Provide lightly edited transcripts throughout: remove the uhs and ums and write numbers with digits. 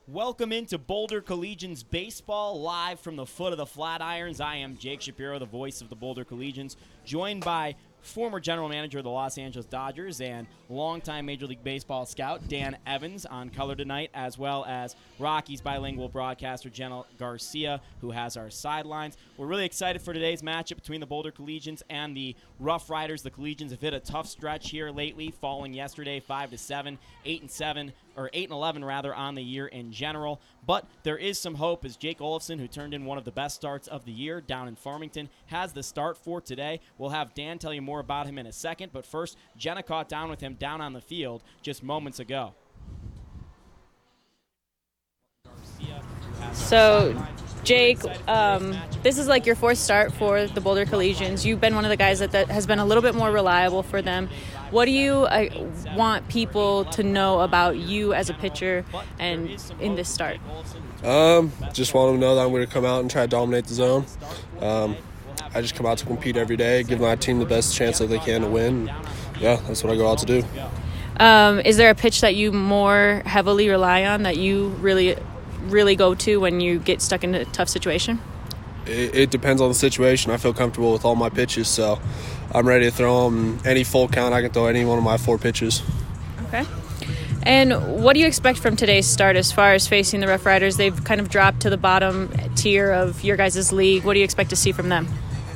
Welcome into Boulder Collegians baseball, live from the foot of the Flatirons. I am Jake Shapiro, the voice of the Boulder Collegians, joined by former general manager of the Los Angeles Dodgers and longtime Major League Baseball scout Dan Evans on color tonight, as well as Rockies bilingual broadcaster Jenna Garcia, who has our sidelines. We're really excited for today's matchup between the Boulder Collegians and the Rough Riders. The Collegians have hit a tough stretch here lately, falling yesterday 5-7, 8-7, or 8-11 rather, on the year in general. But there is some hope as Jake Olofsson, who turned in one of the best starts of the year down in Farmington, has the start for today. We'll have Dan tell you more about him in a second, but first, Jenna caught down with him down on the field just moments ago. So, Jake, this is like your fourth start for the Boulder Collegians. You've been one of the guys that has been a little bit more reliable for them. What do you want people to know about you as a pitcher and in this start? Just want them to know that I'm going to come out and try to dominate the zone. I just come out to compete every day, give my team the best chance that they can to win. Yeah, that's what I go out to do. Is there a pitch that you more heavily rely on, that you really go to when you get stuck in a tough situation? It depends on the situation. I feel comfortable with all my pitches, so I'm ready to throw them any full count. I can throw any one of my 4 pitches. Okay. And what do you expect from today's start as far as facing the Rough Riders? They've kind of dropped to the bottom tier of your guys' league. What do you expect to see from them?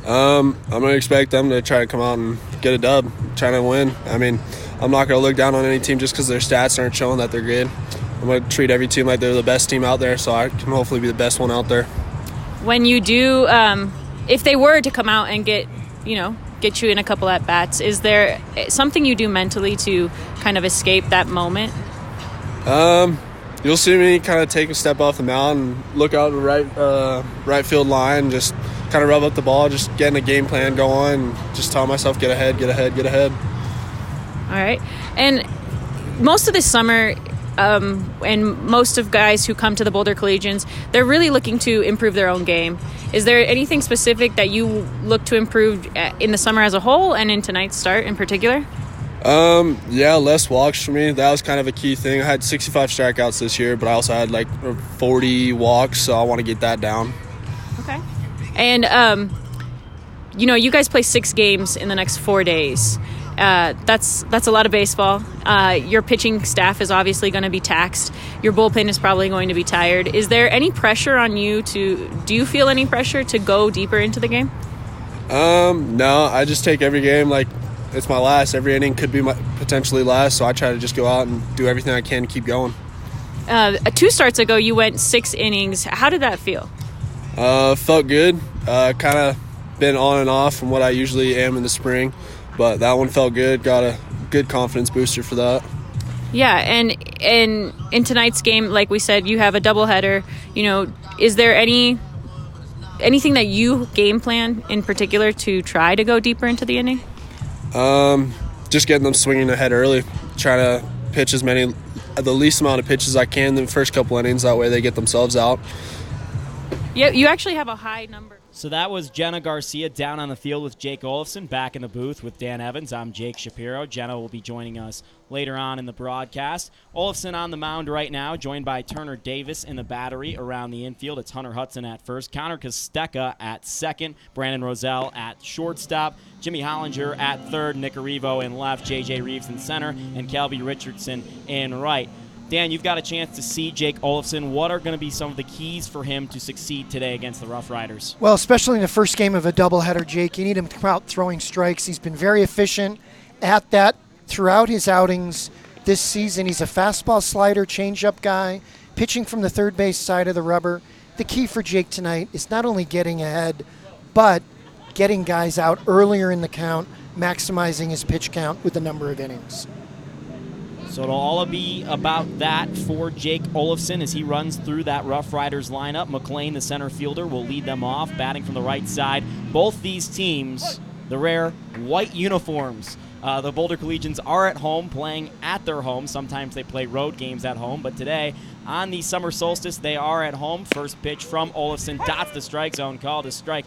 I'm going to expect them to try to come out and get a dub, trying to win. I mean, I'm not going to look down on any team just because their stats aren't showing that they're good. I'm going to treat every team like they're the best team out there, so I can hopefully be the best one out there. When you do, if they were to come out and get you in a couple at bats, is there something you do mentally to kind of escape that moment? You'll see me kind of take a step off the mound and look out the right field line, just kind of rub up the ball, just getting a game plan going, and just tell myself get ahead. All right. And most of this summer, and most of guys who come to the Boulder Collegians, they're really looking to improve their own game. Is there anything specific that you look to improve in the summer as a whole and in tonight's start in particular? Yeah, less walks for me. That was kind of a key thing. I had 65 strikeouts this year, but I also had like 40 walks, so I want to get that down. Okay. And, you guys play 6 games in the next 4 days. That's a lot of baseball. Your pitching staff is obviously going to be taxed. Your bullpen is probably going to be tired. Is there any pressure on you do you feel any pressure to go deeper into the game? No, I just take every game like it's my last. Every inning could be my potentially last, so I try to just go out and do everything I can to keep going. 2 starts ago, you went 6 innings. How did that feel? Felt good. Kind of been on and off from what I usually am in the spring. But that one felt good. Got a good confidence booster for that. Yeah, and in tonight's game, like we said, you have a doubleheader. Is there anything that you game plan in particular to try to go deeper into the inning? Just getting them swinging ahead early. Try to pitch the least amount of pitches I can in the first couple innings. That way they get themselves out. Yeah, you actually have a high number. So that was Jenna Garcia down on the field with Jake Olofsson. Back in the booth with Dan Evans, I'm Jake Shapiro. Jenna will be joining us later on in the broadcast. Olofsson on the mound right now, joined by Turner Davis in the battery around the infield. It's Hunter Hudson at first, Connor Kostecka at second, Brandon Roselle at shortstop, Jimmy Hollinger at third, Nick Arrivo in left, J.J. Reeves in center, and Calby Richardson in right. Dan, you've got a chance to see Jake Olofsson. What are going to be some of the keys for him to succeed today against the Rough Riders? Well, especially in the first game of a doubleheader, Jake, you need him to come out throwing strikes. He's been very efficient at that throughout his outings this season. He's a fastball slider, changeup guy, pitching from the third base side of the rubber. The key for Jake tonight is not only getting ahead, but getting guys out earlier in the count, maximizing his pitch count with the number of innings. So it'll all be about that for Jake Olofsson as he runs through that Rough Riders lineup. McLean, the center fielder, will lead them off, batting from the right side. Both these teams, the rare white uniforms. The Boulder Collegians are at home, playing at their home. Sometimes they play road games at home, but today, on the summer solstice, they are at home. First pitch from Olofsson, dots the strike zone, called a strike.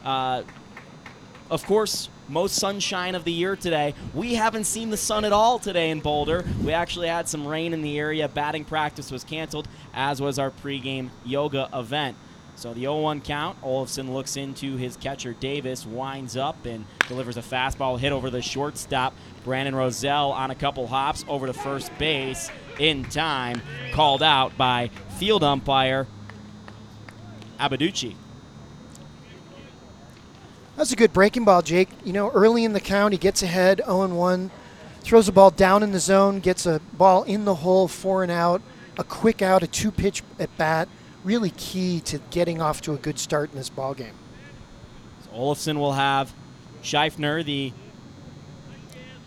Of course, most sunshine of the year today. We haven't seen the sun at all today in Boulder. We actually had some rain in the area. Batting practice was canceled, as was our pregame yoga event. So the 0-1 count. Olofsson looks into his catcher, Davis, winds up and delivers a fastball hit over the shortstop. Brandon Roselle on a couple hops over to first base in time. Called out by field umpire Abaducci. That's a good breaking ball, Jake. You know, early in the count, he gets ahead, 0-1, throws the ball down in the zone, gets a ball in the hole, 4 and out, a quick out, a 2-pitch at bat. Really key to getting off to a good start in this ball game. So Olofsson will have Scheifner, the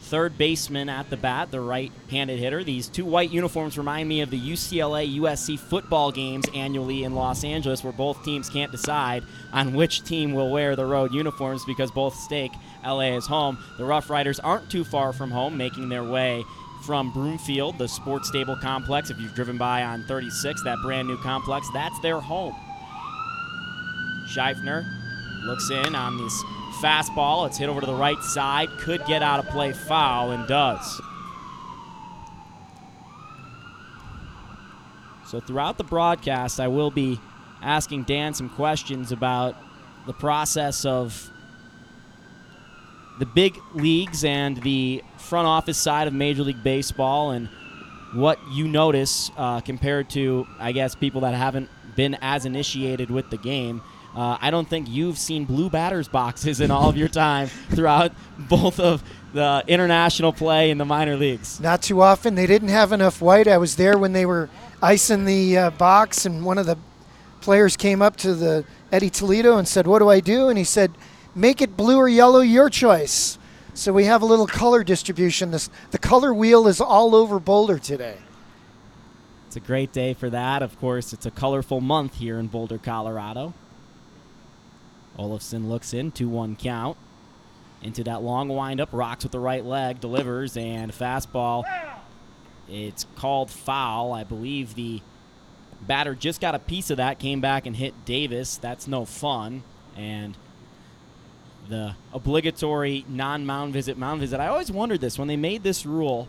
third baseman, at the bat, the right-handed hitter. These two white uniforms remind me of the UCLA-USC football games annually in Los Angeles, where both teams can't decide on which team will wear the road uniforms because both stake LA as home. The Rough Riders aren't too far from home, making their way from Broomfield, the sports stable complex. If you've driven by on 36, that brand new complex, that's their home. Scheifner looks in on this fastball. It's hit over to the right side. Could get out of play, foul, and does. So throughout the broadcast, I will be asking Dan some questions about the process of the big leagues and the front office side of Major League Baseball and what you notice compared to, I guess, people that haven't been as initiated with the game. I don't think you've seen blue batters boxes in all of your time throughout both of the international play and the minor leagues. Not too often. They didn't have enough white. I was there when they were icing the box, and one of the players came up to the Eddie Toledo and said, "What do I do?" And he said, "Make it blue or yellow, your choice." So we have a little color distribution. The color wheel is all over Boulder today. It's a great day for that. Of course, it's a colorful month here in Boulder, Colorado. Olofsson looks in, 2-1 count. Into that long windup, rocks with the right leg, delivers, and fastball. It's called foul. I believe the batter just got a piece of that, came back and hit Davis. That's no fun. And the obligatory non-mound visit, mound visit. I always wondered this. When they made this rule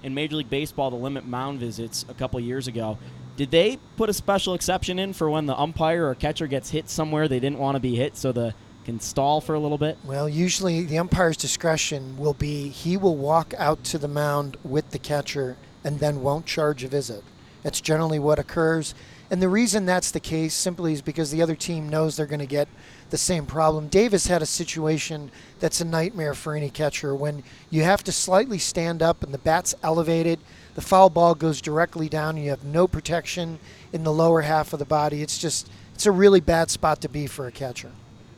in Major League Baseball to limit mound visits a couple years ago, did they put a special exception in for when the umpire or catcher gets hit somewhere they didn't want to be hit so they can stall for a little bit? Well, usually the umpire's discretion will be he will walk out to the mound with the catcher and then won't charge a visit. That's generally what occurs. And the reason that's the case simply is because the other team knows they're going to get the same problem. Davis had a situation that's a nightmare for any catcher when you have to slightly stand up and the bat's elevated, the foul ball goes directly down, and you have no protection in the lower half of the body. It's a really bad spot to be for a catcher.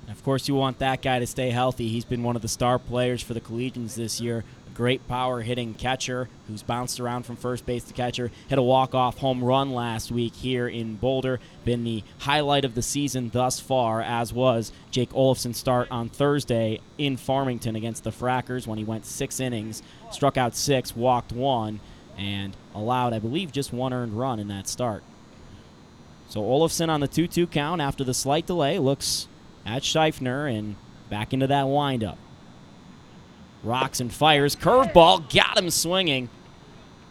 Of course, you want that guy to stay healthy. He's been one of the star players for the Collegians this year. A great power-hitting catcher who's bounced around from first base to catcher. Hit a walk-off home run last week here in Boulder. Been the highlight of the season thus far, as was Jake Olofsson's start on Thursday in Farmington against the Frackers when he went 6 innings, struck out 6, walked 1, and allowed, I believe, just 1 earned run in that start. So Olofsson on the 2-2 count after the slight delay looks at Scheifner and back into that windup. Rocks and fires. Curveball got him swinging.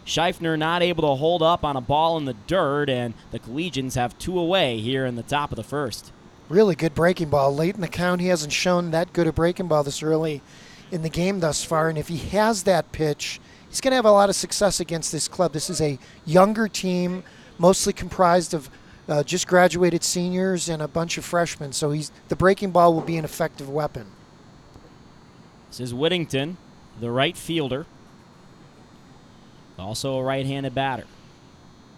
Scheifner not able to hold up on a ball in the dirt, and the Collegians have 2 away here in the top of the first. Really good breaking ball. Late in the count, he hasn't shown that good a breaking ball this early in the game thus far, and if he has that pitch, he's going to have a lot of success against this club. This is a younger team, mostly comprised of just graduated seniors and a bunch of freshmen, so the breaking ball will be an effective weapon. This is Whittington, the right fielder, also a right-handed batter.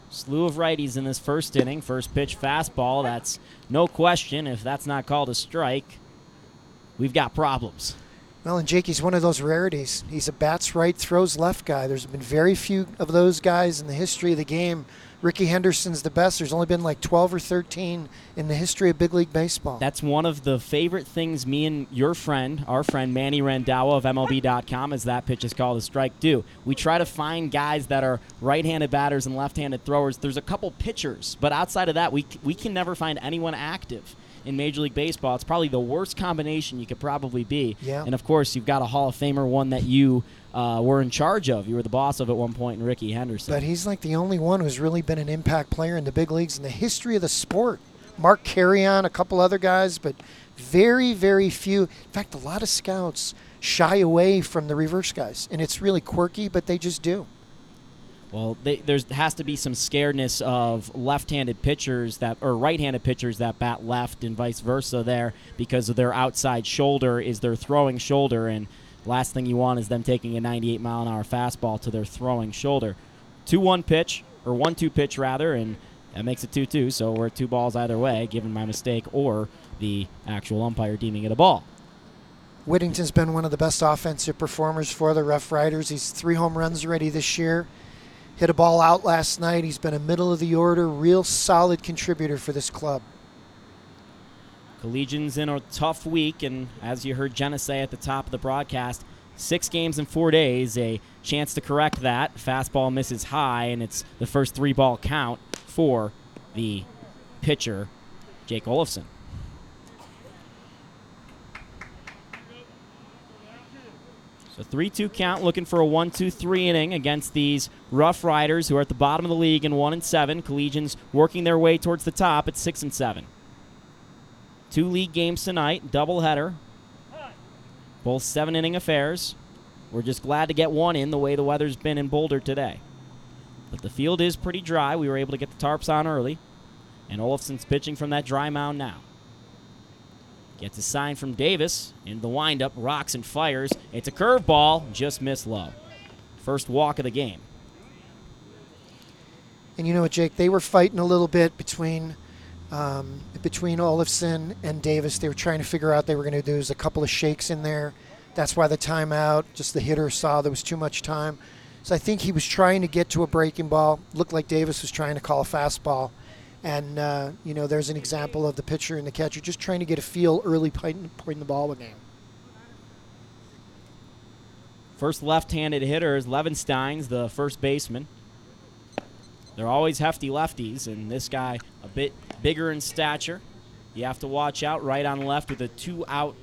Slew of righties in this first inning. First pitch fastball, that's no question. If that's not called a strike, we've got problems. Well, and Jakey's one of those rarities. He's a bats right, throws left guy. There's been very few of those guys in the history of the game. Ricky Henderson's the best. There's only been like 12 or 13 in the history of big league baseball. That's one of the favorite things me and your friend, our friend Manny Randawa of MLB.com, as that pitch is called a strike, do. We try to find guys that are right-handed batters and left-handed throwers. There's a couple pitchers, but outside of that, we can never find anyone active in Major League Baseball. It's probably the worst combination you could probably be. Yeah. And, of course, you've got a Hall of Famer, one that you were in charge of. You were the boss of at one point in Ricky Henderson. But he's like the only one who's really been an impact player in the big leagues in the history of the sport. Mark Carrion, a couple other guys, but very, very few. In fact, a lot of scouts shy away from the reverse guys. And it's really quirky, but they just do. Well, there has to be some scaredness of left-handed pitchers or right-handed pitchers that bat left and vice versa there, because of their outside shoulder is their throwing shoulder, and last thing you want is them taking a 98-mile-an-hour fastball to their throwing shoulder. 2-1 pitch, or 1-2 pitch rather, and that makes it 2-2, so we're at 2 balls either way, given my mistake or the actual umpire deeming it a ball. Whittington's been one of the best offensive performers for the Rough Riders. He's 3 home runs already this year. Hit a ball out last night. He's been a middle of the order, real solid contributor for this club. Collegians in a tough week, and as you heard Jenna say at the top of the broadcast, 6 games in 4 days, a chance to correct that. Fastball misses high, and it's the first 3-ball count for the pitcher, Jake Olofsson. So 3-2 count, looking for a 1-2-3 inning against these Rough Riders who are at the bottom of the league in 1-7. Collegians working their way towards the top at 6-7. 2 league games tonight, doubleheader. Both 7-inning affairs. We're just glad to get one in the way the weather's been in Boulder today. But the field is pretty dry. We were able to get the tarps on early. And Olofsson's pitching from that dry mound now. Gets a sign from Davis in the windup, rocks and fires. It's a curveball, just missed low. First walk of the game. And you know what, Jake? They were fighting a little bit between Olofsson and Davis. They were trying to figure out they were going to do. There's a couple of shakes in there. That's why the timeout. Just the hitter saw there was too much time. So I think he was trying to get to a breaking ball. Looked like Davis was trying to call a fastball. And, there's an example of the pitcher and the catcher just trying to get a feel early, pointing the ball with game. First left-handed hitter is Levenstein's, the first baseman. They're always hefty lefties, and this guy a bit bigger in stature. You have to watch out right on left with a 2-out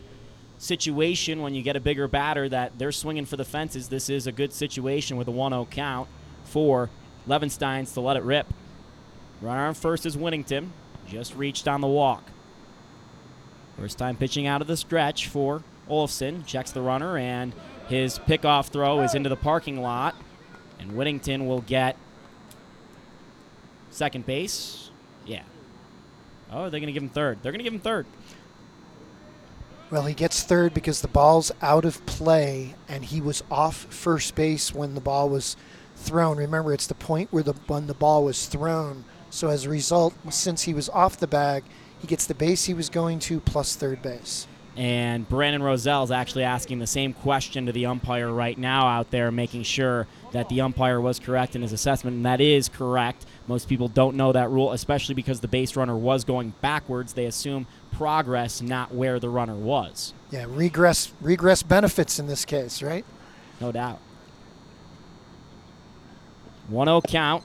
situation when you get a bigger batter that they're swinging for the fences. This is a good situation with a 1-0 count for Levenstein's to let it rip. Runner on first is Whittington. Just reached on the walk. First time pitching out of the stretch for Olofsson. Checks the runner, and his pickoff throw is into the parking lot. And Whittington will get second base. Yeah. Oh, they're going to give him third. They're going to give him third. Well, he gets third because the ball's out of play, and he was off first base when the ball was thrown. Remember, it's the point where when the ball was thrown. So as a result, since he was off the bag, he gets the base he was going to plus third base. And Brandon Roselle is actually asking the same question to the umpire right now out there, making sure that the umpire was correct in his assessment, and that is correct. Most people don't know that rule, especially because the base runner was going backwards. They assume progress, not where the runner was. Yeah, regress benefits in this case, right? No doubt. 1-0 count.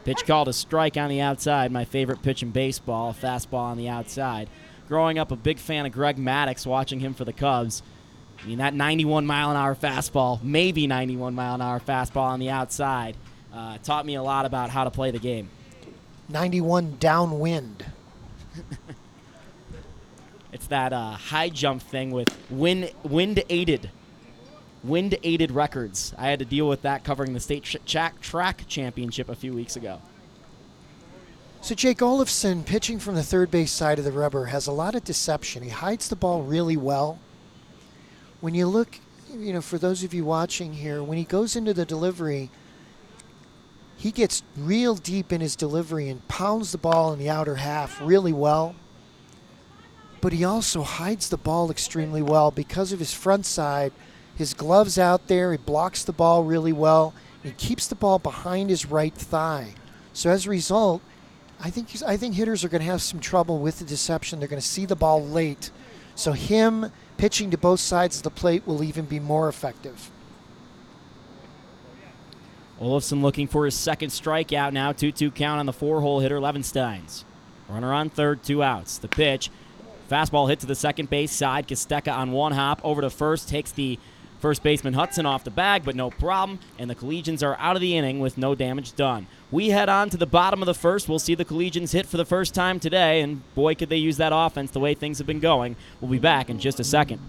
Pitch called a strike on the outside. My favorite pitch in baseball, a fastball on the outside. Growing up a big fan of Greg Maddux, watching him for the Cubs. I mean, that 91-mile-an-hour fastball, maybe 91-mile-an-hour fastball on the outside, taught me a lot about how to play the game. 91 downwind. It's that high jump thing with wind-aided records. I had to deal with that covering the state track championship a few weeks ago. So Jake Olofsson, pitching from the third base side of the rubber, has a lot of deception. He hides the ball really well. When you look, for those of you watching here, when he goes into the delivery, he gets real deep in his delivery and pounds the ball in the outer half really well. But he also hides the ball extremely well because of his front side. His glove's out there. He blocks the ball really well. He keeps the ball behind his right thigh. So as a result, I think hitters are going to have some trouble with the deception. They're going to see the ball late. So him pitching to both sides of the plate will even be more effective. Olofsson looking for his second strikeout now. 2-2 count on the 4-hole hitter, Levenstein's. Runner on third, 2 outs. The pitch Fastball hit to the second base side. Kostecka on one hop over to first, takes the first baseman Hudson off the bag, but no problem, and the Collegians are out of the inning with no damage done. We head on to the bottom of the first. We'll see the Collegians hit for the first time today, and boy, could they use that offense the way things have been going. We'll be back in just a second.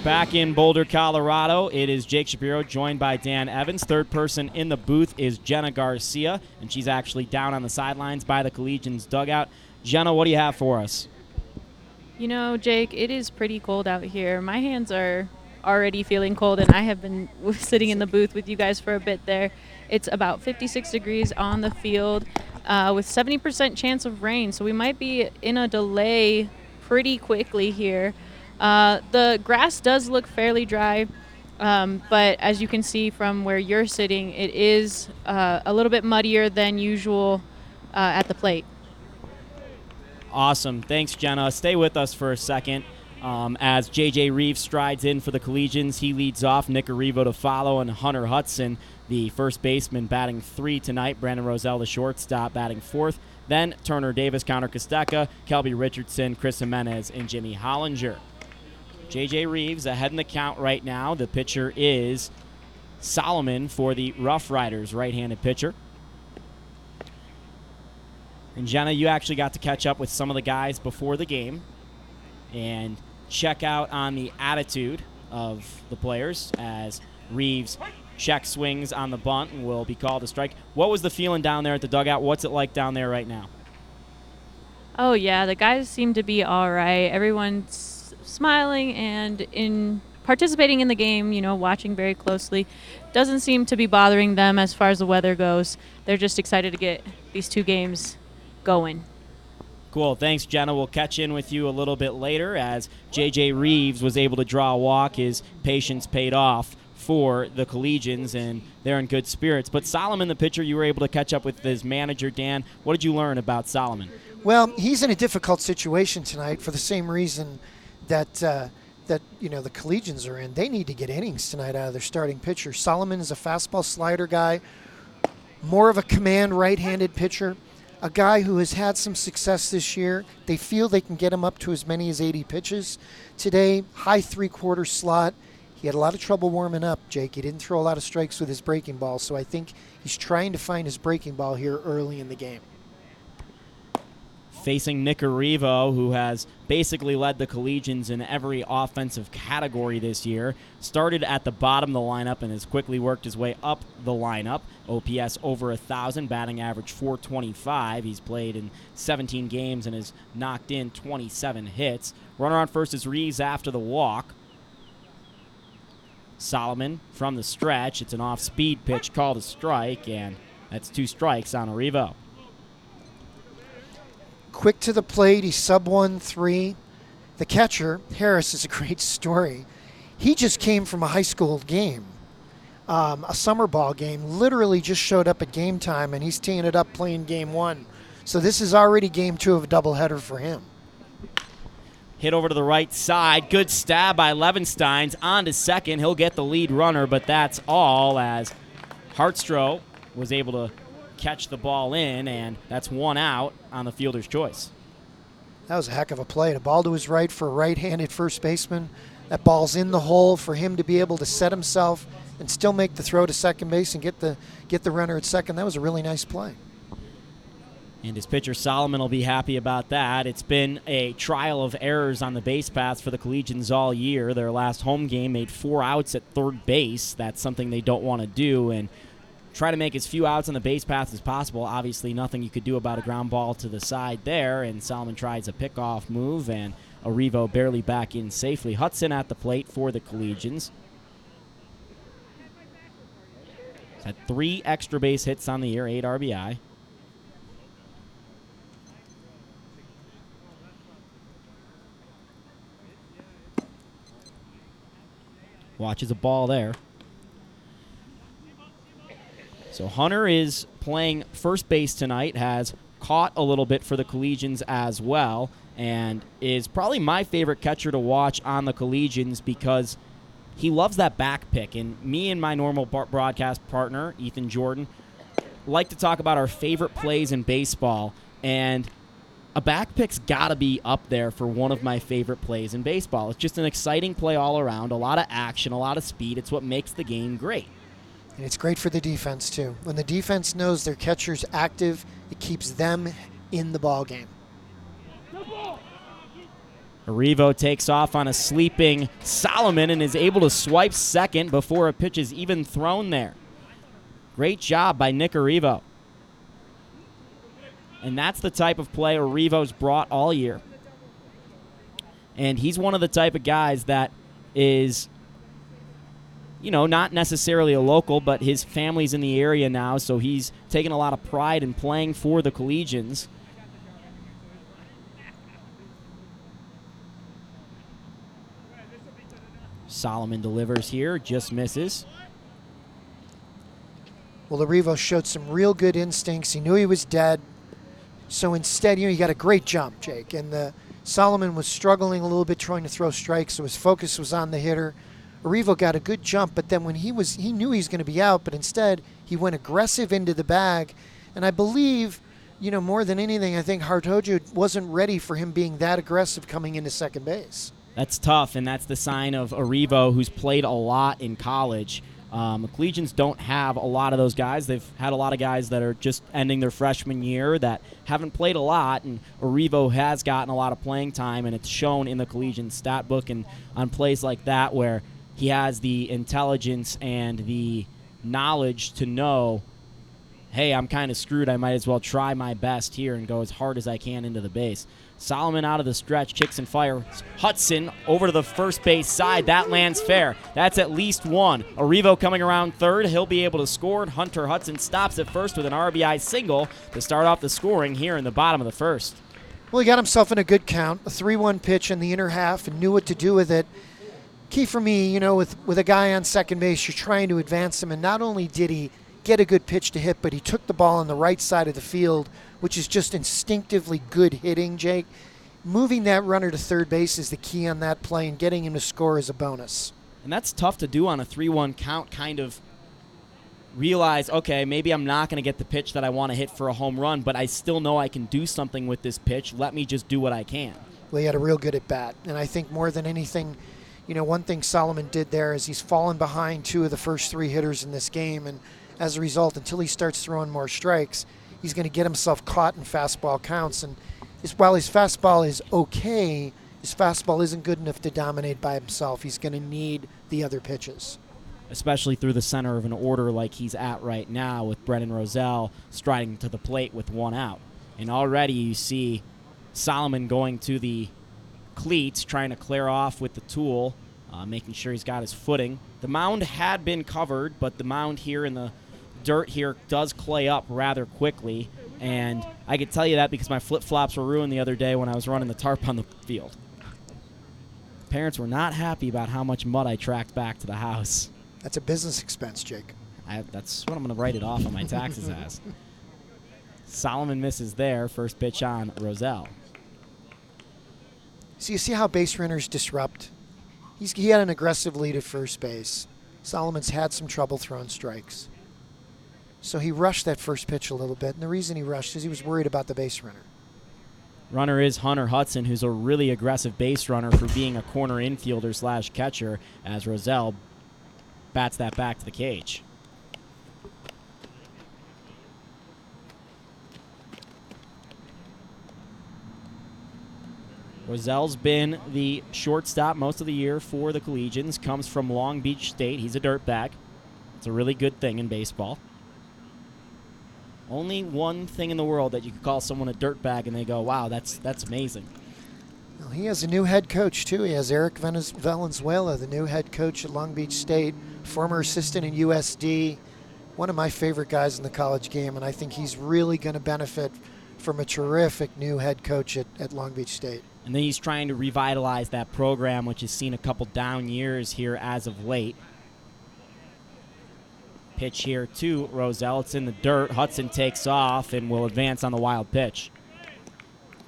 Back in Boulder, Colorado, it is Jake Shapiro joined by Dan Evans. Third person in the booth is Jenna Garcia, and she's actually down on the sidelines by the Collegians dugout. Jenna, what do you have for us? You know, Jake, it is pretty cold out here. My hands are already feeling cold, and I have been sitting in the booth with you guys for a bit there. It's about 56 degrees on the field with 70% chance of rain, so we might be in a delay pretty quickly here. The grass does look fairly dry, but as you can see from where you're sitting, it is a little bit muddier than usual at the plate. Awesome. Thanks, Jenna. Stay with us for a second. As J.J. Reeves strides in for the Collegians, he leads off, Nick Arrivo to follow, and Hunter Hudson, the first baseman, batting 3 tonight. Brandon Roselle, the shortstop, batting 4th. Then Turner Davis, Connor Kostecka, Kelby Richardson, Chris Jimenez, and Jimmy Hollinger. J.J. Reeves ahead in the count right now. The pitcher is Solomon for the Rough Riders, right-handed pitcher. And Jenna, you actually got to catch up with some of the guys before the game and check out on the attitude of the players as Reeves check swings on the bunt and will be called a strike. What was the feeling down there at the dugout? What's it like down there right now? Oh, yeah, the guys seem to be all right. Everyone's smiling and in participating in the game, you know, watching very closely. Doesn't seem to be bothering them as far as the weather goes. They're just excited to get these 2 games going. Cool. Thanks, Jenna. We'll catch in with you a little bit later as J.J. Reeves was able to draw a walk. His patience paid off for the Collegians, and they're in good spirits. But Solomon, the pitcher, you were able to catch up with his manager, Dan. What did you learn about Solomon? Well, he's in a difficult situation tonight for the same reason that the Collegians are in. They need to get innings tonight out of their starting pitcher. Solomon is a fastball slider guy, more of a command right-handed pitcher, a guy who has had some success this year. They feel they can get him up to as many as 80 pitches today. High three-quarter slot. He had a lot of trouble warming up, Jake. He didn't throw a lot of strikes with his breaking ball, so I think he's trying to find his breaking ball here early in the game. Facing Nick Arrivo, who has basically led the Collegians in every offensive category this year. Started at the bottom of the lineup and has quickly worked his way up the lineup. OPS over 1,000, batting average .425. He's played in 17 games and has knocked in 27 hits. Runner on first is Reeves after the walk. Solomon from the stretch. It's an off-speed pitch called a strike, and that's 2 strikes on Arrivo. Quick to the plate. He's sub 1-3. The catcher, Harris, is a great story. He just came from a high school game, a summer ball game, literally just showed up at game time, and he's teeing it up playing game 1. So this is already game 2 of a doubleheader for him. Hit over to the right side. Good stab by Levensteins. On to second. He'll get the lead runner, but that's all, as Hartstrow was able to catch the ball in, and that's 1 out on the fielder's choice. That was a heck of a play. The ball to his right for a right-handed first baseman. That ball's in the hole for him to be able to set himself and still make the throw to second base and get the runner at second. That was a really nice play. And his pitcher Solomon will be happy about that. It's been a trial of errors on the base paths for the Collegians all year. Their last home game made 4 outs at third base. That's something they don't want to do, and try to make as few outs on the base path as possible. Obviously, nothing you could do about a ground ball to the side there, and Solomon tries a pickoff move, and Arrivo barely back in safely. Hudson at the plate for the Collegians. He's had 3 extra base hits on the year, 8 RBI. Watches a ball there. So Hunter is playing first base tonight, has caught a little bit for the Collegians as well, and is probably my favorite catcher to watch on the Collegians because he loves that back pick. And me and my normal broadcast partner, Ethan Jordan, like to talk about our favorite plays in baseball, and a back pick's got to be up there for one of my favorite plays in baseball. It's just an exciting play all around, a lot of action, a lot of speed. It's what makes the game great. And it's great for the defense, too. When the defense knows their catcher's active, it keeps them in the ball game. Arrivo takes off on a sleeping Solomon and is able to swipe second before a pitch is even thrown there. Great job by Nick Arrivo. And that's the type of play Arrivo's brought all year. And he's one of the type of guys that is, not necessarily a local, but his family's in the area now, so he's taken a lot of pride in playing for the Collegians. Solomon delivers here, just misses. Well, Arrivo showed some real good instincts. He knew he was dead. So instead, he got a great jump, Jake. And Solomon was struggling a little bit trying to throw strikes, so his focus was on the hitter. Arrivo got a good jump, but then when he knew he was going to be out, but instead he went aggressive into the bag. And I believe, more than anything, I think Hartojo wasn't ready for him being that aggressive coming into second base. That's tough, and that's the sign of Arrivo, who's played a lot in college. The Collegians don't have a lot of those guys. They've had a lot of guys that are just ending their freshman year that haven't played a lot, and Arrivo has gotten a lot of playing time, and it's shown in the Collegian stat book and on plays like that where he has the intelligence and the knowledge to know, hey, I'm kind of screwed. I might as well try my best here and go as hard as I can into the base. Solomon out of the stretch, kicks and fires. Hudson over to the first base side. That lands fair. That's at least 1. Arrivo coming around third. He'll be able to score. Hunter Hudson stops at first with an RBI single to start off the scoring here in the bottom of the first. Well, he got himself in a good count, a 3-1 pitch in the inner half, and knew what to do with it. Key for me, with a guy on second base, you're trying to advance him, and not only did he get a good pitch to hit, but he took the ball on the right side of the field, which is just instinctively good hitting, Jake. Moving that runner to third base is the key on that play, and getting him to score is a bonus. And that's tough to do on a 3-1 count, kind of realize, okay, maybe I'm not going to get the pitch that I want to hit for a home run, but I still know I can do something with this pitch. Let me just do what I can. Well, he had a real good at-bat, and I think more than anything, one thing Solomon did there is he's fallen behind two of the first three hitters in this game, and as a result, until he starts throwing more strikes, he's going to get himself caught in fastball counts. And while his fastball is okay, his fastball isn't good enough to dominate by himself. He's going to need the other pitches. Especially through the center of an order like he's at right now, with Brennan Roselle striding to the plate with one out. And already you see Solomon going to the cleats, trying to clear off with the tool, making sure he's got his footing. The mound had been covered, but the mound here in the dirt here does clay up rather quickly, and I could tell you that because my flip-flops were ruined the other day when I was running the tarp on the field. Parents were not happy about how much mud I tracked back to the house. That's a business expense, Jake. That's what I'm going to write it off on my taxes as. Solomon misses there. First pitch on Roselle. So you see how base runners disrupt? He had an aggressive lead at first base. Solomon's had some trouble throwing strikes. So he rushed that first pitch a little bit, and the reason he rushed is he was worried about the base runner. Runner is Hunter Hudson, who's a really aggressive base runner for being a corner infielder / catcher, as Roselle bats that back to the cage. Roselle's been the shortstop most of the year for the Collegians, comes from Long Beach State. He's a dirtbag. It's a really good thing in baseball. Only one thing in the world that you could call someone a dirtbag and they go, wow, that's amazing. Well, he has a new head coach, too. He has Eric Valenzuela, the new head coach at Long Beach State, former assistant in USD, one of my favorite guys in the college game, and I think he's really going to benefit from a terrific new head coach at Long Beach State. And then he's trying to revitalize that program, which has seen a couple down years here as of late. Pitch here to Roselle. It's in the dirt. Hudson takes off and will advance on the wild pitch.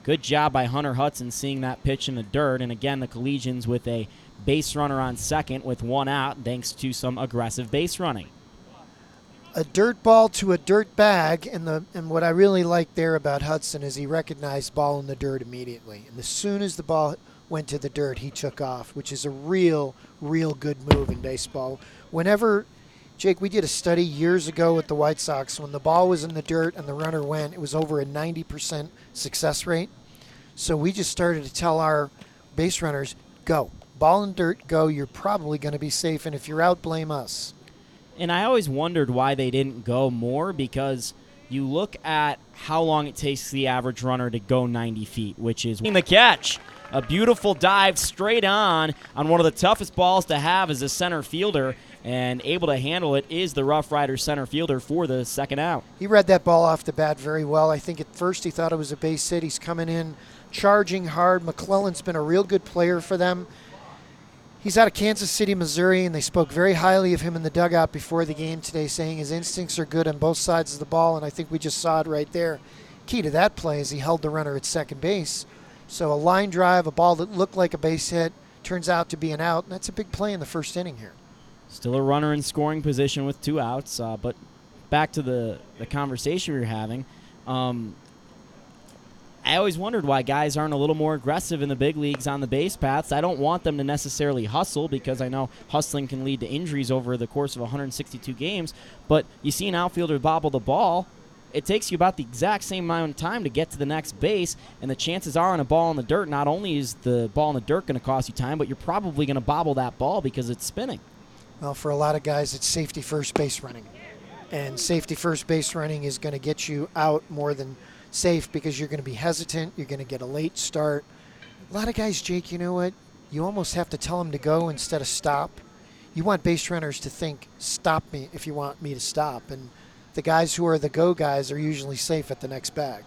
Good job by Hunter Hudson seeing that pitch in the dirt. And again, the Collegians with a base runner on second with one out thanks to some aggressive base running. A dirt ball to a dirt bag, and what I really like there about Hudson is he recognized ball in the dirt immediately. And as soon as the ball went to the dirt, he took off, which is a real good move in baseball. Whenever, Jake, we did a study years ago with the White Sox. When the ball was in the dirt and the runner went, it was over a 90% success rate. So we just started to tell our base runners, go. Ball in dirt, go. You're probably going to be safe, and if you're out, blame us. And I always wondered why they didn't go more, because you look at how long it takes the average runner to go 90 feet, which is the catch. A beautiful dive straight on one of the toughest balls to have as a center fielder, and able to handle it is the Rough Rider center fielder for the second out. He read that ball off the bat very well. I think at first he thought it was a base hit. He's coming in charging hard. McClellan's been a real good player for them. He's out of Kansas City, Missouri, and they spoke very highly of him in the dugout before the game today, saying his instincts are good on both sides of the ball, and I think we just saw it right there. Key to that play is he held the runner at second base. So a line drive, a ball that looked like a base hit, turns out to be an out, and that's a big play in the first inning here. Still a runner in scoring position with two outs, but back to the conversation we were having. I always wondered why guys aren't a little more aggressive in the big leagues on the base paths. I don't want them to necessarily hustle, because I know hustling can lead to injuries over the course of 162 games, but you see an outfielder bobble the ball, it takes you about the exact same amount of time to get to the next base, and the chances are on a ball in the dirt, not only is the ball in the dirt going to cost you time, but you're probably going to bobble that ball because it's spinning. Well, for a lot of guys, it's safety first base running. And safety first base running is going to get you out more than safe, because you're going to be hesitant. You're going to get a late start. A lot of guys, Jake, you know what? You almost have to tell them to go instead of stop. You want base runners to think, stop me if you want me to stop. And the guys who are the go guys are usually safe at the next bag.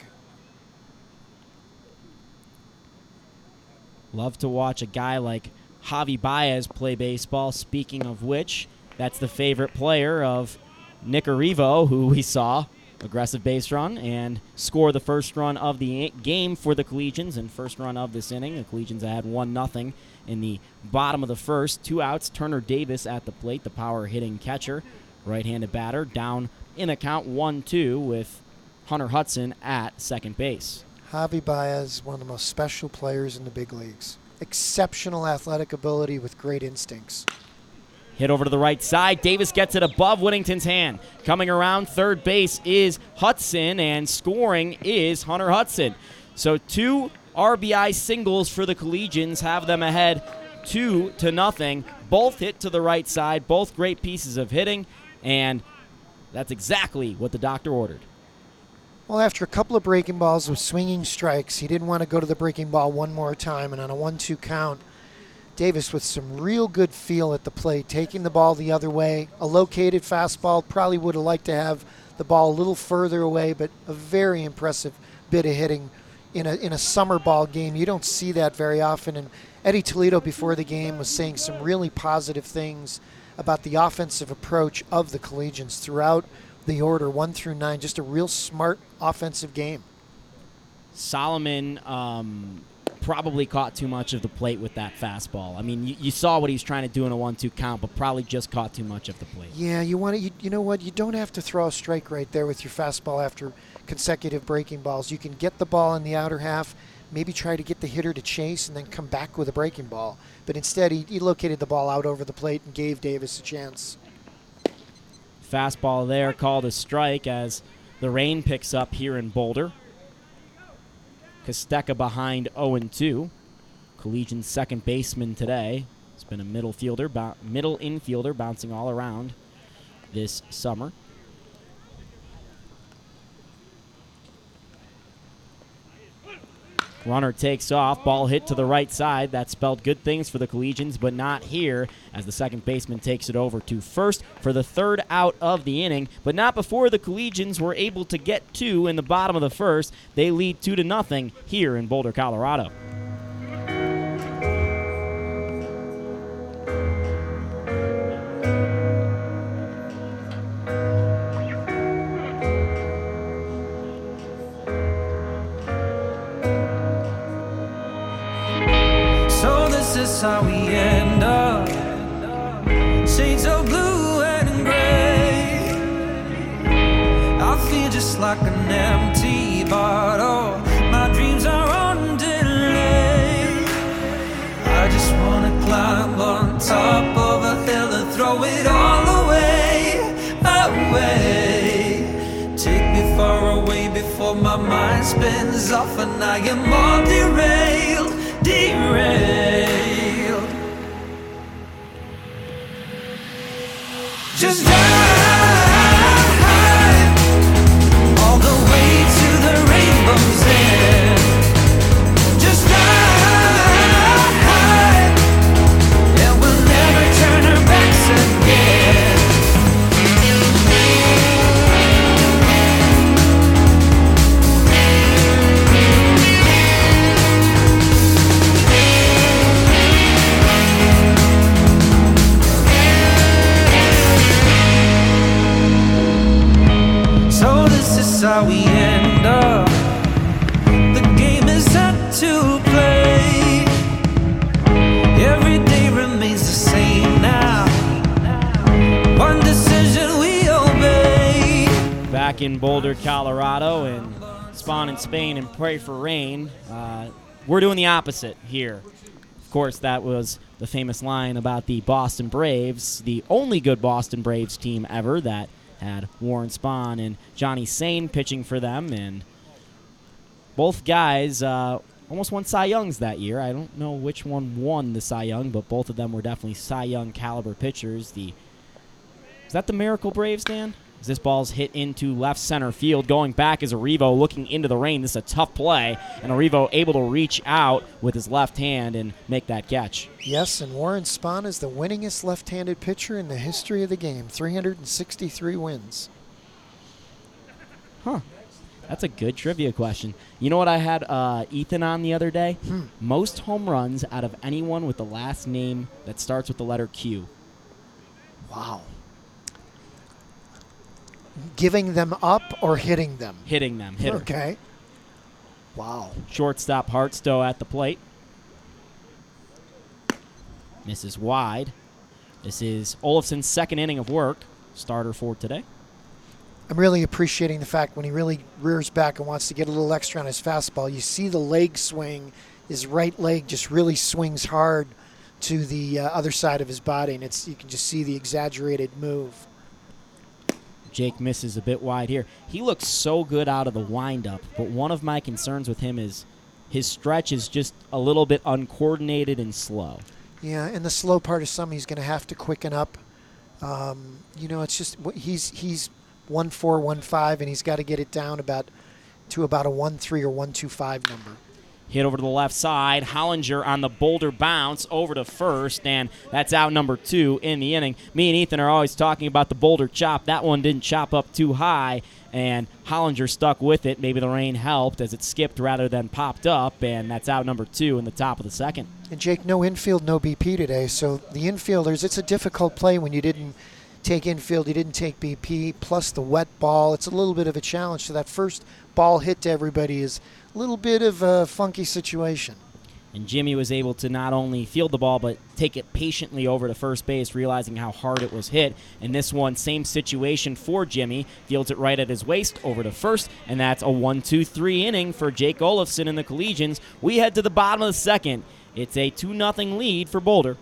Love to watch a guy like Javi Baez play baseball. Speaking of which, that's the favorite player of Nick Arrivo, who we saw aggressive base run and score the first run of the game for the Collegians and first run of this inning. The Collegians had 1-0 in the bottom of the first. 2 outs. Turner Davis at the plate, the power hitting catcher, right-handed batter, down in the count 1-2 with Hunter Hudson at second base. Javi Baez, one of the most special players in the big leagues. Exceptional athletic ability with great instincts. Hit over to the right side. Davis gets it above Whittington's hand. Coming around third base is Hudson, and scoring is Hunter Hudson. So 2 RBI singles for the Collegians have them ahead 2-0. Both hit to the right side, both great pieces of hitting, and that's exactly what the doctor ordered. Well, after a couple of breaking balls with swinging strikes, he didn't want to go to the breaking ball one more time, and on a 1-2 count, Davis with some real good feel at the plate, taking the ball the other way. A located fastball, probably would have liked to have the ball a little further away, but a very impressive bit of hitting in a summer ball game. You don't see that very often, and Eddie Toledo before the game was saying some really positive things about the offensive approach of the Collegians throughout the order 1 through 9. Just a real smart offensive game. Solomon probably caught too much of the plate with that fastball. I mean, you saw what he was trying to do in a 1-2 count, but probably just caught too much of the plate. Yeah, you know what? You don't have to throw a strike right there with your fastball after consecutive breaking balls. You can get the ball in the outer half, maybe try to get the hitter to chase, and then come back with a breaking ball. But instead, he located the ball out over the plate and gave Davis a chance. Fastball there, called a strike as the rain picks up here in Boulder. Kostecka behind 0-2. Collegian's second baseman today. It's been a middle infielder bouncing all around this summer. Runner takes off, ball hit to the right side. That spelled good things for the Collegians, but not here as the second baseman takes it over to first for the third out of the inning, but not before the Collegians were able to get 2 in the bottom of the first. They lead 2-0 here in Boulder, Colorado. This is how we end up, shades of blue and gray. I feel just like an empty bottle, my dreams are on delay. I just wanna climb on top of a hill and throw it all away, away. Take me far away before my mind spins off and I am all derailed. Just drive all the way to the rainbow's end. Just drive, and we'll never turn our backs again. How we end up. The game is set to play. Every day remains the same now. One decision we obey. Back in Boulder, Colorado, and spawn in Spain and pray for rain. We're doing the opposite here. Of course, that was the famous line about the Boston Braves, the only good Boston Braves team ever that had Warren Spahn and Johnny Sane pitching for them, and both guys almost won Cy Youngs that year. I don't know which one won the Cy Young, but both of them were definitely Cy Young caliber pitchers. Is that the Miracle Braves, Dan? As this ball's hit into left center field. Going back is Arrivo looking into the rain. This is a tough play, and Arrivo able to reach out with his left hand and make that catch. Yes, and Warren Spahn is the winningest left-handed pitcher in the history of the game. 363 wins. Huh. That's a good trivia question. You know what I had Ethan on the other day? Most home runs out of anyone with the last name that starts with the letter Q. Wow. Giving them up or hitting them? Hitting them. Hitter. Okay. Wow. Shortstop Hartstow at the plate. Misses wide. This is Olafson's second inning of work. Starter for today. I'm really appreciating the fact when he really rears back and wants to get a little extra on his fastball, you see the leg swing. His right leg just really swings hard to the other side of his body, and you can just see the exaggerated move. Jake misses a bit wide here. He looks so good out of the windup, but one of my concerns with him is his stretch is just a little bit uncoordinated and slow. Yeah, and the slow part is something he's going to have to quicken up. It's just he's 1.4, 1.5, and he's got to get it down to about a 1.3 or 1.25 number. Hit over to the left side. Hollinger on the Boulder bounce over to first, and that's out number 2 in the inning. Me and Ethan are always talking about the Boulder chop. That one didn't chop up too high, and Hollinger stuck with it. Maybe the rain helped as it skipped rather than popped up, and that's out number 2 in the top of the second. And Jake, no infield, no BP today. So the infielders, it's a difficult play when you didn't take infield, you didn't take BP, plus the wet ball. It's a little bit of a challenge. So that first ball hit to everybody is a little bit of a funky situation. And Jimmy was able to not only field the ball, but take it patiently over to first base, realizing how hard it was hit. And this one, same situation for Jimmy. Fields it right at his waist over to first, and that's a 1-2-3 inning for Jake Olafson and the Collegians. We head to the bottom of the second. It's a 2-0 lead for Boulder.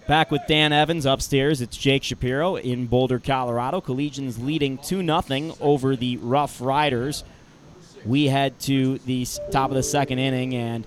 Back with Dan Evans upstairs. It's Jake Shapiro in Boulder, Colorado. Collegians leading 2-0 over the Rough Riders. We head to the top of the second inning, and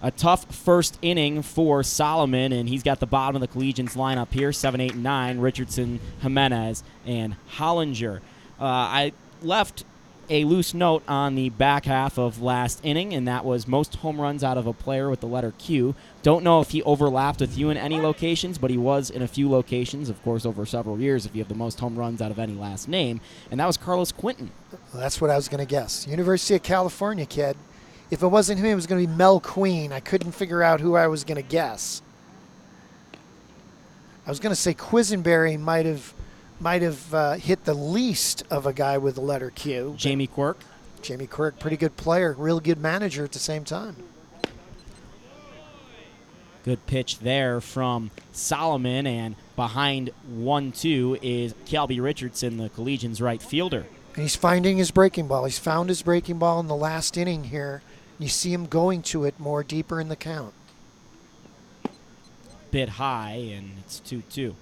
a tough first inning for Solomon, and he's got the bottom of the Collegians lineup here, 7, 8, and 9, Richardson, Jimenez, and Hollinger. I left a loose note on the back half of last inning, and that was most home runs out of a player with the letter Q. Don't know if he overlapped with you in any locations, but he was in a few locations, of course, over several years, if you have the most home runs out of any last name, and that was Carlos Quinton. Well, that's what I was going to guess. University of California kid. If it wasn't him, it was going to be Mel Queen. I couldn't figure out who I was going to guess. I was going to say Quisenberry might have hit the least of a guy with the letter Q. Jamie Quirk. Jamie Quirk, pretty good player, real good manager at the same time. Good pitch there from Solomon, and behind 1-2 is Kelby Richardson, the Collegians' right fielder. And he's finding his breaking ball. He's found his breaking ball in the last inning here. You see him going to it more deeper in the count. Bit high, and it's 2-2.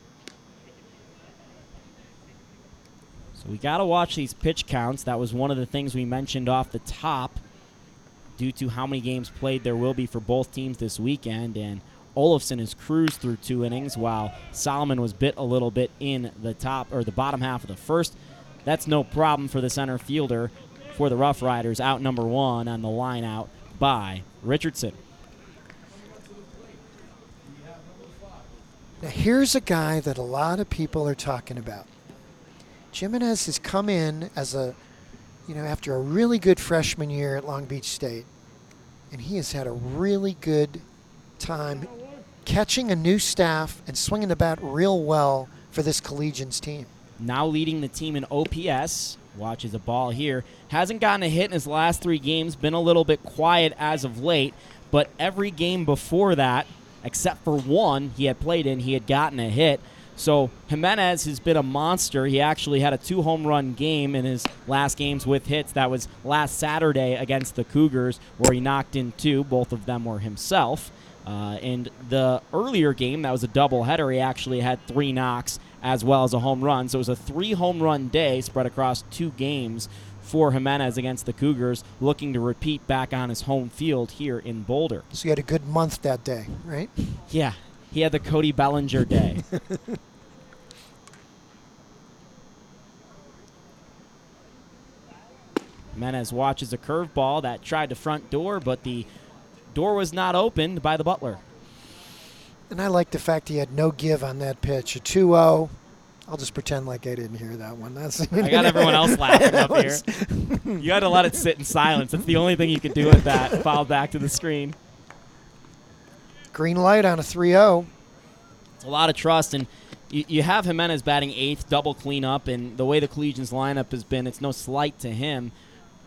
So we got to watch these pitch counts. That was one of the things we mentioned off the top. due to how many games played there will be for both teams this weekend. And Olafson has cruised through 2 innings while Solomon was bit a little bit in the bottom half of the first. That's no problem for the center fielder for the Rough Riders, out number 1 on the line out by Richardson. Now here's a guy that a lot of people are talking about. Jimenez has come in as after a really good freshman year at Long Beach State, and he has had a really good time catching a new staff and swinging the bat real well for this Collegians team. Now leading the team in OPS. Watches a ball here. Hasn't gotten a hit in his last 3 games. Been a little bit quiet as of late. But every game before that, except for 1 he had played in, he had gotten a hit. So Jimenez has been a monster. He actually had a 2-home-run game in his last games with hits. That was last Saturday against the Cougars, where he knocked in 2. Both of them were himself. And the earlier game, that was a doubleheader, he actually had 3 knocks as well as a home run. So it was a 3-home-run day spread across 2 games for Jimenez against the Cougars, looking to repeat back on his home field here in Boulder. So he had a good month that day, right? Yeah, he had the Cody Bellinger day. Jimenez watches a curveball that tried the front door, but the door was not opened by the Butler. And I like the fact he had no give on that pitch. A 2-0. I'll just pretend like I didn't hear that one. I got everyone else laughing up here. You had to let it sit in silence. That's the only thing you could do with that. Foul back to the screen. Green light on a 3-0. It's a lot of trust, and you have Jimenez batting 8th, double cleanup, and the way the Collegians lineup has been, it's no slight to him,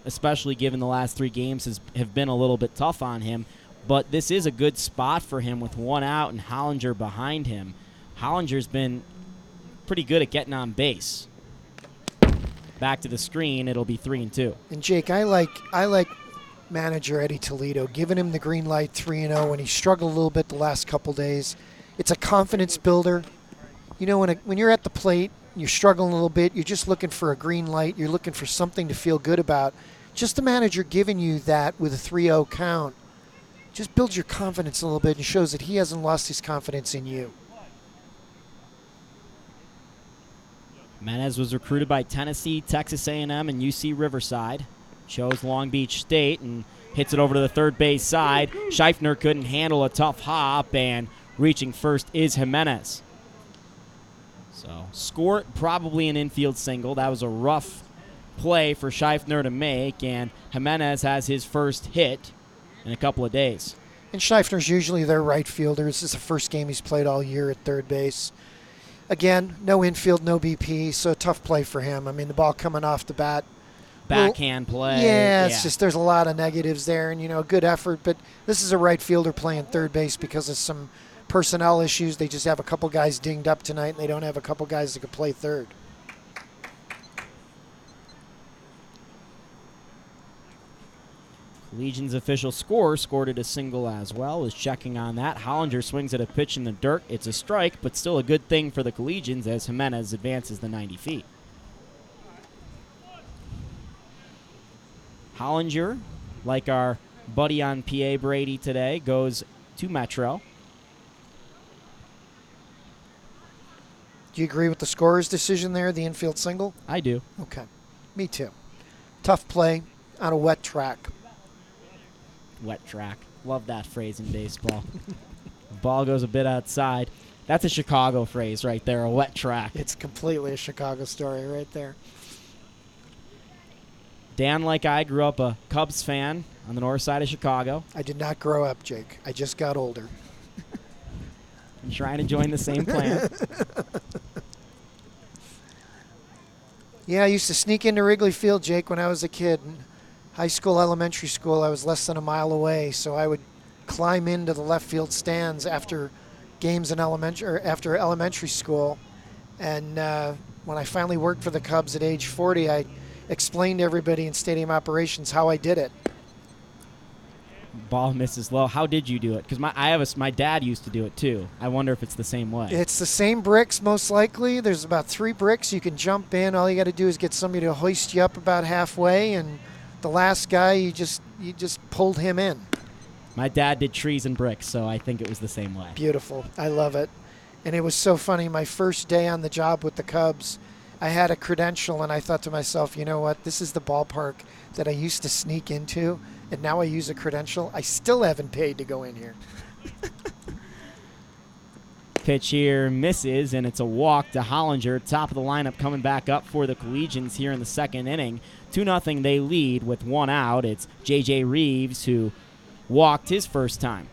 especially given the last 3 games have been a little bit tough on him. But this is a good spot for him with 1 out and Hollinger behind him. Hollinger's been pretty good at getting on base. Back to the screen, it'll be 3-2. And Jake, I like manager Eddie Toledo giving him the green light 3-0 when he struggled a little bit the last couple days. It's a confidence builder. You know, when you're at the plate, you're struggling a little bit, you're just looking for a green light, you're looking for something to feel good about. Just the manager giving you that with a 3-0 count just builds your confidence a little bit and shows that he hasn't lost his confidence in you. Jimenez was recruited by Tennessee, Texas A&M, and UC Riverside. Chose Long Beach State and hits it over to the third base side. Scheifner couldn't handle a tough hop, and reaching first is Jimenez. So score probably an infield single. That was a rough play for Scheifner to make, and Jimenez has his first hit in a couple of days. And Scheifner's usually their right fielder. This is the first game he's played all year at third base. Again, no infield, no BP, so a tough play for him. I mean, the ball coming off the bat. Backhand play. Yeah, it's just there's a lot of negatives there, and, good effort. But this is a right fielder playing third base because of some personnel issues. They just have a couple guys dinged up tonight, and they don't have a couple guys that could play third. Collegians official scorer scored it a single as well, is checking on that. Hollinger swings at a pitch in the dirt. It's a strike, but still a good thing for the Collegians as Jimenez advances the 90 feet. Hollinger, like our buddy on PA Brady today, goes to Metro. Do you agree with the scorer's decision there, the infield single? I do. Okay. Me too. Tough play on a wet track. Wet track. Love that phrase in baseball. Ball goes a bit outside. That's a Chicago phrase right there, a wet track. It's completely a Chicago story right there. Dan, like I, grew up a Cubs fan on the north side of Chicago. I did not grow up, Jake. I just got older. I'm trying to join the same plan. Yeah, I used to sneak into Wrigley Field, Jake, when I was a kid. In high school, elementary school, I was less than a mile away, so I would climb into the left field stands after games in elementary school. And when I finally worked for the Cubs at age 40, I explained to everybody in stadium operations how I did it. Ball misses low. How did you do it? Because my dad used to do it too. I wonder if it's the same way. It's the same bricks, most likely. There's about 3 bricks. You can jump in. All you got to do is get somebody to hoist you up about halfway and The last guy, you just pulled him in. My dad did trees and bricks, so I think it was the same way. Beautiful. I love it. And it was so funny. My first day on the job with the Cubs, I had a credential, and I thought to myself, you know what? This is the ballpark that I used to sneak into, and now I use a credential. I still haven't paid to go in here. Pitch here misses, and it's a walk to Hollinger. Top of the lineup coming back up for the Collegians here in the second inning. 2-0 they lead with one out. It's J.J. Reeves who walked his first time.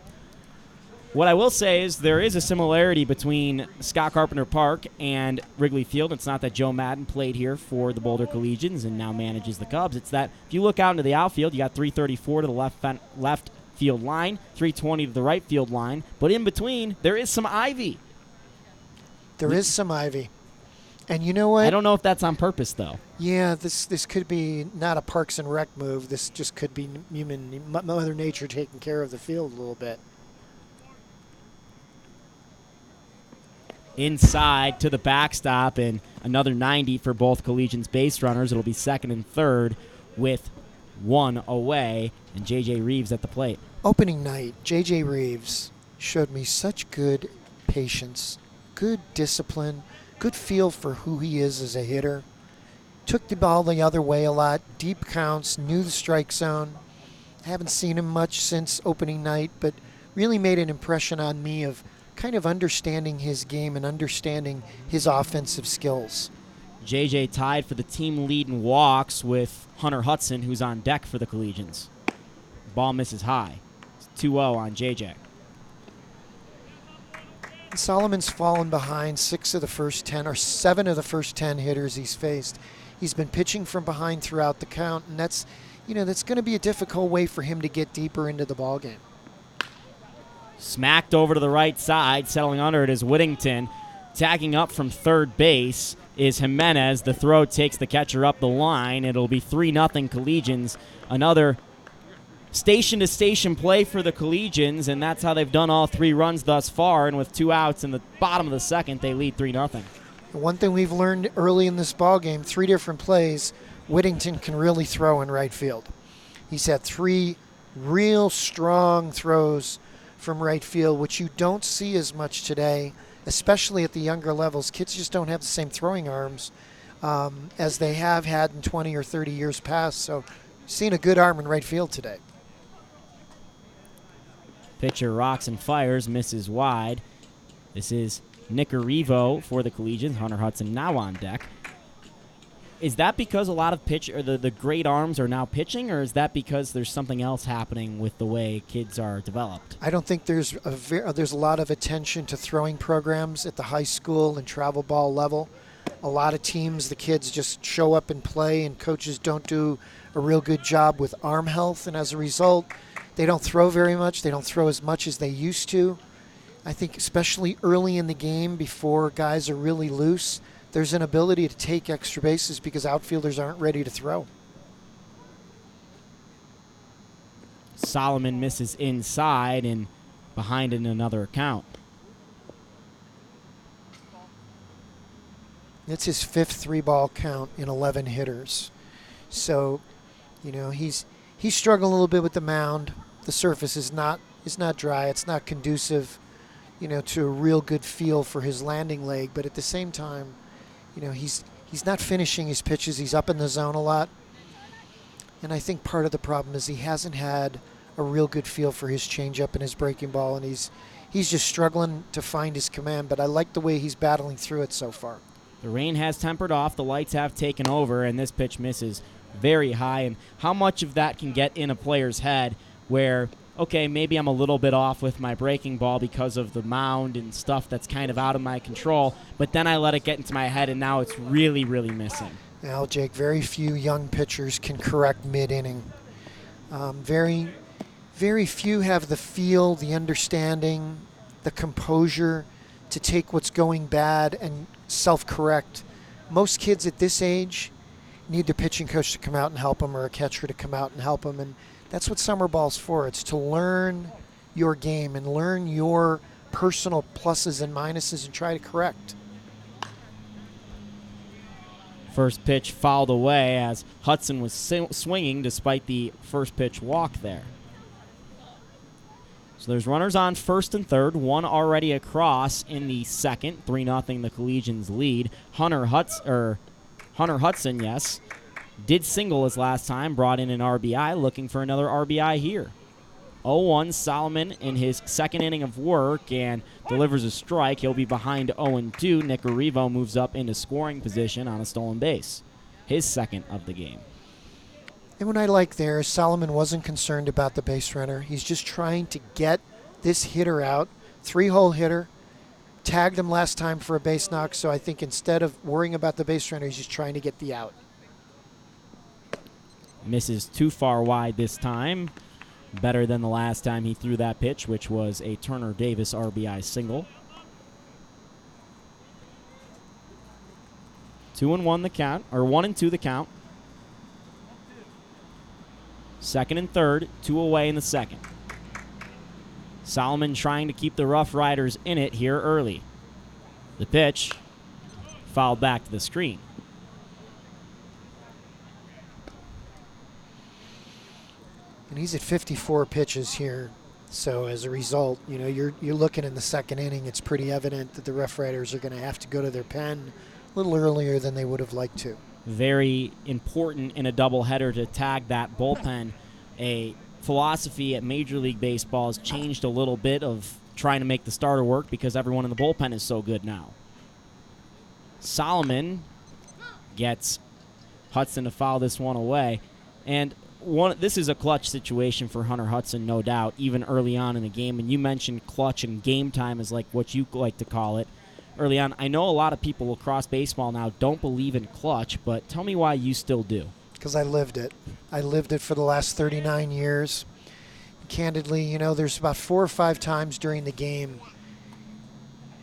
What I will say is there is a similarity between Scott Carpenter Park and Wrigley Field. It's not that Joe Madden played here for the Boulder Collegians and now manages the Cubs. It's that if you look out into the outfield, you got 334 to the left field line, 320 to the right field line, but in between, there is some ivy. There is some ivy. And you know what? I don't know if that's on purpose, though. Yeah, this could be not a Parks and Rec move. This just could be Mother Nature taking care of the field a little bit. Inside to the backstop, and another 90 for both Collegians base runners. It'll be second and third with one away, and J.J. Reeves at the plate. Opening night, J.J. Reeves showed me such good patience, good discipline, good feel for who he is as a hitter. Took the ball the other way a lot, deep counts, knew the strike zone. Haven't seen him much since opening night, but really made an impression on me of kind of understanding his game and understanding his offensive skills. JJ tied for the team lead in walks with Hunter Hudson, who's on deck for the Collegians. Ball misses high. It's 2-0 on JJ. Solomon's fallen behind 7 of the first 10 hitters he's faced. He's been pitching from behind throughout the count, and that's going to be a difficult way for him to get deeper into the ballgame. Smacked over to the right side, settling under it is Whittington. Tagging up from third base is Jimenez. The throw takes the catcher up the line. It'll be 3-0 Collegians. Another station-to-station play for the Collegians, and that's how they've done all 3 runs thus far. And with 2 outs in the bottom of the second, they lead 3-0. One thing we've learned early in this ballgame, 3 different plays, Whittington can really throw in right field. He's had 3 real strong throws from right field, which you don't see as much today, especially at the younger levels. Kids just don't have the same throwing arms as they have had in 20 or 30 years past. So seeing a good arm in right field today. Pitcher rocks and fires, misses wide. This is Nicarivo for the Collegians. Hunter Hudson now on deck. Is that because a lot of the great arms are now pitching, or is that because there's something else happening with the way kids are developed? I don't think there's a lot of attention to throwing programs at the high school and travel ball level. A lot of teams, the kids just show up and play, and coaches don't do a real good job with arm health, and as a result, they don't throw very much. They don't throw as much as they used to. I think especially early in the game before guys are really loose, there's an ability to take extra bases because outfielders aren't ready to throw. Solomon misses inside and behind in another account. It's his 5th 3-ball count in 11 hitters. So, he's struggling a little bit with the mound. The surface is not dry. It's not conducive, to a real good feel for his landing leg. But at the same time, he's not finishing his pitches. He's up in the zone a lot. And I think part of the problem is he hasn't had a real good feel for his changeup and his breaking ball, and he's just struggling to find his command. But I like the way he's battling through it so far. The rain has tempered off. The lights have taken over, and this pitch misses very high. And how much of that can get in a player's head where, okay, maybe I'm a little bit off with my breaking ball because of the mound and stuff that's kind of out of my control, but then I let it get into my head, and now it's really, really missing. Now, Jake, very few young pitchers can correct mid-inning. Very, very few have the feel, the understanding, the composure to take what's going bad and self-correct. Most kids at this age need their pitching coach to come out and help them, or a catcher to come out and help them, and that's what summer ball's for. It's to learn your game and learn your personal pluses and minuses and try to correct. First pitch fouled away as Hudson was swinging despite the first pitch walk there. So there's runners on first and third, one already across in the second. 3-0 the Collegians lead. Hunter Hudson, yes, did single his last time, brought in an RBI, looking for another RBI here. 0-1 Solomon in his second inning of work and delivers a strike. He'll be behind 0-2. Nick Arrivo moves up into scoring position on a stolen base. His second of the game. And what I like there is Solomon wasn't concerned about the base runner. He's just trying to get this hitter out. 3-hole hitter. Tagged him last time for a base knock, so I think instead of worrying about the base runner, he's just trying to get the out. Misses too far wide this time. Better than the last time he threw that pitch, which was a Turner Davis RBI single. 2-1 the count, or 1-2 the count. Second and third, 2 away in the second. Solomon trying to keep the Rough Riders in it here early. The pitch fouled back to the screen. And he's at 54 pitches here. So as a result, you know, you're looking in the second inning, it's pretty evident that the Rough Riders are going to have to go to their pen a little earlier than they would have liked to. Very important in a doubleheader to tag that bullpen. A philosophy at Major League Baseball has changed a little bit of trying to make the starter work because everyone in the bullpen is so good now. Solomon gets Hudson to foul this one away. And this is a clutch situation for Hunter Hudson, no doubt, even early on in the game. And you mentioned clutch and game time is like what you like to call it. Early on, I know a lot of people across baseball now don't believe in clutch, but tell me why you still do. Because I lived it. I lived it for the last 39 years. Candidly, you know, there's about 4 or 5 times during the game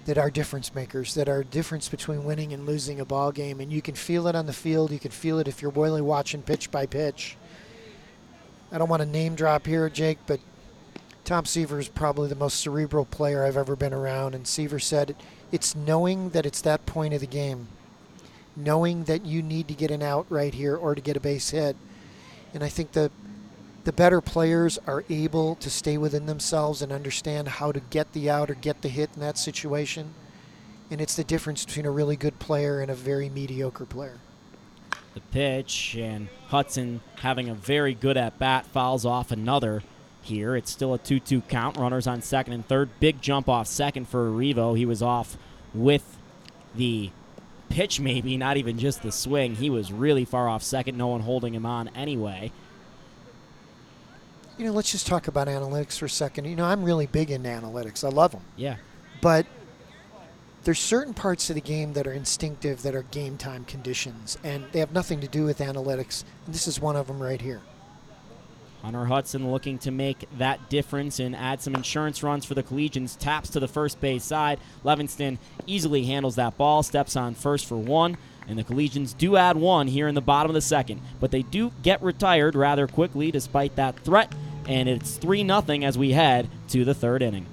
that are difference makers, that are difference between winning and losing a ball game. And you can feel it on the field. You can feel it if you're really watching pitch by pitch. I don't want to name drop here, Jake, but Tom Seaver is probably the most cerebral player I've ever been around. And Seaver said it's knowing that it's that point of the game, knowing that you need to get an out right here or to get a base hit. And I think the better players are able to stay within themselves and understand how to get the out or get the hit in that situation. And it's the difference between a really good player and a very mediocre player. The pitch, and Hudson having a very good at-bat, fouls off another here. It's still a 2-2 count. Runners on second and third. Big jump off second for Arrivo. He was off with the pitch maybe, not even just the swing. He was really far off second, no one holding him on anyway. You know, let's just talk about analytics for a second. You know, I'm really big into analytics. I love them. Yeah. But there's certain parts of the game that are instinctive, that are game time conditions, and they have nothing to do with analytics. And this is one of them right here. Hunter Hudson looking to make that difference and add some insurance runs for the Collegians. Taps to the first base side. Levingston easily handles that ball, steps on first for one, and the Collegians do add one here in the bottom of the second. But they do get retired rather quickly despite that threat, and it's 3-0 as we head to the third inning.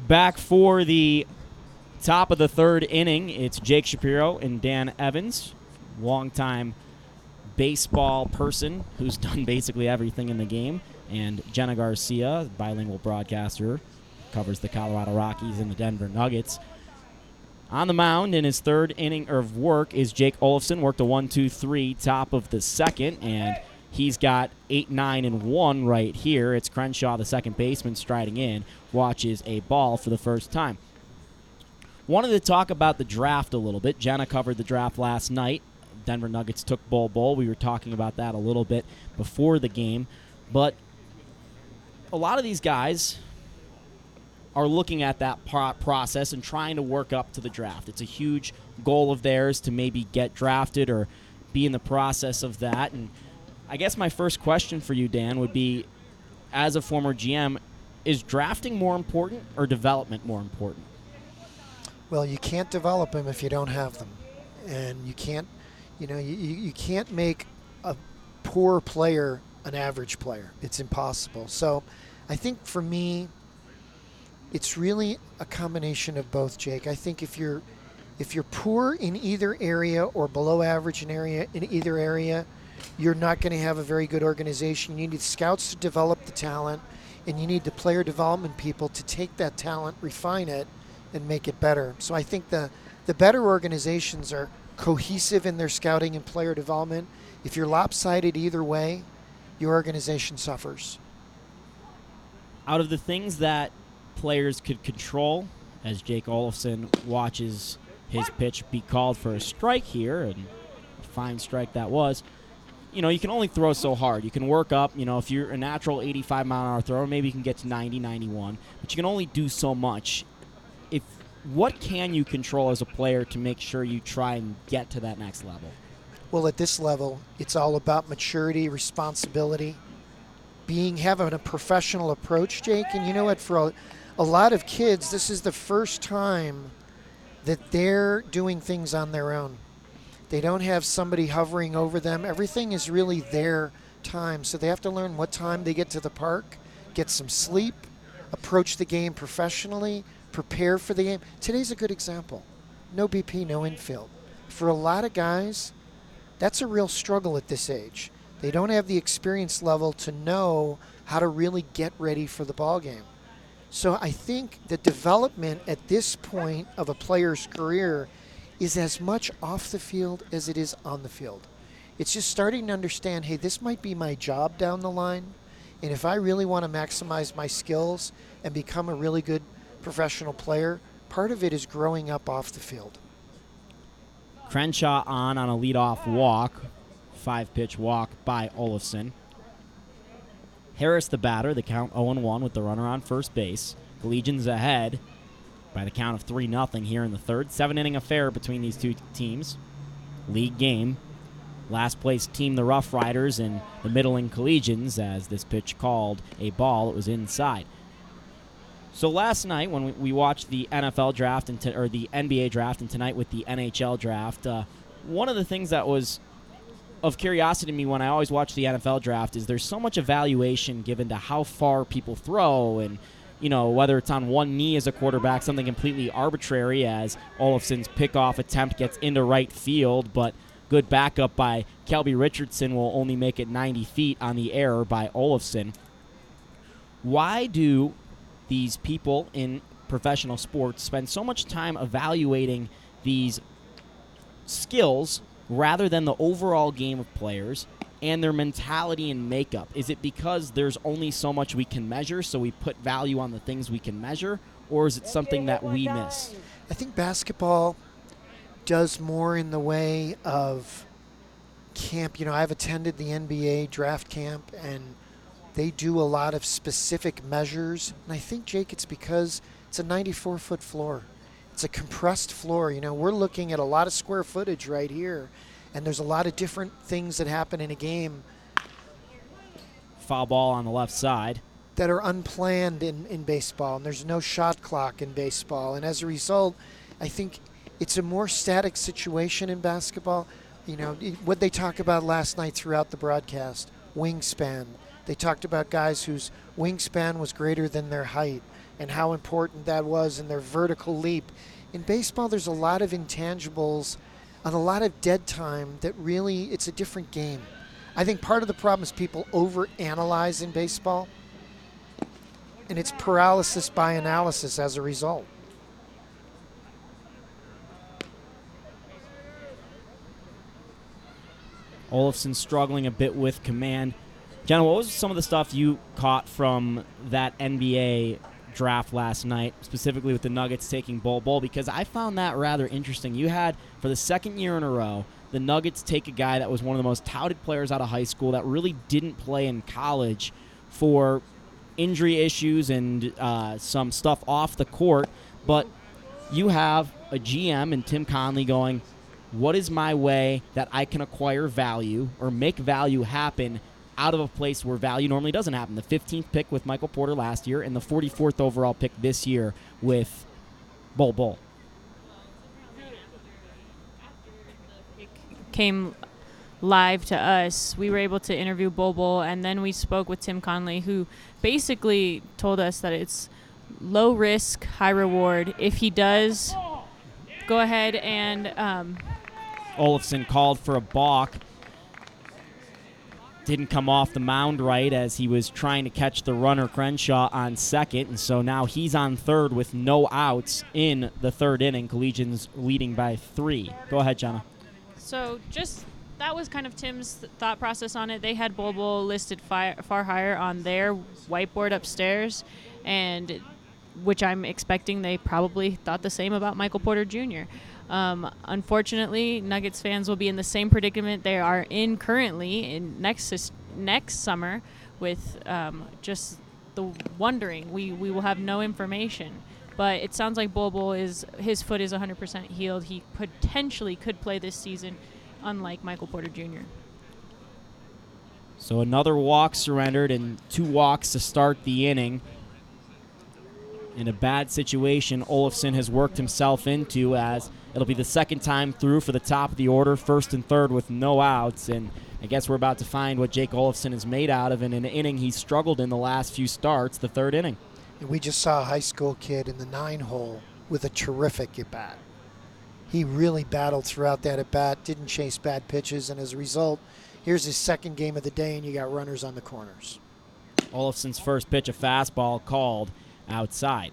Back for the top of the third inning, it's Jake Shapiro and Dan Evans, longtime baseball person who's done basically everything in the game, and Jenna Garcia, bilingual broadcaster, covers the Colorado Rockies and the Denver Nuggets. On the mound in his third inning of work is Jake Olofsson, worked a 1-2-3 top of the second, and he's got 8, 9, and 1 right here. It's Crenshaw, the second baseman, striding in, watches a ball for the first time. Wanted to talk about the draft a little bit. Jenna covered the draft last night. Denver Nuggets took Bol Bol. We were talking about that a little bit before the game. But a lot of these guys are looking at that process and trying to work up to the draft. It's a huge goal of theirs to maybe get drafted or be in the process of that. And I guess my first question for you, Dan, would be, as a former GM, is drafting more important or development more important? Well, you can't develop them if you don't have them. And you can't, you can't make a poor player an average player. It's impossible. So I think for me, it's really a combination of both, Jake. I think if you're poor in either area or below average in either area, you're not going to have a very good organization. You need scouts to develop the talent, and you need the player development people to take that talent, refine it, and make it better. So I think the better organizations are cohesive in their scouting and player development. If you're lopsided either way, your organization suffers. Out of the things that players could control, as Jake Olofsson watches his pitch be called for a strike here, and a fine strike that was, you can only throw so hard. You can work up, if you're a natural 85-mile-an-hour thrower, maybe you can get to 90, 91, but you can only do so much. What can you control as a player to make sure you try and get to that next level? Well, at this level, it's all about maturity, responsibility, having a professional approach, Jake. And you know what, for a lot of kids, this is the first time that they're doing things on their own. They don't have somebody hovering over them. Everything is really their time. So they have to learn what time they get to the park, get some sleep, approach the game professionally, prepare for the game. Today's a good example. No BP, no infield. For a lot of guys, that's a real struggle at this age. They don't have the experience level to know how to really get ready for the ball game. So I think the development at this point of a player's career is as much off the field as it is on the field. It's just starting to understand, hey, this might be my job down the line, and if I really want to maximize my skills and become a really good professional player, part of it is growing up off the field. Crenshaw on a leadoff walk, 5-pitch walk by Olofsson. Harris the batter, the count 0-1 with the runner on first base. Collegians ahead by the count of 3-0 here in the third. 7-inning affair between these two teams. League game. Last place team, the Rough Riders, and the Middling Collegians, as this pitch called a ball. It was inside. So last night when we watched the NFL draft or the NBA draft, and tonight with the NHL draft, one of the things that was of curiosity to me when I always watch the NFL draft is there's so much evaluation given to how far people throw, and whether it's on one knee as a quarterback, something completely arbitrary as Olofsson's pickoff attempt gets into right field, but good backup by Kelby Richardson will only make it 90 feet on the error by Olofsson. Why do these people in professional sports spend so much time evaluating these skills rather than the overall game of players and their mentality and makeup? Is it because there's only so much we can measure, so we put value on the things we can measure, or is it something that we miss? I think basketball does more in the way of camp. I've attended the NBA draft camp, and they do a lot of specific measures. And I think, Jake, it's because it's a 94-foot floor. It's a compressed floor. We're looking at a lot of square footage right here, and there's a lot of different things that happen in a game. Foul ball on the left side. That are unplanned in baseball, and there's no shot clock in baseball. And as a result, I think it's a more static situation in basketball. What they talk about last night throughout the broadcast, wingspan, They talked about guys whose wingspan was greater than their height and how important that was in their vertical leap. In baseball, there's a lot of intangibles and a lot of dead time that really, it's a different game. I think part of the problem is people overanalyze in baseball, and it's paralysis by analysis as a result. Olofsson struggling a bit with command. Jenna, what was some of the stuff you caught from that NBA draft last night, specifically with the Nuggets taking Bol Bol? Because I found that rather interesting. You had, for the second year in a row, the Nuggets take a guy that was one of the most touted players out of high school that really didn't play in college for injury issues and some stuff off the court. But you have a GM and Tim Conley going, what is my way that I can acquire value or make value happen out of a place where value normally doesn't happen? The 15th pick with Michael Porter last year and the 44th overall pick this year with Bol Bol. Came live to us, we were able to interview Bol Bol, and then we spoke with Tim Conley, who basically told us that it's low risk, high reward. If he does go ahead and Olofsson called for a balk. Didn't come off the mound right as he was trying to catch the runner Crenshaw on second, and so now he's on third with no outs in the third inning. Collegians leading by 3. Go ahead, Jenna. So just that was kind of Tim's thought process on it. They had Bol Bol listed far higher on their whiteboard upstairs, and which I'm expecting they probably thought the same about Michael Porter Jr. Unfortunately, Nuggets fans will be in the same predicament they are in currently in next summer with just the wondering. We will have no information. But it sounds like Bol Bol his foot is 100% healed. He potentially could play this season, unlike Michael Porter Jr. So another walk surrendered and 2 walks to start the inning. In a bad situation Olofsson has worked himself into, as it'll be the second time through for the top of the order, first and third with no outs. And I guess we're about to find what Jake Olofsson is made out of in an inning he struggled in the last few starts, the third inning. And we just saw a high school kid in the 9-hole with a terrific at-bat. He really battled throughout that at-bat, didn't chase bad pitches, and as a result, here's his second game of the day, and you got runners on the corners. Olofsson's first pitch, a fastball called outside.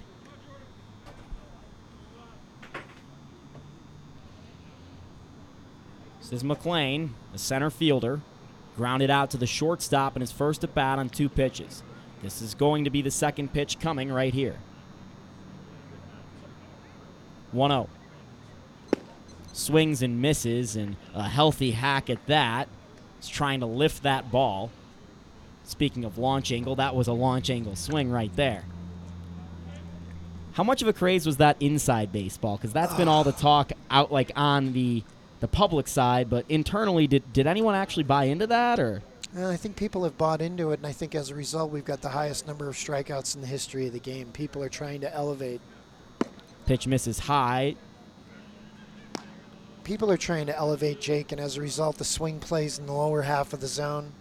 This is McLean, the center fielder, grounded out to the shortstop in his first at-bat on 2 pitches. This is going to be the second pitch coming right here. 1-0. Swings and misses, and a healthy hack at that. He's trying to lift that ball. Speaking of launch angle, that was a launch angle swing right there. How much of a craze was that inside baseball? Because that's been all the talk out like on the public side, but internally, did anyone actually buy into that, or? I think people have bought into it, and I think as a result, we've got the highest number of strikeouts in the history of the game. People are trying to elevate. Pitch misses high. People are trying to elevate Jake, and as a result, the swing plays in the lower half of the zone.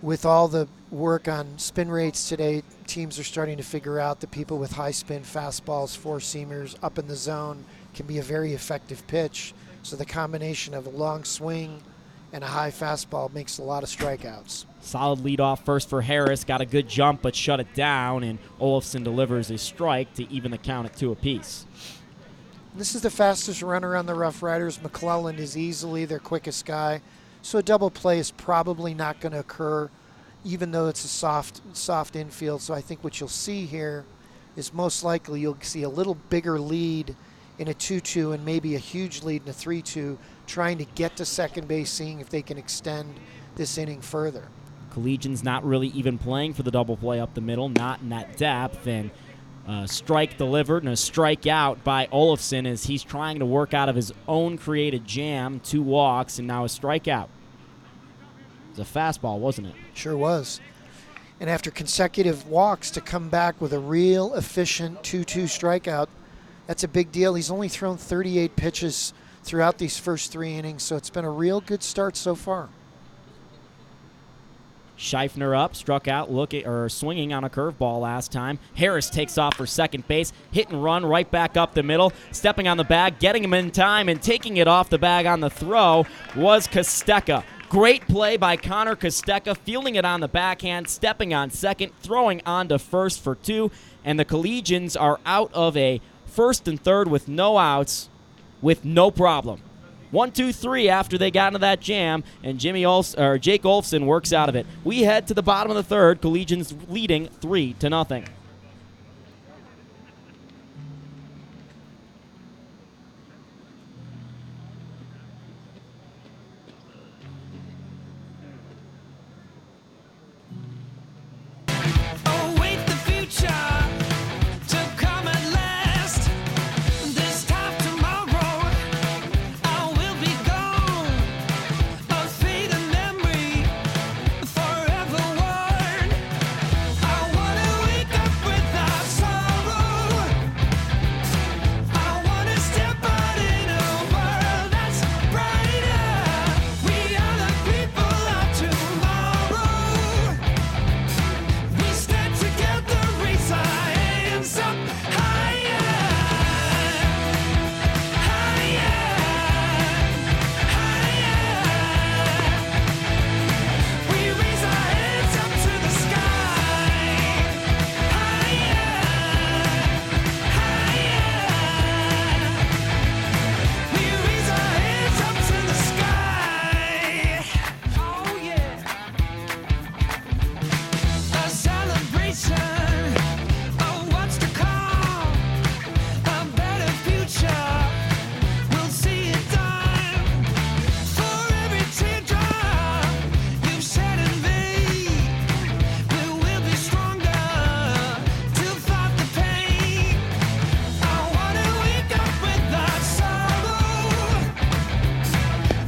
With all the work on spin rates today, teams are starting to figure out that people with high spin fastballs, 4-seamers up in the zone can be a very effective pitch. So the combination of a long swing and a high fastball makes a lot of strikeouts. Solid leadoff first for Harris. Got a good jump, but shut it down, and Olofsson delivers a strike to even the count at 2 apiece. This is the fastest runner on the Rough Riders. McClelland is easily their quickest guy. So a double play is probably not going to occur, even though it's a soft infield. So I think what you'll see here is most likely you'll see a little bigger lead in a 2-2 and maybe a huge lead in a 3-2, trying to get to second base, seeing if they can extend this inning further. Collegians not really even playing for the double play up the middle, not in that depth, and strike delivered and a strikeout by Olofsson as he's trying to work out of his own created jam. 2 walks and now a strikeout. It was a fastball, wasn't it? Sure was. And after consecutive walks to come back with a real efficient 2-2 strikeout, that's a big deal. He's only thrown 38 pitches throughout these first 3 innings, so it's been a real good start so far. Scheifner up, struck out, swinging on a curveball last time. Harris takes off for second base, hit and run right back up the middle, stepping on the bag, getting him in time, and taking it off the bag on the throw was Kostecka. Great play by Connor Kostecka, fielding it on the backhand, stepping on second, throwing on to first for 2, and the Collegians are out of a first and third with no outs with no problem. 1, 2, 3 after they got into that jam, and Jake Olfson works out of it. We head to the bottom of the third, Collegians leading 3-0. Await the future to come at last. This time tomorrow, I will be gone. A fading memory, forever worn. I wanna wake up without sorrow. I wanna step out in a world that's brighter. We are the people of tomorrow. We stand together, raise our hands up higher, higher, higher. We raise our hands up to the sky, higher, higher. We raise our hands up to the sky. Oh yeah. A celebration of what's to come, a better future. We'll see it done. For every teardrop you've shed in vain, we will be stronger to fight the pain. I wanna wake up without sorrow.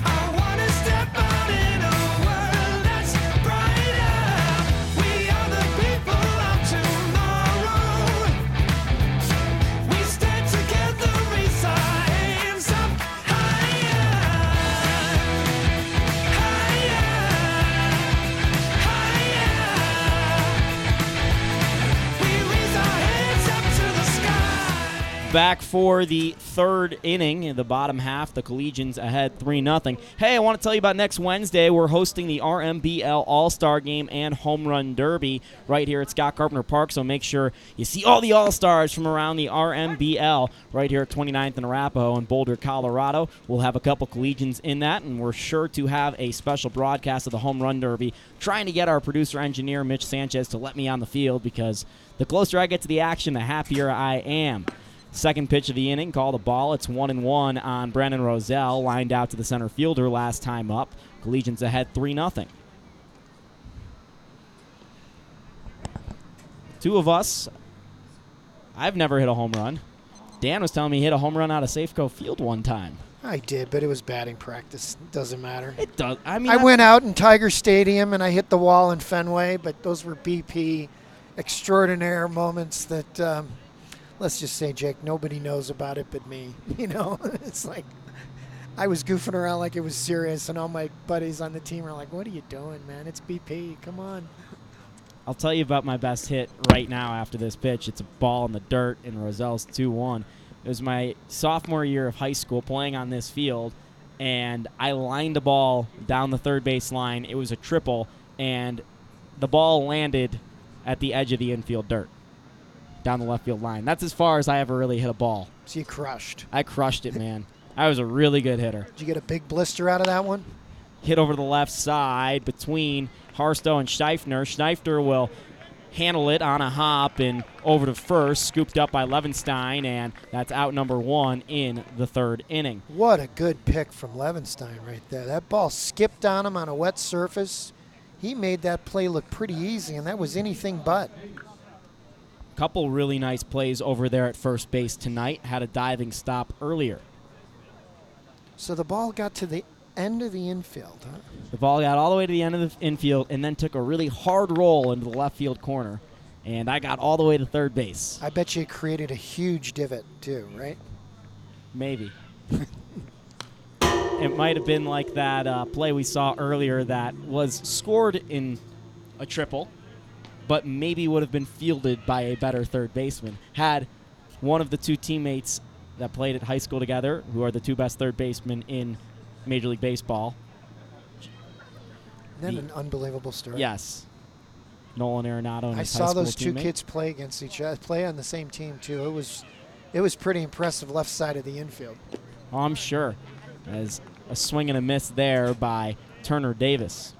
I wanna step out in a world that's brighter. We are the people of tomorrow. We stand together, raise our hands up higher, higher, higher. We raise our hands up to the sky. Back for the third inning in the bottom half. The Collegians ahead 3-0. Hey, I want to tell you about next Wednesday. We're hosting the RMBL All-Star Game and Home Run Derby right here at Scott Carpenter Park, so make sure you see all the All-Stars from around the RMBL right here at 29th and Arapahoe in Boulder, Colorado. We'll have a couple Collegians in that, and we're sure to have a special broadcast of the Home Run Derby, trying to get our producer-engineer, Mitch Sanchez, to let me on the field, because the closer I get to the action, the happier I am. Second pitch of the inning, called a ball. It's 1-1 on Brennan Roselle, lined out to the center fielder last time up. Collegians ahead 3-0. Two of us, I've never hit a home run. Dan was telling me he hit a home run out of Safeco Field one time. I did, but it was batting practice. Doesn't matter. It does. I mean, I went out in Tiger Stadium and I hit the wall in Fenway, but those were BP extraordinaire moments that, let's just say, Jake, nobody knows about it but me. You know, it's like I was goofing around like it was serious, and all my buddies on the team are like, what are you doing, man? It's BP. Come on. I'll tell you about my best hit right now after this pitch. It's a ball in the dirt in Roselle's 2-1. It was my sophomore year of high school playing on this field, and I lined a ball down the third base line. It was a triple, and the ball landed at the edge of the infield dirt down the left field line. That's as far as I ever really hit a ball. So you crushed. I crushed it, man. I was a really good hitter. Did you get a big blister out of that one? Hit over the left side between Harstow and Scheifner. Scheifner will handle it on a hop and over to first, scooped up by Levenstein, and that's out number 1 in the third inning. What a good pick from Levenstein right there. That ball skipped on him on a wet surface. He made that play look pretty easy, and that was anything but. Couple really nice plays over there at first base tonight. Had a diving stop earlier. So the ball got to the end of the infield, huh? The ball got all the way to the end of the infield and then took a really hard roll into the left field corner. And I got all the way to third base. I bet you it created a huge divot too, right? Maybe. It might have been like that play we saw earlier that was scored in a triple, but maybe would have been fielded by a better third baseman had one of the two teammates that played at high school together, who are the two best third basemen in Major League Baseball. Isn't that an unbelievable story? Yes. Nolan Arenado and I his high saw school those two teammate. kids play against each other, play on the same team too. It was pretty impressive left side of the infield. Oh, I'm sure. As a swing and a miss there by Turner Davis.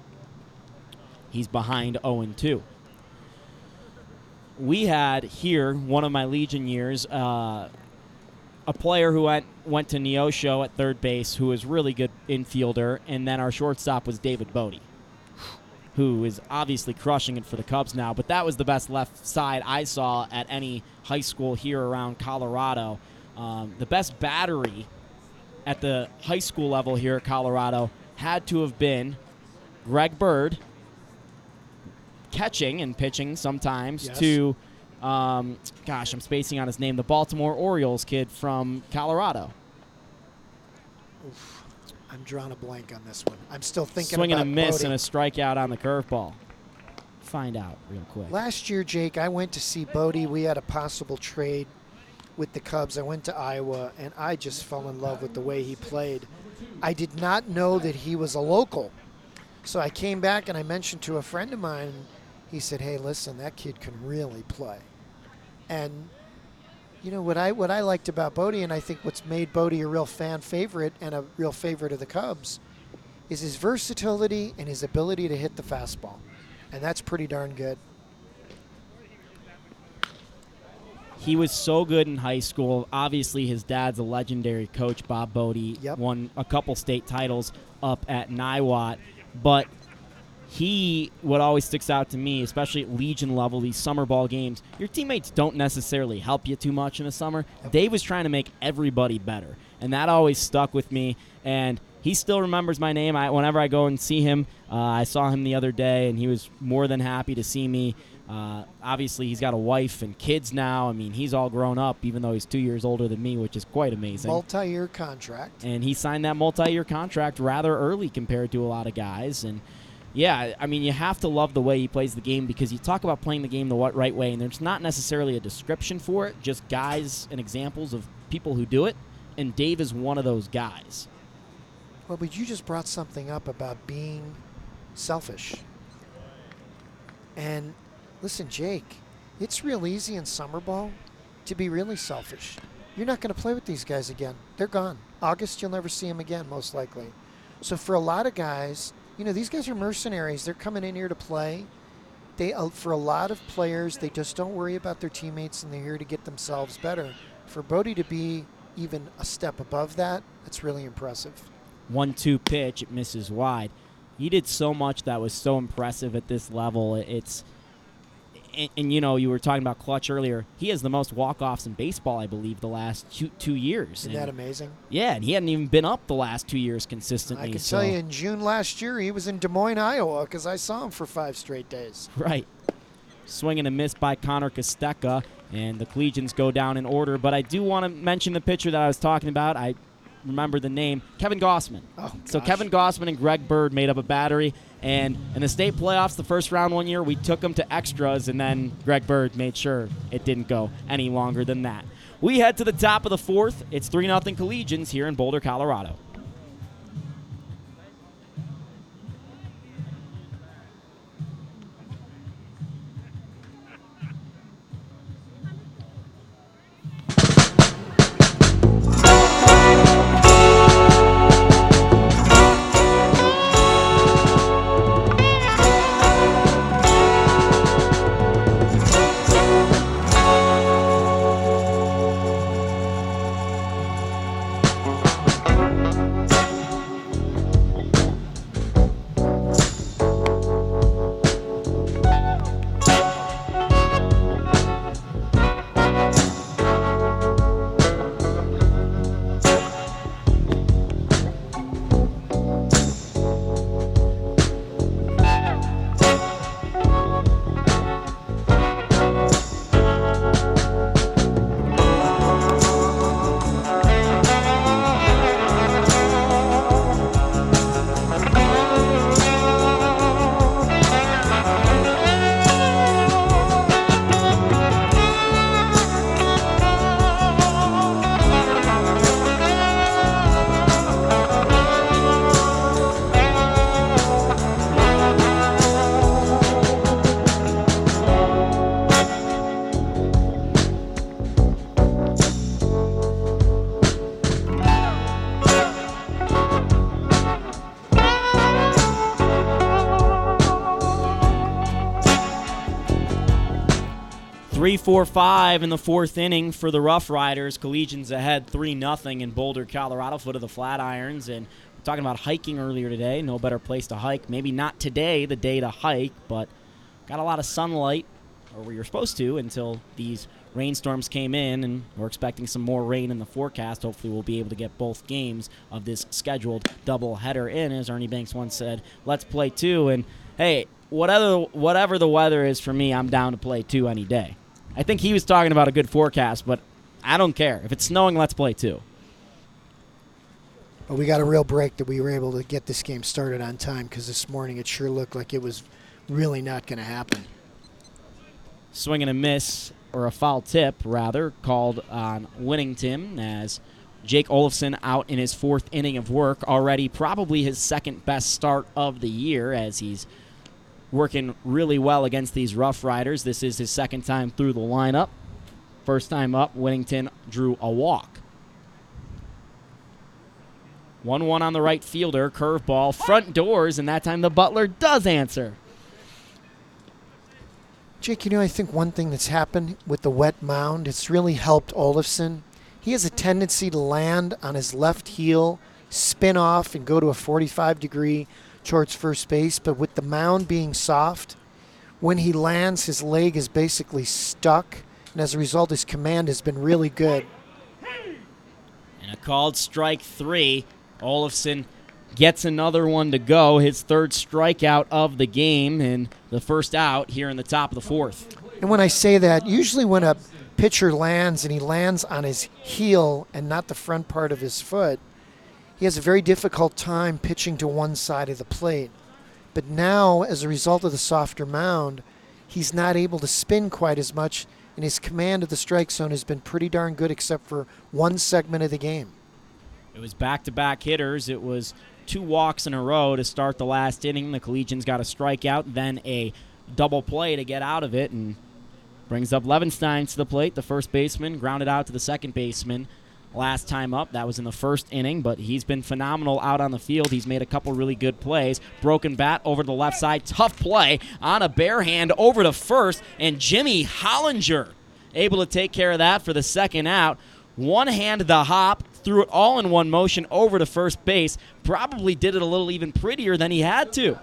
He's behind 0-2. We had here, one of my Legion years, a player who went to Neosho at third base who was really good infielder, and then our shortstop was David Bodie, who is obviously crushing it for the Cubs now, but that was the best left side I saw at any high school here around Colorado. The best battery at the high school level here at Colorado had to have been Greg Bird, catching and pitching sometimes, yes, to, I'm spacing on his name, the Baltimore Orioles kid from Colorado. Oof. I'm drawing a blank on this one. I'm still thinking Swinging about a miss Bodie. and a strikeout on the curveball. Find out real quick. Last year, Jake, I went to see Bodie. We had a possible trade with the Cubs. I went to Iowa, and I just fell in love with the way he played. I did not know that he was a local. So I came back and I mentioned to a friend of mine. He said, "Hey, listen, that kid can really play." And you know what I liked about Bodie, and I think what's made Bodie a real fan favorite and a real favorite of the Cubs, is his versatility and his ability to hit the fastball, and that's pretty darn good. He was so good in high school. Obviously, his dad's a legendary coach, Bob Bodie. Yep. Won a couple state titles up at Niwot. But what always sticks out to me, especially at Legion level, these summer ball games, your teammates don't necessarily help you too much in the summer. Dave was trying to make everybody better, and that always stuck with me. And he still remembers my name. Whenever I go and see him, I saw him the other day, and he was more than happy to see me. Obviously, he's got a wife and kids now. I mean, he's all grown up, even though he's 2 years older than me, which is quite amazing. Multi-year contract. And he signed that multi-year contract rather early compared to a lot of guys. And, yeah, I mean, you have to love the way he plays the game, because you talk about playing the game the right way, and there's not necessarily a description for it, just guys and examples of people who do it, and Dave is one of those guys. Well, but you just brought something up about being selfish. And listen, Jake, it's real easy in summer ball to be really selfish. You're not going to play with these guys again. They're gone. August, you'll never see them again, most likely. So for a lot of guys, these guys are mercenaries. They're coming in here to play. For a lot of players, they just don't worry about their teammates, and they're here to get themselves better. For Bodie to be even a step above that, that's really impressive. 1-2 pitch, it misses wide. He did so much that was so impressive at this level. And you were talking about clutch earlier. He has the most walk-offs in baseball, I believe, the last two years. Isn't that amazing? Yeah, and he hadn't even been up the last 2 years consistently. I can tell you in June last year, he was in Des Moines, Iowa, because I saw him for 5 straight days. Right. Swing and a miss by Connor Kostecka, and the Collegians go down in order. But I do want to mention the pitcher that I was talking about. I remember the name, Kevin Gossman. Oh, so gosh. Kevin Gossman and Greg Bird made up a battery, and in the state playoffs, the first round one year, we took them to extras, and then Greg Bird made sure it didn't go any longer than that. We head to the top of the fourth. It's 3-0 Collegians here in Boulder, Colorado. 3-4-5 in the fourth inning for the Rough Riders. Collegians ahead 3-0 in Boulder, Colorado, foot of the Flatirons. And we're talking about hiking earlier today. No better place to hike. Maybe not today, the day to hike, but got a lot of sunlight, or we were supposed to, until these rainstorms came in, and we're expecting some more rain in the forecast. Hopefully we'll be able to get both games of this scheduled doubleheader in. As Ernie Banks once said, let's play two. And, hey, whatever the weather is for me, I'm down to play two any day. I think he was talking about a good forecast, but I don't care. If it's snowing, let's play two. But we got a real break that we were able to get this game started on time, because this morning it sure looked like it was really not going to happen. Swing and a miss, or a foul tip, rather, called on Winnington as Jake Olofsson out in his fourth inning of work, already probably his second best start of the year, as he's working really well against these Rough Riders. This is his second time through the lineup. First time up, Winnington drew a walk. 1-1 on the right fielder, curveball, front doors, and that time the Butler does answer. Jake, I think one thing that's happened with the wet mound, it's really helped Olofsson. He has a tendency to land on his left heel, spin off, and go to a 45-degree towards first base. But with the mound being soft, when he lands, his leg is basically stuck, and as a result, his command has been really good. And a called strike three. Olofsson gets another one to go, his third strikeout of the game, and the first out here in the top of the fourth. And when I say that, usually when a pitcher lands and he lands on his heel and not the front part of his foot, he has a very difficult time pitching to one side of the plate. But now, as a result of the softer mound, he's not able to spin quite as much, and his command of the strike zone has been pretty darn good except for one segment of the game. It was back-to-back hitters. It was 2 walks in a row to start the last inning. The Collegians got a strikeout, then a double play to get out of it, and brings up Levenstein to the plate. The first baseman grounded out to the second baseman last time up. That was in the first inning, but he's been phenomenal out on the field. He's made a couple really good plays. Broken bat over to the left side. Tough play on a bare hand over to first, and Jimmy Hollinger able to take care of that for the second out. One hand the hop, threw it all in one motion over to first base. Probably did it a little even prettier than he had to.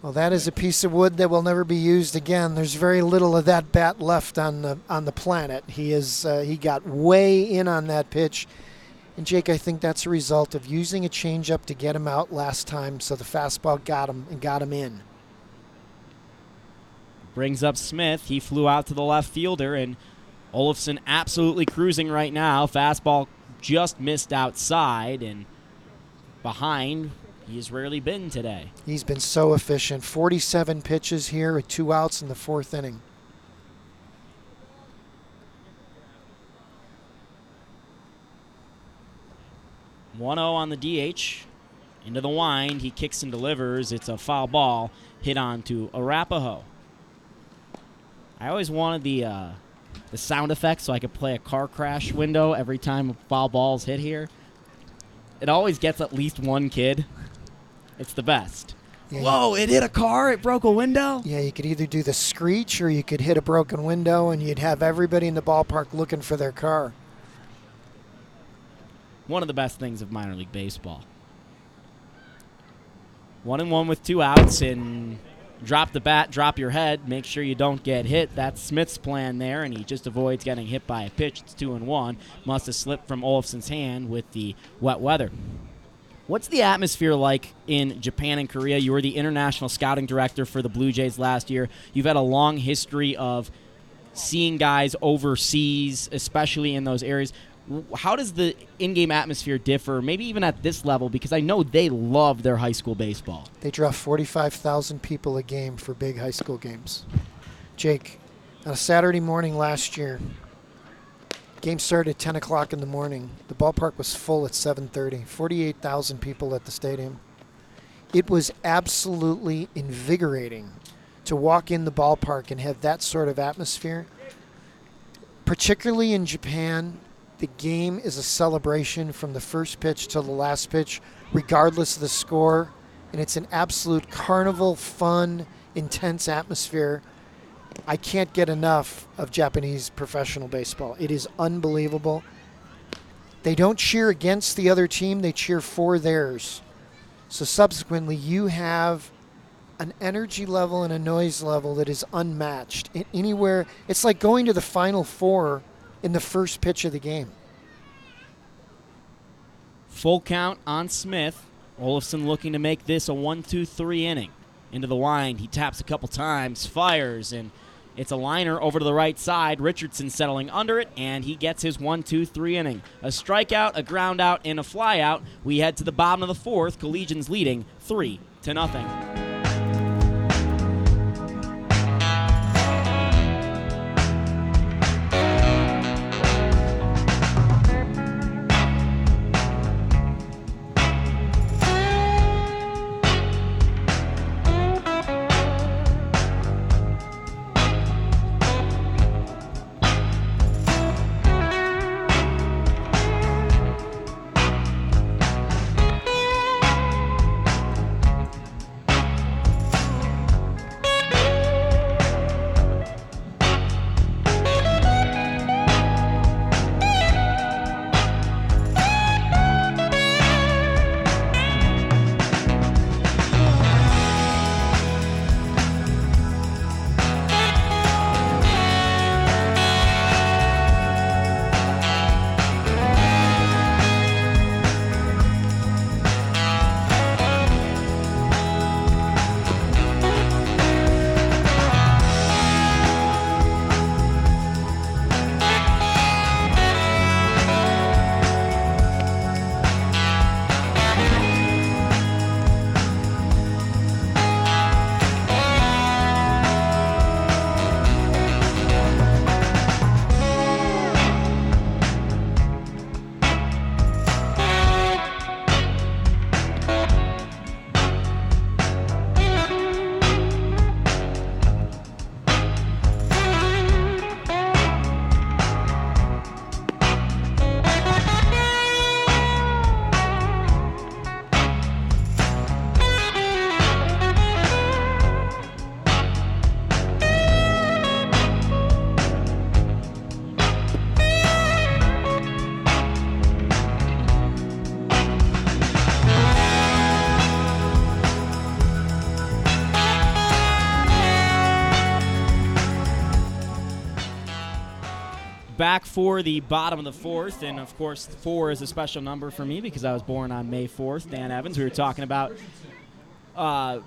Well, that is a piece of wood that will never be used again. There's very little of that bat left on the planet. He got way in on that pitch. And, Jake, I think that's a result of using a changeup to get him out last time, so the fastball got him in. Brings up Smith. He flew out to the left fielder, and Olofsson absolutely cruising right now. Fastball just missed outside, and behind he's rarely been today. He's been so efficient. 47 pitches here with 2 outs in the fourth inning. One 0 on the DH. Into the wind. He kicks and delivers. It's a foul ball hit on to Arapahoe. I always wanted the sound effect so I could play a car crash window every time a foul ball is hit here. It always gets at least one kid. It's the best. Yeah. Whoa, it hit a car, it broke a window? Yeah, you could either do the screech or you could hit a broken window, and you'd have everybody in the ballpark looking for their car. One of the best things of minor league baseball. 1-1 with 2 outs, and drop the bat, drop your head, make sure you don't get hit. That's Smith's plan there, and he just avoids getting hit by a pitch. It's 2-1. Must have slipped from Olofsson's hand with the wet weather. What's the atmosphere like in Japan and Korea? You were the international scouting director for the Blue Jays last year. You've had a long history of seeing guys overseas, especially in those areas. How does the in-game atmosphere differ, maybe even at this level? Because I know they love their high school baseball. They draw 45,000 people a game for big high school games. Jake, on a Saturday morning last year, game started at 10 o'clock in the morning. The ballpark was full at 7:30. 48,000 people at the stadium. It was absolutely invigorating to walk in the ballpark and have that sort of atmosphere. Particularly in Japan, the game is a celebration from the first pitch to the last pitch, regardless of the score. And it's an absolute carnival, fun, intense atmosphere. I can't get enough of Japanese professional baseball. It is unbelievable. They don't cheer against the other team, they cheer for theirs. So subsequently, you have an energy level and a noise level that is unmatched anywhere. It's like going to the Final Four in the first pitch of the game. Full count on Smith. Olafson looking to make this a 1-2-3 inning. Into the line, he taps a couple times, fires, and it's a liner over to the right side. Richardson settling under it, and he gets his 1-2-3 inning. A strikeout, a ground out, and a flyout. We head to the bottom of the fourth. Collegians leading 3-0. Back for the bottom of the fourth, and of course 4 is a special number for me because I was born on May 4th. Dan Evans, we were talking about the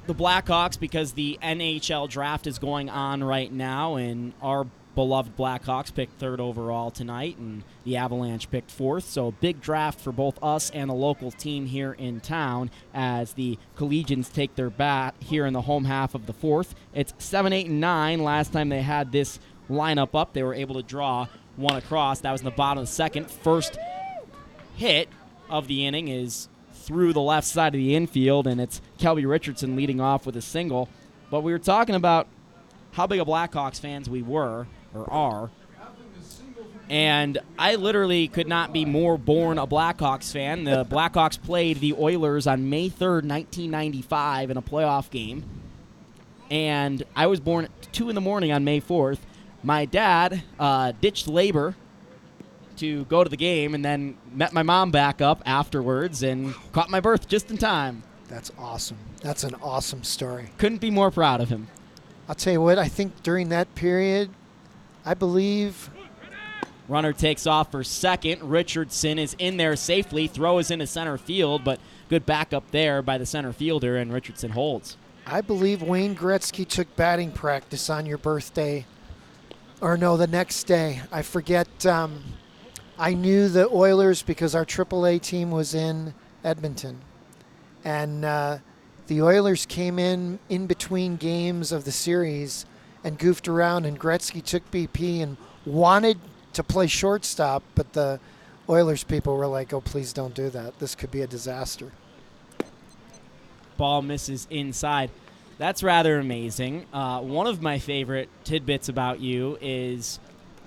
Blackhawks because the NHL draft is going on right now, and our beloved Blackhawks picked 3rd overall tonight, and the Avalanche picked 4th. So a big draft for both us and the local team here in town as the Collegians take their bat here in the home half of the fourth. It's 7, 8, and 9. Last time they had this lineup up, they were able to draw one across. That was in the bottom of the second. First hit of the inning is through the left side of the infield, and it's Kelby Richardson leading off with a single. But we were talking about how big of Blackhawks fans we were, or are, and I literally could not be more born a Blackhawks fan. The Blackhawks played the Oilers on May 3rd, 1995 in a playoff game, and I was born at 2 in the morning on May 4th. My dad ditched labor to go to the game and then met my mom back up afterwards and caught my birth just in time. That's awesome. That's an awesome story. Couldn't be more proud of him. I'll tell you what, I think during that period, I believe... Runner takes off for second. Richardson is in there safely. Throw is into center field, but good backup there by the center fielder, and Richardson holds. I believe Wayne Gretzky took batting practice on your birthday. Or no, the next day. I forget. I knew the Oilers because our AAA team was in Edmonton. And the Oilers came in between games of the series and goofed around, and Gretzky took BP and wanted to play shortstop, but the Oilers people were like, oh, please don't do that. This could be a disaster. Ball misses inside. That's rather amazing. One of my favorite tidbits about you is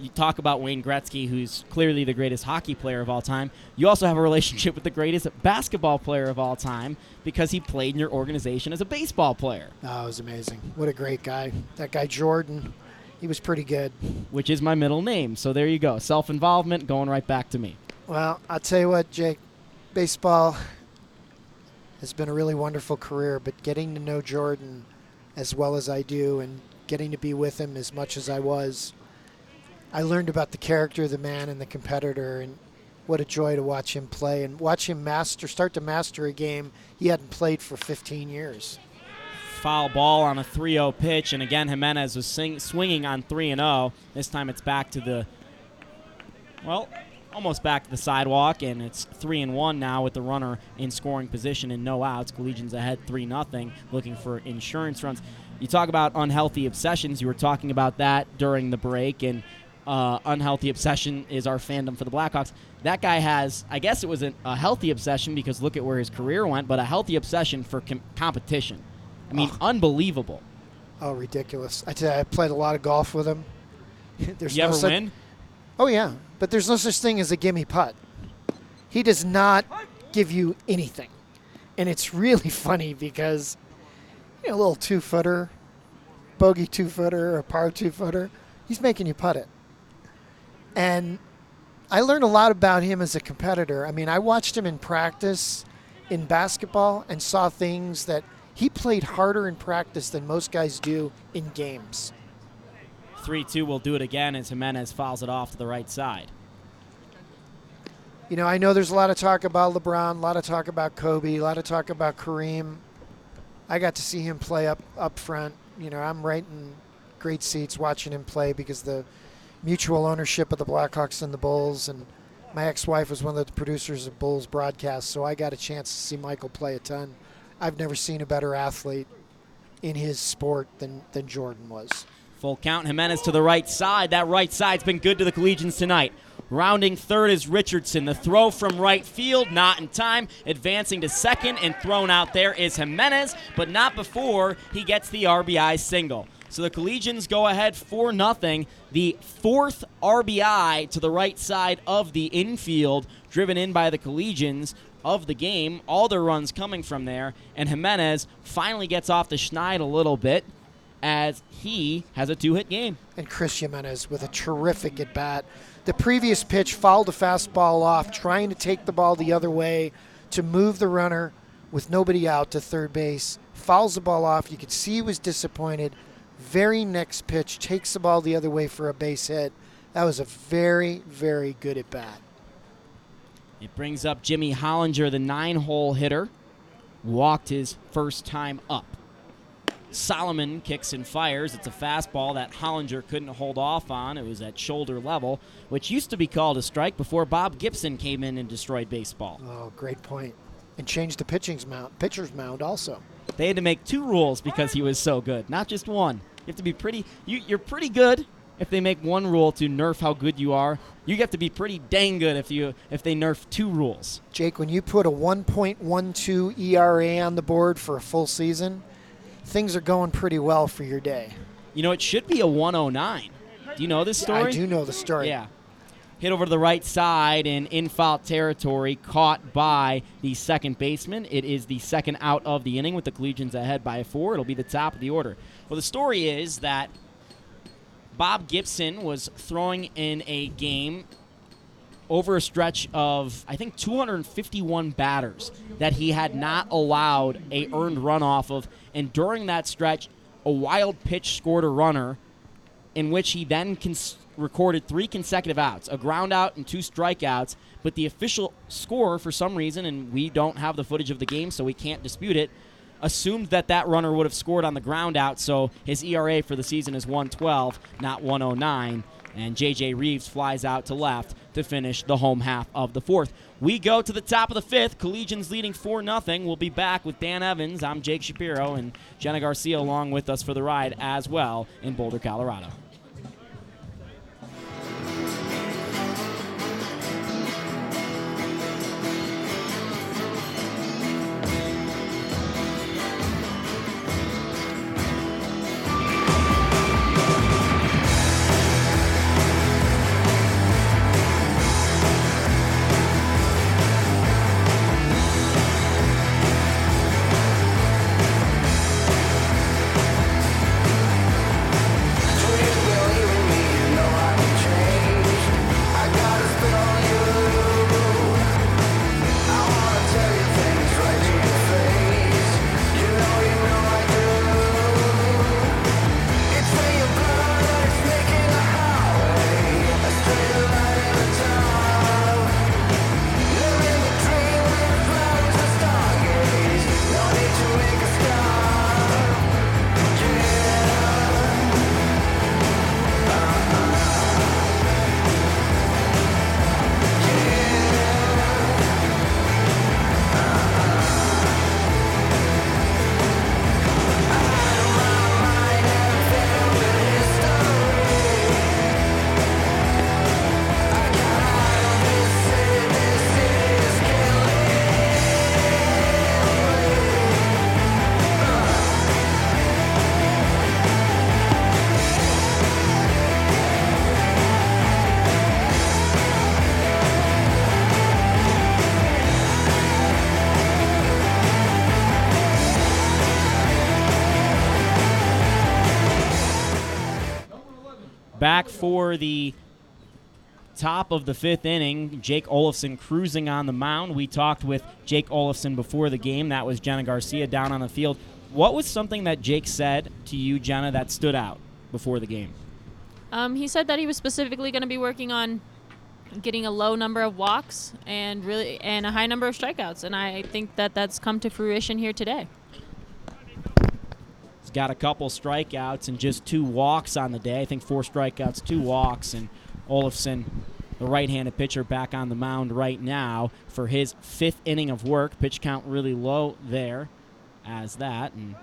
you talk about Wayne Gretzky, who's clearly the greatest hockey player of all time. You also have a relationship with the greatest basketball player of all time because he played in your organization as a baseball player. Oh, it was amazing. What a great guy. That guy Jordan, he was pretty good. Which is my middle name. So there you go. Self-involvement going right back to me. Well, I'll tell you what, Jake, baseball has been a really wonderful career, but getting to know Jordan as well as I do and getting to be with him as much as I was, I learned about the character of the man and the competitor, and what a joy to watch him play and watch him start to master a game he hadn't played for 15 years. Foul ball on a 3-0 pitch, and again Jimenez was swinging on 3-0. This time it's back to the, almost back to the sidewalk, and it's 3-1 now with the runner in scoring position and no outs. Collegians ahead 3-0, looking for insurance runs. You talk about unhealthy obsessions. You were talking about that during the break, and unhealthy obsession is our fandom for the Blackhawks. That guy has, I guess it was a healthy obsession because look at where his career went, but a healthy obsession for competition. I mean, unbelievable. Oh, ridiculous. I tell you, I played a lot of golf with him. You ever win? Oh, yeah, but there's no such thing as a gimme putt. He does not give you anything. And it's really funny because, a little 2-footer, bogey 2-footer, or par 2-footer, he's making you putt it. And I learned a lot about him as a competitor. I mean, I watched him in practice in basketball and saw things that he played harder in practice than most guys do in games. 3-2 will do it again as Jimenez fouls it off to the right side. I know there's a lot of talk about LeBron, a lot of talk about Kobe, a lot of talk about Kareem. I got to see him play up front. I'm right in great seats watching him play because the mutual ownership of the Blackhawks and the Bulls, and my ex-wife was one of the producers of Bulls broadcasts, so I got a chance to see Michael play a ton. I've never seen a better athlete in his sport than Jordan was. Full count, Jimenez to the right side. That right side's been good to the Collegians tonight. Rounding third is Richardson. The throw from right field, not in time. Advancing to second and thrown out there is Jimenez, but not before he gets the RBI single. So the Collegians go ahead 4-0. The fourth RBI to the right side of the infield, driven in by the Collegians of the game. All their runs coming from there. And Jimenez finally gets off the schneid a little bit as he has a 2-hit game. And Chris Jimenez with a terrific at-bat. The previous pitch fouled a fastball off, trying to take the ball the other way to move the runner with nobody out to third base. Fouls the ball off. You could see he was disappointed. Very next pitch, takes the ball the other way for a base hit. That was a very, very good at-bat. It brings up Jimmy Hollinger, the 9-hole hitter. Walked his first time up. Solomon kicks and fires. It's a fastball that Hollinger couldn't hold off on. It was at shoulder level, which used to be called a strike before Bob Gibson came in and destroyed baseball. Oh, great point. And changed the pitcher's mound also. They had to make 2 rules because he was so good, not just one. You have to be pretty. You're pretty good if they make 1 rule to nerf how good you are. You have to be pretty dang good if they nerf 2 rules. Jake, when you put a 1.12 ERA on the board for a full season, things are going pretty well for your day. It should be a 109. Do you know this story? I do know the story. Yeah. Hit over to the right side and in foul territory, caught by the second baseman. It is the second out of the inning with the Collegians ahead by 4. It'll be the top of the order. Well, the story is that Bob Gibson was throwing in a game over a stretch of, I think, 251 batters that he had not allowed a earned run off of. And during that stretch, a wild pitch scored a runner in which he then recorded 3 consecutive outs, a ground out and 2 strikeouts. But the official score, for some reason, and we don't have the footage of the game, so we can't dispute it, assumed that runner would have scored on the ground out. So his ERA for the season is 112, not 109. And J.J. Reeves flies out to left to finish the home half of the 4th. We go to the top of the 5th. Collegians leading 4-0. We'll be back with Dan Evans. I'm Jake Shapiro, and Jenna Garcia along with us for the ride as well in Boulder, Colorado. back for the top of the 5th inning. Jake Olafson cruising on the mound. We talked with Jake Olafson before the game. That was Jenna Garcia down on the field. What was something that Jake said to you, Jenna, that stood out before the game? He said that he was specifically going to be working on getting a low number of walks and a high number of strikeouts, and I think that that's come to fruition here today. He's got a couple strikeouts and just 2 walks on the day. I think 4 strikeouts, 2 walks, and Olafson, the right-handed pitcher, back on the mound right now for his 5th inning of work. Pitch count really low there as that, and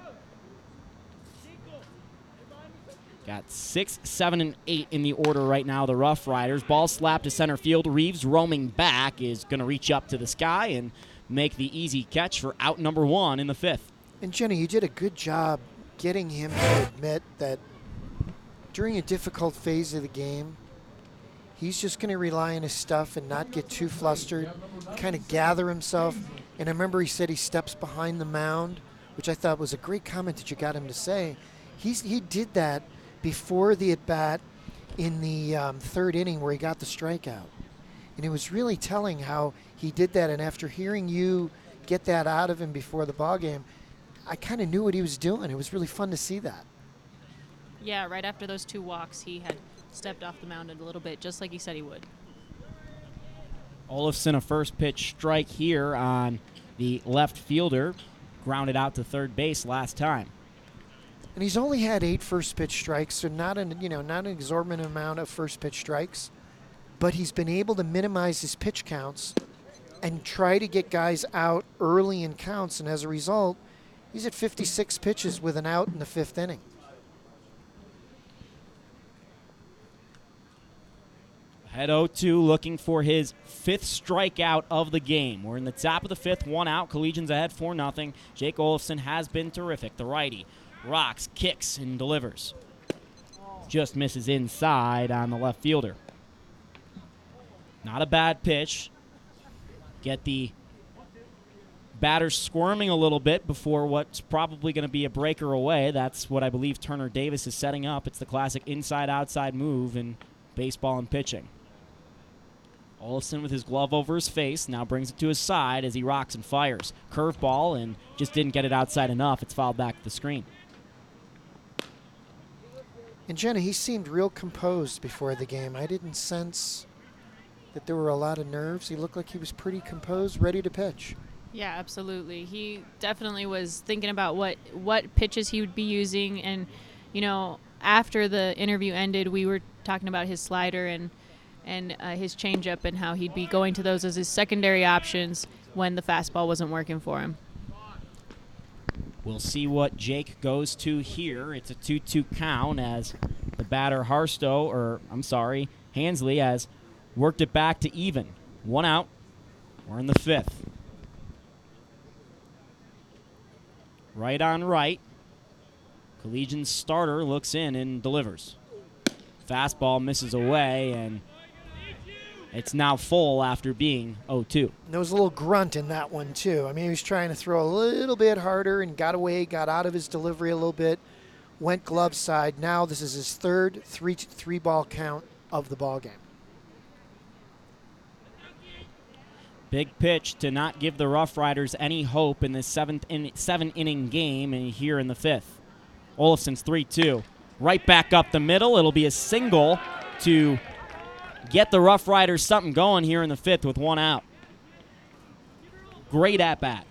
got 6, 7, and 8 in the order right now, the Rough Riders. Ball slapped to center field. Reeves roaming back is going to reach up to the sky and make the easy catch for out number 1 in the 5th. And Jenny, you did a good job getting him to admit that during a difficult phase of the game, he's just going to rely on his stuff and not get too flustered, kind of gather himself. And I remember he said he steps behind the mound, which I thought was a great comment that you got him to say. He did that before the at-bat in the 3rd inning where he got the strikeout. And it was really telling how he did that. And after hearing you get that out of him before the ballgame, I kind of knew what he was doing. It was really fun to see that. Yeah, right after those 2 walks, he had stepped off the mound a little bit, just like he said he would. Olafson, a first pitch strike here on the left fielder, grounded out to third base last time. And he's only had 8 first pitch strikes, so not an exorbitant amount of first pitch strikes, but he's been able to minimize his pitch counts and try to get guys out early in counts, and as a result, he's at 56 pitches with an out in the 5th inning. Head 0-2, looking for his 5th strikeout of the game. We're in the top of the 5th, 1 out. Collegians ahead 4-0. Jake Olafson has been terrific. The righty rocks, kicks, and delivers. Just misses inside on the left fielder. Not a bad pitch. Get the batter squirming a little bit before what's probably going to be a breaker away. That's what I believe Turner Davis is setting up. It's the classic inside-outside move in baseball and pitching. Olafson with his glove over his face now brings it to his side as he rocks and fires. Curveball and just didn't get it outside enough. It's fouled back to the screen. And Jenna, he seemed real composed before the game. I didn't sense that there were a lot of nerves. He looked like he was pretty composed, ready to pitch. Yeah, absolutely. He definitely was thinking about what pitches he would be using. And, after the interview ended, we were talking about his slider and his changeup and how he'd be going to those as his secondary options when the fastball wasn't working for him. We'll see what Jake goes to here. It's a 2-2 count as the batter Hansley has worked it back to even. 1 out. We're in the 5th. Right on right. Collegians starter looks in and delivers. Fastball misses away, and it's now full after being 0-2. There was a little grunt in that one, too. I mean, he was trying to throw a little bit harder and got out of his delivery a little bit, went glove side. Now this is his 3rd three-ball count of the ball game. Big pitch to not give the Rough Riders any hope in this 7-inning game and here in the 5th. Olafson's 3-2. Right back up the middle. It'll be a single to get the Rough Riders something going here in the 5th with 1 out. Great at-bat.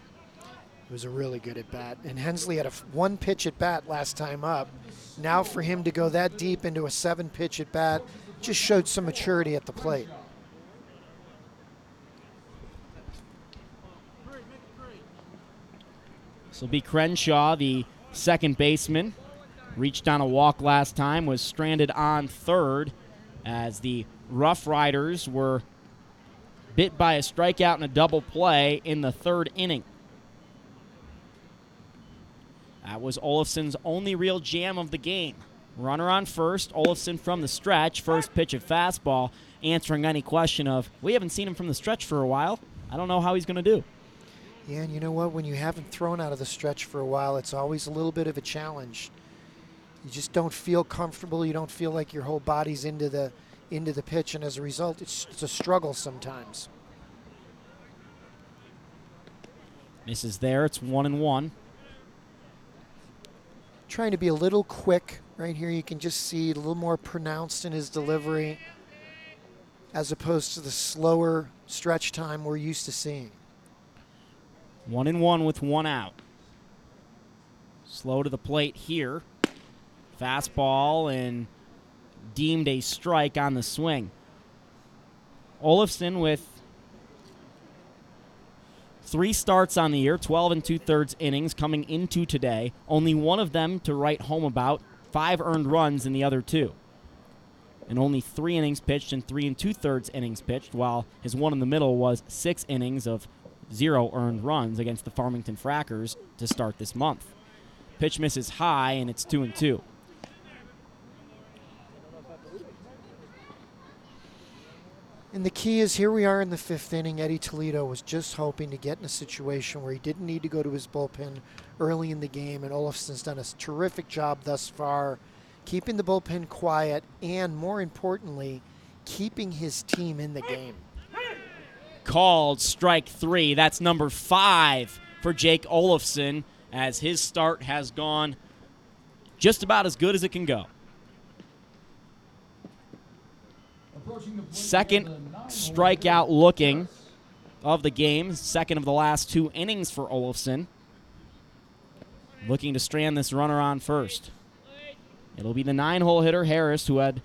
It was a really good at-bat. And Hensley had a 1-pitch at-bat last time up. Now for him to go that deep into a 7-pitch at-bat just showed some maturity at the plate. This will be Crenshaw, the second baseman. Reached on a walk last time, was stranded on third as the Rough Riders were bit by a strikeout and a double play in the 3rd inning. That was Olafson's only real jam of the game. Runner on first, Olafson from the stretch, first pitch of fastball, answering any question of, we haven't seen him from the stretch for a while. I don't know how he's going to do. Yeah, and you know what? When you haven't thrown out of the stretch for a while, it's always a little bit of a challenge. You just don't feel comfortable. You don't feel like your whole body's into the pitch, and as a result, it's a struggle sometimes. Misses there. It's 1-1. Trying to be a little quick right here. You can just see it a little more pronounced in his delivery as opposed to the slower stretch time we're used to seeing. 1-1 with 1 out. Slow to the plate here. Fastball and deemed a strike on the swing. Olofsson with 3 starts on the year, 12 2/3 innings coming into today. Only one of them to write home about, 5 earned runs in the other 2. And only 3 innings pitched and 3 2/3 innings pitched, while his one in the middle was 6 innings of 0 earned runs against the Farmington Frackers to start this month. Pitch misses high, and it's 2-2. And the key is, here we are in the 5th inning. Eddie Toledo was just hoping to get in a situation where he didn't need to go to his bullpen early in the game, and Olofsson's done a terrific job thus far, keeping the bullpen quiet and, more importantly, keeping his team in the game. Called strike 3. That's number 5 for Jake Olofsson, as his start has gone just about as good as it can go. Second strikeout looking of the game, second of the last 2 innings for Olofsson. Looking to strand this runner on first. It'll be the 9-hole hitter, Harris, who had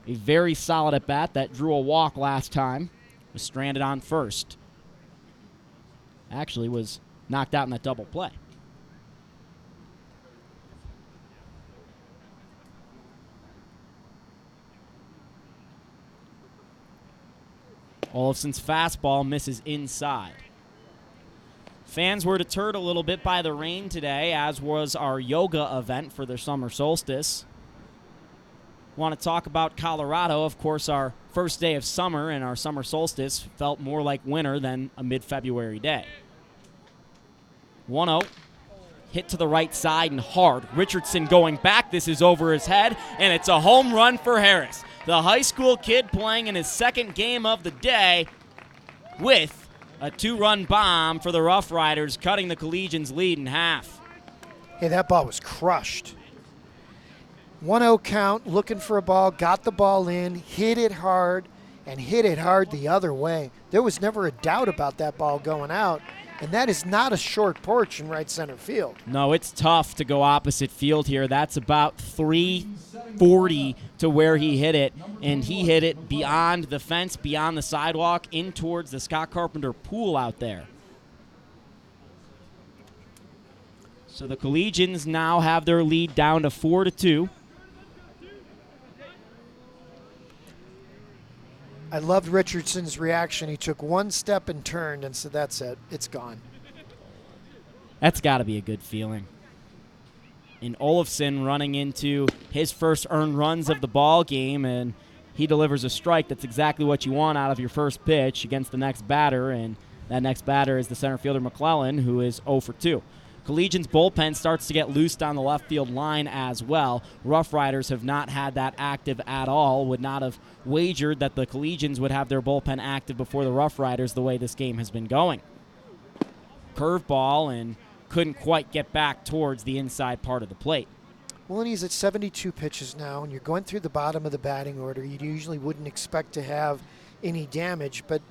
a very solid at-bat that drew a walk last time. Was stranded on first. Actually was knocked out in that double play. Olofsson's fastball misses inside. Fans were deterred a little bit by the rain today, as was our yoga event for the summer solstice. Want to talk about Colorado. Of course, our first day of summer and our summer solstice felt more like winter than a mid-February day. 1-0. Hit to the right side and hard. Richardson going back. This is over his head, and it's a home run for Harris. The high school kid playing in his 2nd game of the day with a 2-run bomb for the Rough Riders, cutting the Collegians' lead in half. Hey, that ball was crushed. 1-0 count, looking for a ball, got the ball in, hit it hard, and hit it hard the other way. There was never a doubt about that ball going out, and that is not a short porch in right center field. No, it's tough to go opposite field here. That's about 340 to where he hit it, and he hit it beyond the fence, beyond the sidewalk, in towards the Scott Carpenter pool out there. So the Collegians now have their lead down to 4-2. I loved Richardson's reaction. He took one step and turned and said, that's it. It's gone. That's got to be a good feeling. And Olofsson running into his first earned runs of the ball game, and he delivers a strike. That's exactly what you want out of your first pitch against the next batter, and that next batter is the center fielder McClellan, who is 0 for 2. Collegians bullpen starts to get loosed on the left field line as well. Rough Riders have not had that active at all. Would not have wagered that the Collegians would have their bullpen active before the Rough Riders the way this game has been going. Curveball, and couldn't quite get back towards the inside part of the plate. Well, and he's at 72 pitches now, and you're going through the bottom of the batting order. You usually wouldn't expect to have any damage, but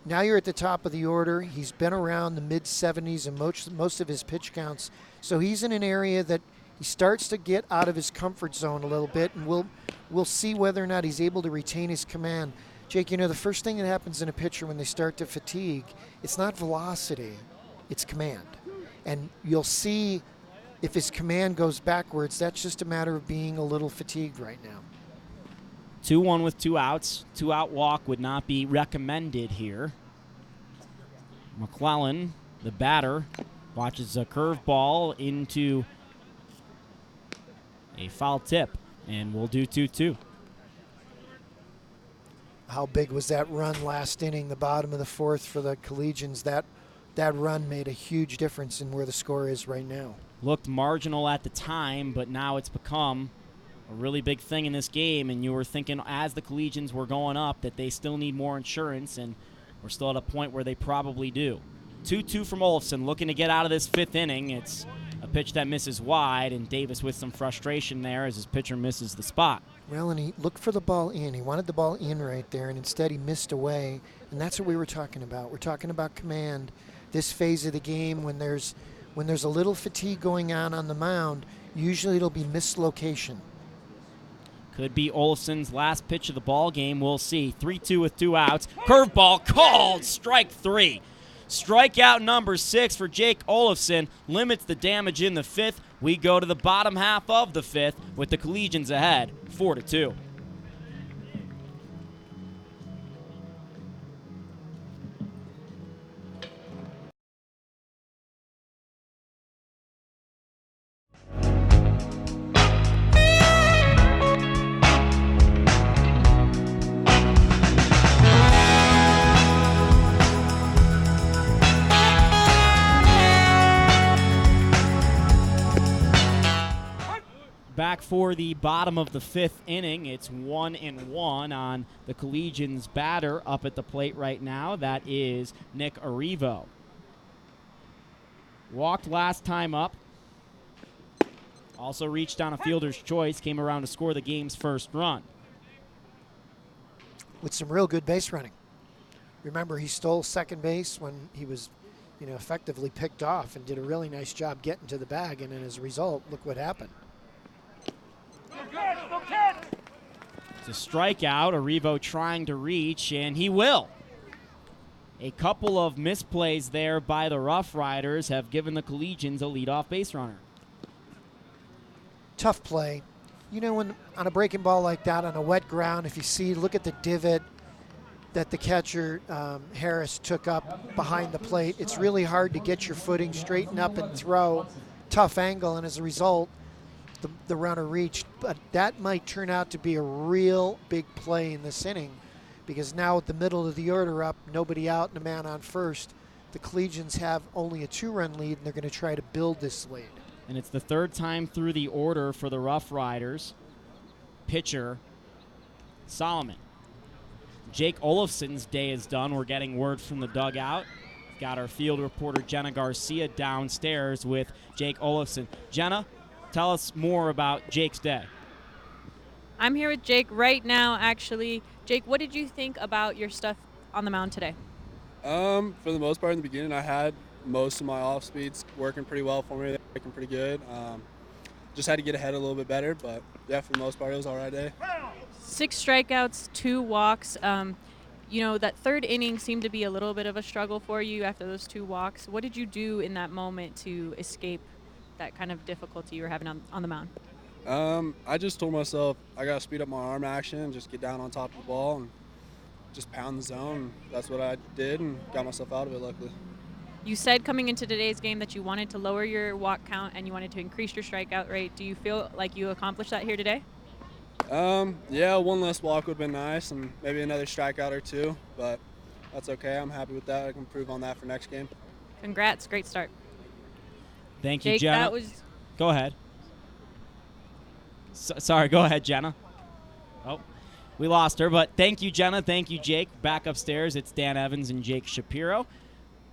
now you're at the top of the order. He's been around the mid-70s in most of his pitch counts. So he's in an area that he starts to get out of his comfort zone a little bit, and we'll see whether or not he's able to retain his command. Jake, the first thing that happens in a pitcher when they start to fatigue, it's not velocity, it's command. And you'll see if his command goes backwards, that's just a matter of being a little fatigued right now. 2-1 with 2 outs. 2-out walk would not be recommended here. McClellan, the batter, watches a curveball into a foul tip, and we'll do 2-2. How big was that run last inning, the bottom of the 4th for the Collegians? That run made a huge difference in where the score is right now. looked marginal at the time, but now it's become a really big thing in this game, and you were thinking as the Collegians were going up that they still need more insurance, and we're still at a point where they probably do. 2-2 from Olofsson, looking to get out of this 5th inning. It's a pitch that misses wide, and Davis with some frustration there as his pitcher misses the spot. Well, and he looked for the ball in. He wanted the ball in right there, and instead he missed away, and that's what we were talking about. We're talking about command. This phase of the game, when there's a little fatigue going on the mound, usually it'll be mislocation. Could be Olofsson's last pitch of the ball game. We'll see. 3-2 with 2 outs. Curveball called. Strike 3. Strikeout number 6 for Jake Olofsson limits the damage in the 5th. We go to the bottom half of the 5th with the Collegians ahead, 4-2. Back for the bottom of the 5th inning. It's 1-1 on the Collegians batter up at the plate right now. That is Nick Arrivo. Walked last time up. Also reached on a fielder's choice. Came around to score the game's first run. With some real good base running. Remember, he stole second base when he was, effectively picked off, and did a really nice job getting to the bag. And as a result, look what happened. It's a strikeout. Arrivo trying to reach, and he will. A couple of misplays there by the Rough Riders have given the Collegians a leadoff base runner. Tough play. When on a breaking ball like that on a wet ground, if you see, look at the divot that the catcher, Harris, took up behind the plate. It's really hard to get your footing, straighten up and throw. Tough angle, and as a result, the runner reached. But that might turn out to be a real big play in this inning, because now at the middle of the order up, nobody out and a man on first, the Collegians have only a 2-run lead, and they're going to try to build this lead. And it's the 3rd time through the order for the Rough Riders. Pitcher Solomon. Jake Olofsson's day is done. We're getting word from the dugout. Got our field reporter Jenna Garcia downstairs with Jake Olofsson. Jenna, tell us more about Jake's day. I'm here with Jake right now, actually. Jake, what did you think about your stuff on the mound today? For the most part in the beginning, I had most of my off speeds working pretty well for me. They're working pretty good. Just had to get ahead a little bit better, but yeah, for the most part, it was all right day. 6 strikeouts, 2 walks. That 3rd inning seemed to be a little bit of a struggle for you after those 2 walks. What did you do in that moment to escape that kind of difficulty you were having on the mound? I just told myself I got to speed up my arm action and just get down on top of the ball and just pound the zone. That's what I did and got myself out of it, luckily. You said coming into today's game that you wanted to lower your walk count and you wanted to increase your strikeout rate. Do you feel like you accomplished that here today? Yeah, 1 less walk would have been nice and maybe another strikeout or 2, but that's okay. I'm happy with that. I can improve on that for next game. Congrats. Great start. Thank you, Jake, Jenna. that was... Go ahead. Sorry, go ahead, Jenna. Oh, we lost her, but thank you, Jenna. Thank you, Jake. Back upstairs, it's Dan Evans and Jake Shapiro.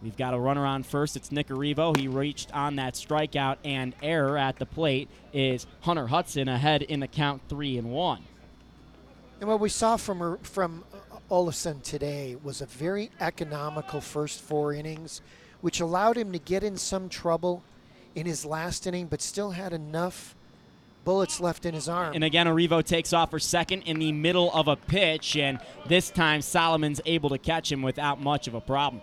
We've got a runner on first. It's Nick Arrivo. He reached on that strikeout, and error at the plate is Hunter Hudson ahead in the count 3-1. And what we saw from Olofsson today was a very economical first 4 innings, which allowed him to get in some trouble in his last inning, but still had enough bullets left in his arm. And again, Arrivo takes off for second in the middle of a pitch, and this time Solomon's able to catch him without much of a problem.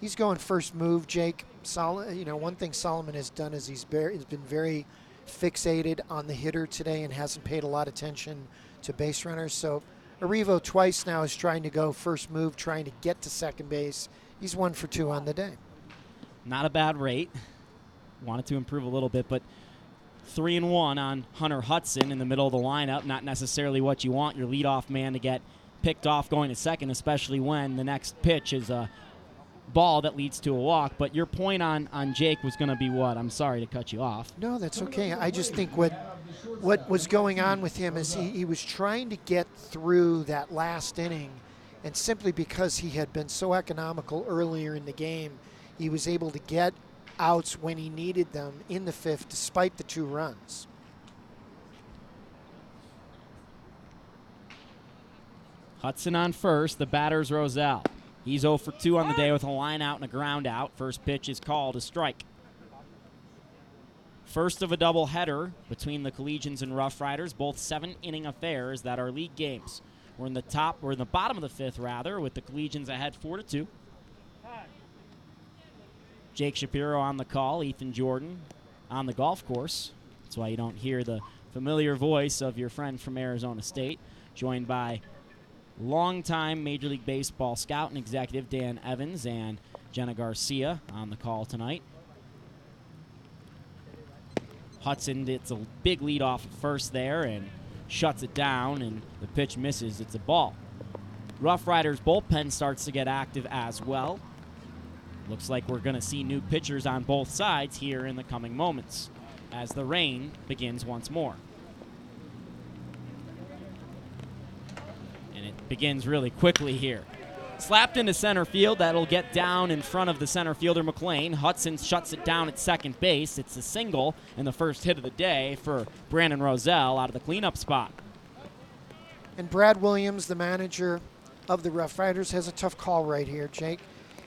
He's going first move, Jake. One thing Solomon has done is he's been very fixated on the hitter today and hasn't paid a lot of attention to base runners. So Arrivo twice now is trying to go first move, trying to get to second base. He's 1 for 2 on the day. Not a bad rate. Wanted to improve a little bit, but 3-1 on Hunter Hudson in the middle of the lineup. Not necessarily what you want your leadoff man to get picked off going to second, especially when the next pitch is a ball that leads to a walk. But your point on Jake was going to be what? I'm sorry to cut you off. No, that's okay. I just think what was going on with him is he was trying to get through that last inning, and simply because he had been so economical earlier in the game, he was able to get outs when he needed them in the fifth despite the 2 runs. Hudson on first. The batter's Roselle. He's 0 for 2 on the day with a line out and a ground out. First pitch is called a strike. First of a doubleheader between the Collegians and Rough Riders, both 7-inning affairs that are league games. We're in the bottom of the fifth, rather, with the Collegians ahead 4-2. Jake Shapiro on the call, Ethan Jordan on the golf course. That's why you don't hear the familiar voice of your friend from Arizona State, joined by longtime Major League Baseball scout and executive Dan Evans and Jenna Garcia on the call tonight. Hudson gets a big lead off at first there and shuts it down, and the pitch misses. It's a ball. Rough Riders bullpen starts to get active as well. Looks like we're going to see new pitchers on both sides here in the coming moments as the rain begins once more. And it begins really quickly here. Slapped into center field. That'll get down in front of the center fielder, McLean. Hudson shuts it down at second base. It's a single and the first hit of the day for Brandon Roselle out of the cleanup spot. And Brad Williams, the manager of the Rough Riders, has a tough call right here, Jake.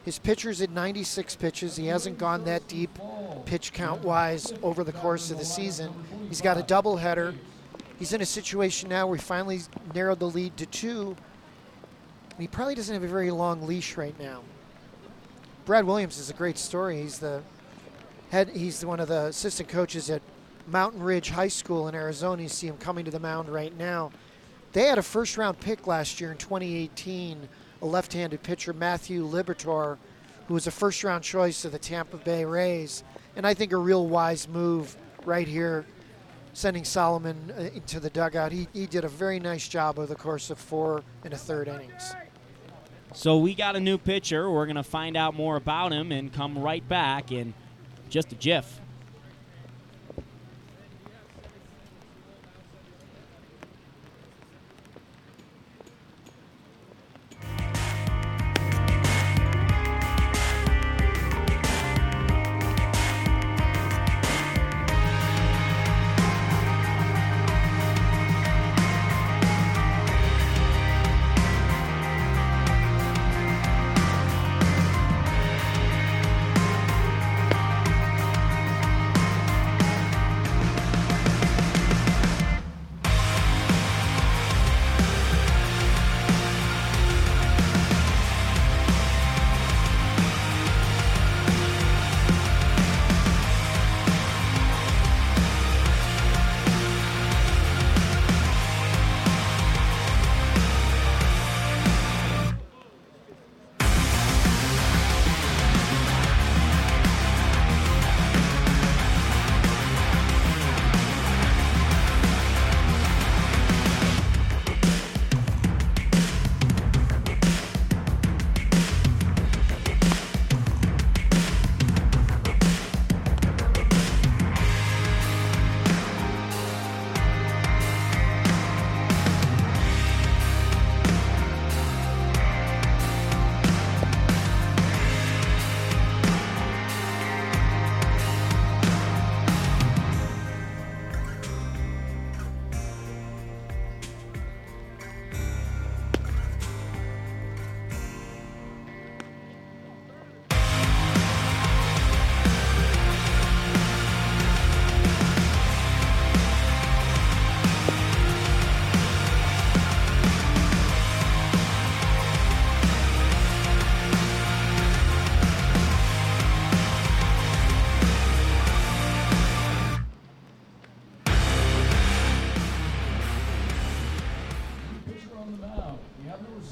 His pitcher's at 96 pitches. He hasn't gone that deep pitch count-wise over the course of the season. He's got a doubleheader. He's in a situation now where he finally narrowed the lead to 2. And he probably doesn't have a very long leash right now. Brad Williams is a great story. He's one of the assistant coaches at Mountain Ridge High School in Arizona. You see him coming to the mound right now. They had a first-round pick last year in 2018, a left-handed pitcher, Matthew Libertor, who was a first-round choice of the Tampa Bay Rays. And I think a real wise move right here, sending Solomon into the dugout. He did a very nice job over the course of 4 1/3 innings. So we got a new pitcher. We're going to find out more about him and come right back in just a jiff.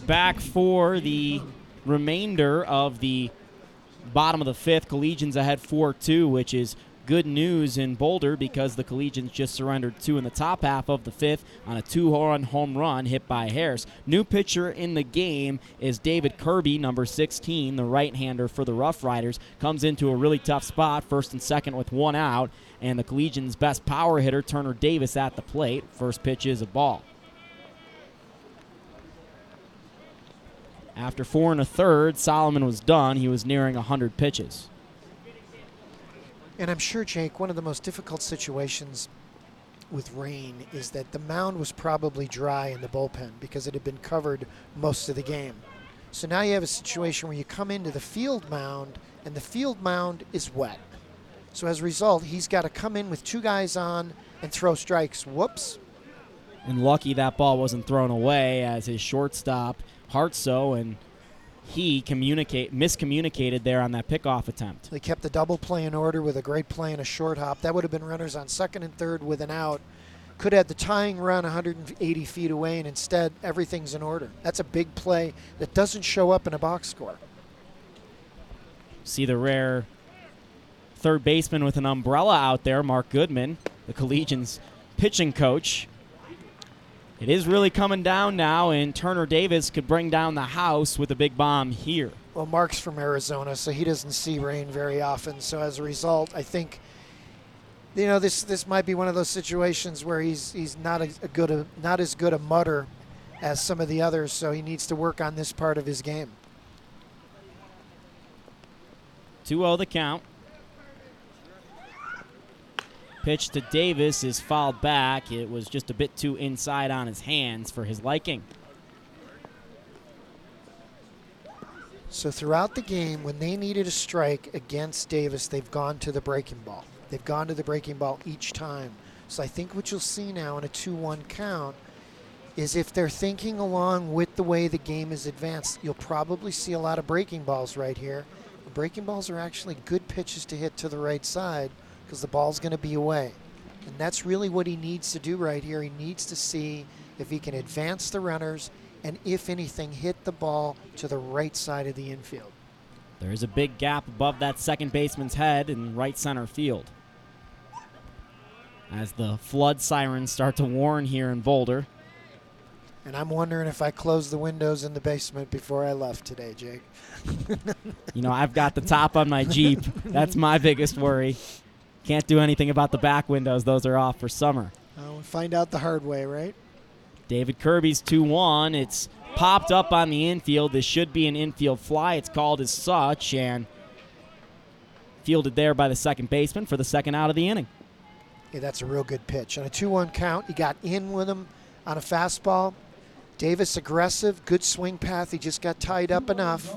Back for the remainder of the bottom of the fifth. Collegians ahead 4-2, which is good news in Boulder because the Collegians just surrendered 2 in the top half of the 5th on a 2-run home run hit by Harris. New pitcher in the game is David Kirby, number 16, the right-hander for the Rough Riders. Comes into a really tough spot, first and second with 1 out, and the Collegians' best power hitter, Turner Davis, at the plate. First pitch is a ball. After 4 1/3, Solomon was done. He was nearing 100 pitches. And I'm sure, Jake, one of the most difficult situations with rain is that the mound was probably dry in the bullpen because it had been covered most of the game. So now you have a situation where you come into the field mound, and the field mound is wet. So as a result, he's got to come in with 2 guys on and throw strikes. Whoops. And lucky that ball wasn't thrown away as his shortstop, Hartso, and he miscommunicated there on that pickoff attempt. They kept the double play in order with a great play and a short hop. That would have been runners on second and third with an out. Could have had the tying run 180 feet away, and instead everything's in order. That's a big play that doesn't show up in a box score. See the rare third baseman with an umbrella out there, Mark Goodman, the Collegians pitching coach. It is really coming down now, and Turner Davis could bring down the house with a big bomb here. Well, Mark's from Arizona, so he doesn't see rain very often. So as a result, I think, this might be one of those situations where he's not as good a mutter as some of the others, so he needs to work on this part of his game. 2-0 the count. Pitch to Davis is fouled back. It was just a bit too inside on his hands for his liking. So throughout the game, when they needed a strike against Davis, they've gone to the breaking ball. They've gone to the breaking ball each time. So I think what you'll see now in a 2-1 count is if they're thinking along with the way the game is advanced, you'll probably see a lot of breaking balls right here. The breaking balls are actually good pitches to hit to the right side, because the ball's going to be away. And that's really what he needs to do right here. He needs to see if he can advance the runners and, if anything, hit the ball to the right side of the infield. There is a big gap above that second baseman's head in right center field. As the flood sirens start to warn here in Boulder. And I'm wondering if I closed the windows in the basement before I left today, Jake. I've got the top on my Jeep. That's my biggest worry. Can't do anything about the back windows. Those are off for summer. We'll find out the hard way, right? David Kirby's 2-1. It's popped up on the infield. This should be an infield fly. It's called as such and fielded there by the second baseman for the second out of the inning. Yeah, that's a real good pitch. On a 2-1 count, he got in with him on a fastball. Davis aggressive, good swing path. He just got tied up enough.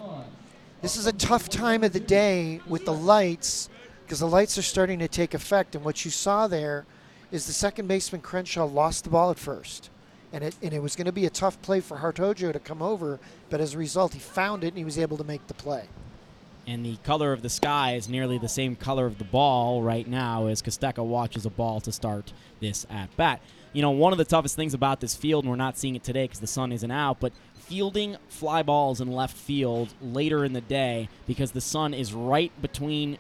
This is a tough time of the day with the lights, because the lights are starting to take effect. And what you saw there is the second baseman Crenshaw lost the ball at first. And it was going to be a tough play for Hartojo to come over, but as a result, he found it and he was able to make the play. And the color of the sky is nearly the same color of the ball right now as Kostecka watches a ball to start this at-bat. One of the toughest things about this field, and we're not seeing it today because the sun isn't out, but fielding fly balls in left field later in the day because the sun is right between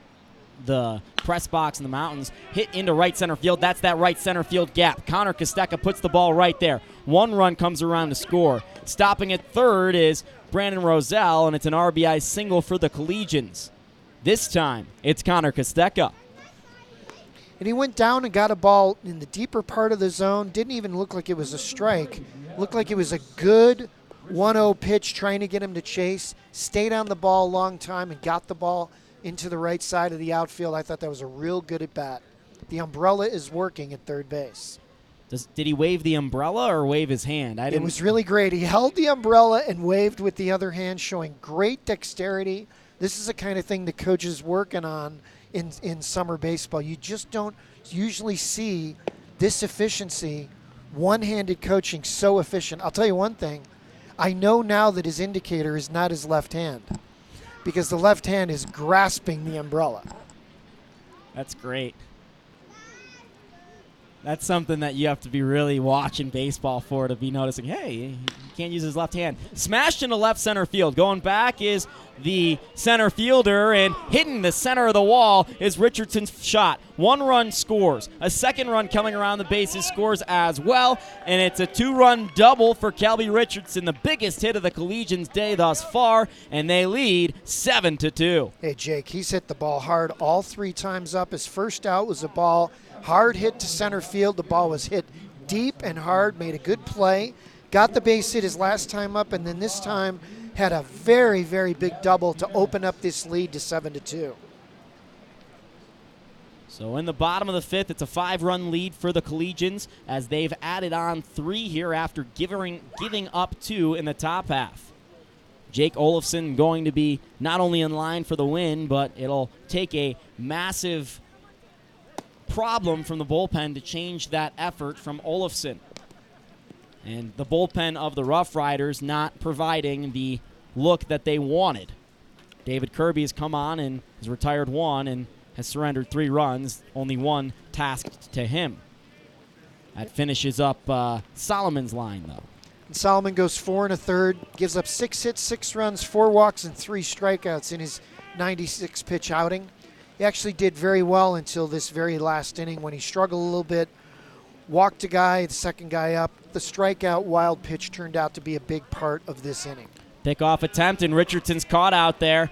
the press box and the mountains, hit into right center field. That's that right center field gap. Connor Kostecka puts the ball right there. 1 run comes around to score. Stopping at third is Brandon Roselle, and it's an RBI single for the Collegians. This time, it's Connor Kostecka. And he went down and got a ball in the deeper part of the zone. Didn't even look like it was a strike. Looked like it was a good 1-0 pitch trying to get him to chase. Stayed on the ball a long time and got the ball into the right side of the outfield. I thought that was a real good at-bat. The umbrella is working at third base. Did he wave the umbrella or wave his hand? It was really great. He held the umbrella and waved with the other hand, showing great dexterity. This is the kind of thing the coach is working on in summer baseball. You just don't usually see this efficiency, one-handed coaching so efficient. I'll tell you one thing. I know now that his indicator is not his left hand, because the left hand is grasping the umbrella. That's great. That's something that you have to be really watching baseball for to be noticing, hey, he can't use his left hand. Smashed into left center field. Going back is the center fielder, and hitting the center of the wall is Richardson's shot. 1 run scores. A second run coming around the bases scores as well, and it's a 2-run double for Kelby Richardson, the biggest hit of the Collegians' day thus far, and they lead 7-2. Hey, Jake, he's hit the ball hard all 3 times up. His first out was a ball hard hit to center field. The ball was hit deep and hard, made a good play, got the base hit his last time up, and then this time had a very, very big double to open up this lead to 7-2. So in the bottom of the 5th, it's a 5-run lead for the Collegians as they've added on 3 here after giving up 2 in the top half. Jake Olafson going to be not only in line for the win, but it'll take a massive problem from the bullpen to change that effort from Olafson. And the bullpen of the Rough Riders not providing the look that they wanted. David Kirby has come on and has retired 1 and has surrendered 3 runs, only 1 tasked to him. That finishes up Solomon's line, though. And Solomon goes 4 1/3, gives up 6 hits, 6 runs, 4 walks, and 3 strikeouts in his 96-pitch outing. He actually did very well until this very last inning when he struggled a little bit, walked a guy, the second guy up. The strikeout wild pitch turned out to be a big part of this inning. Pickoff attempt, and Richardson's caught out there.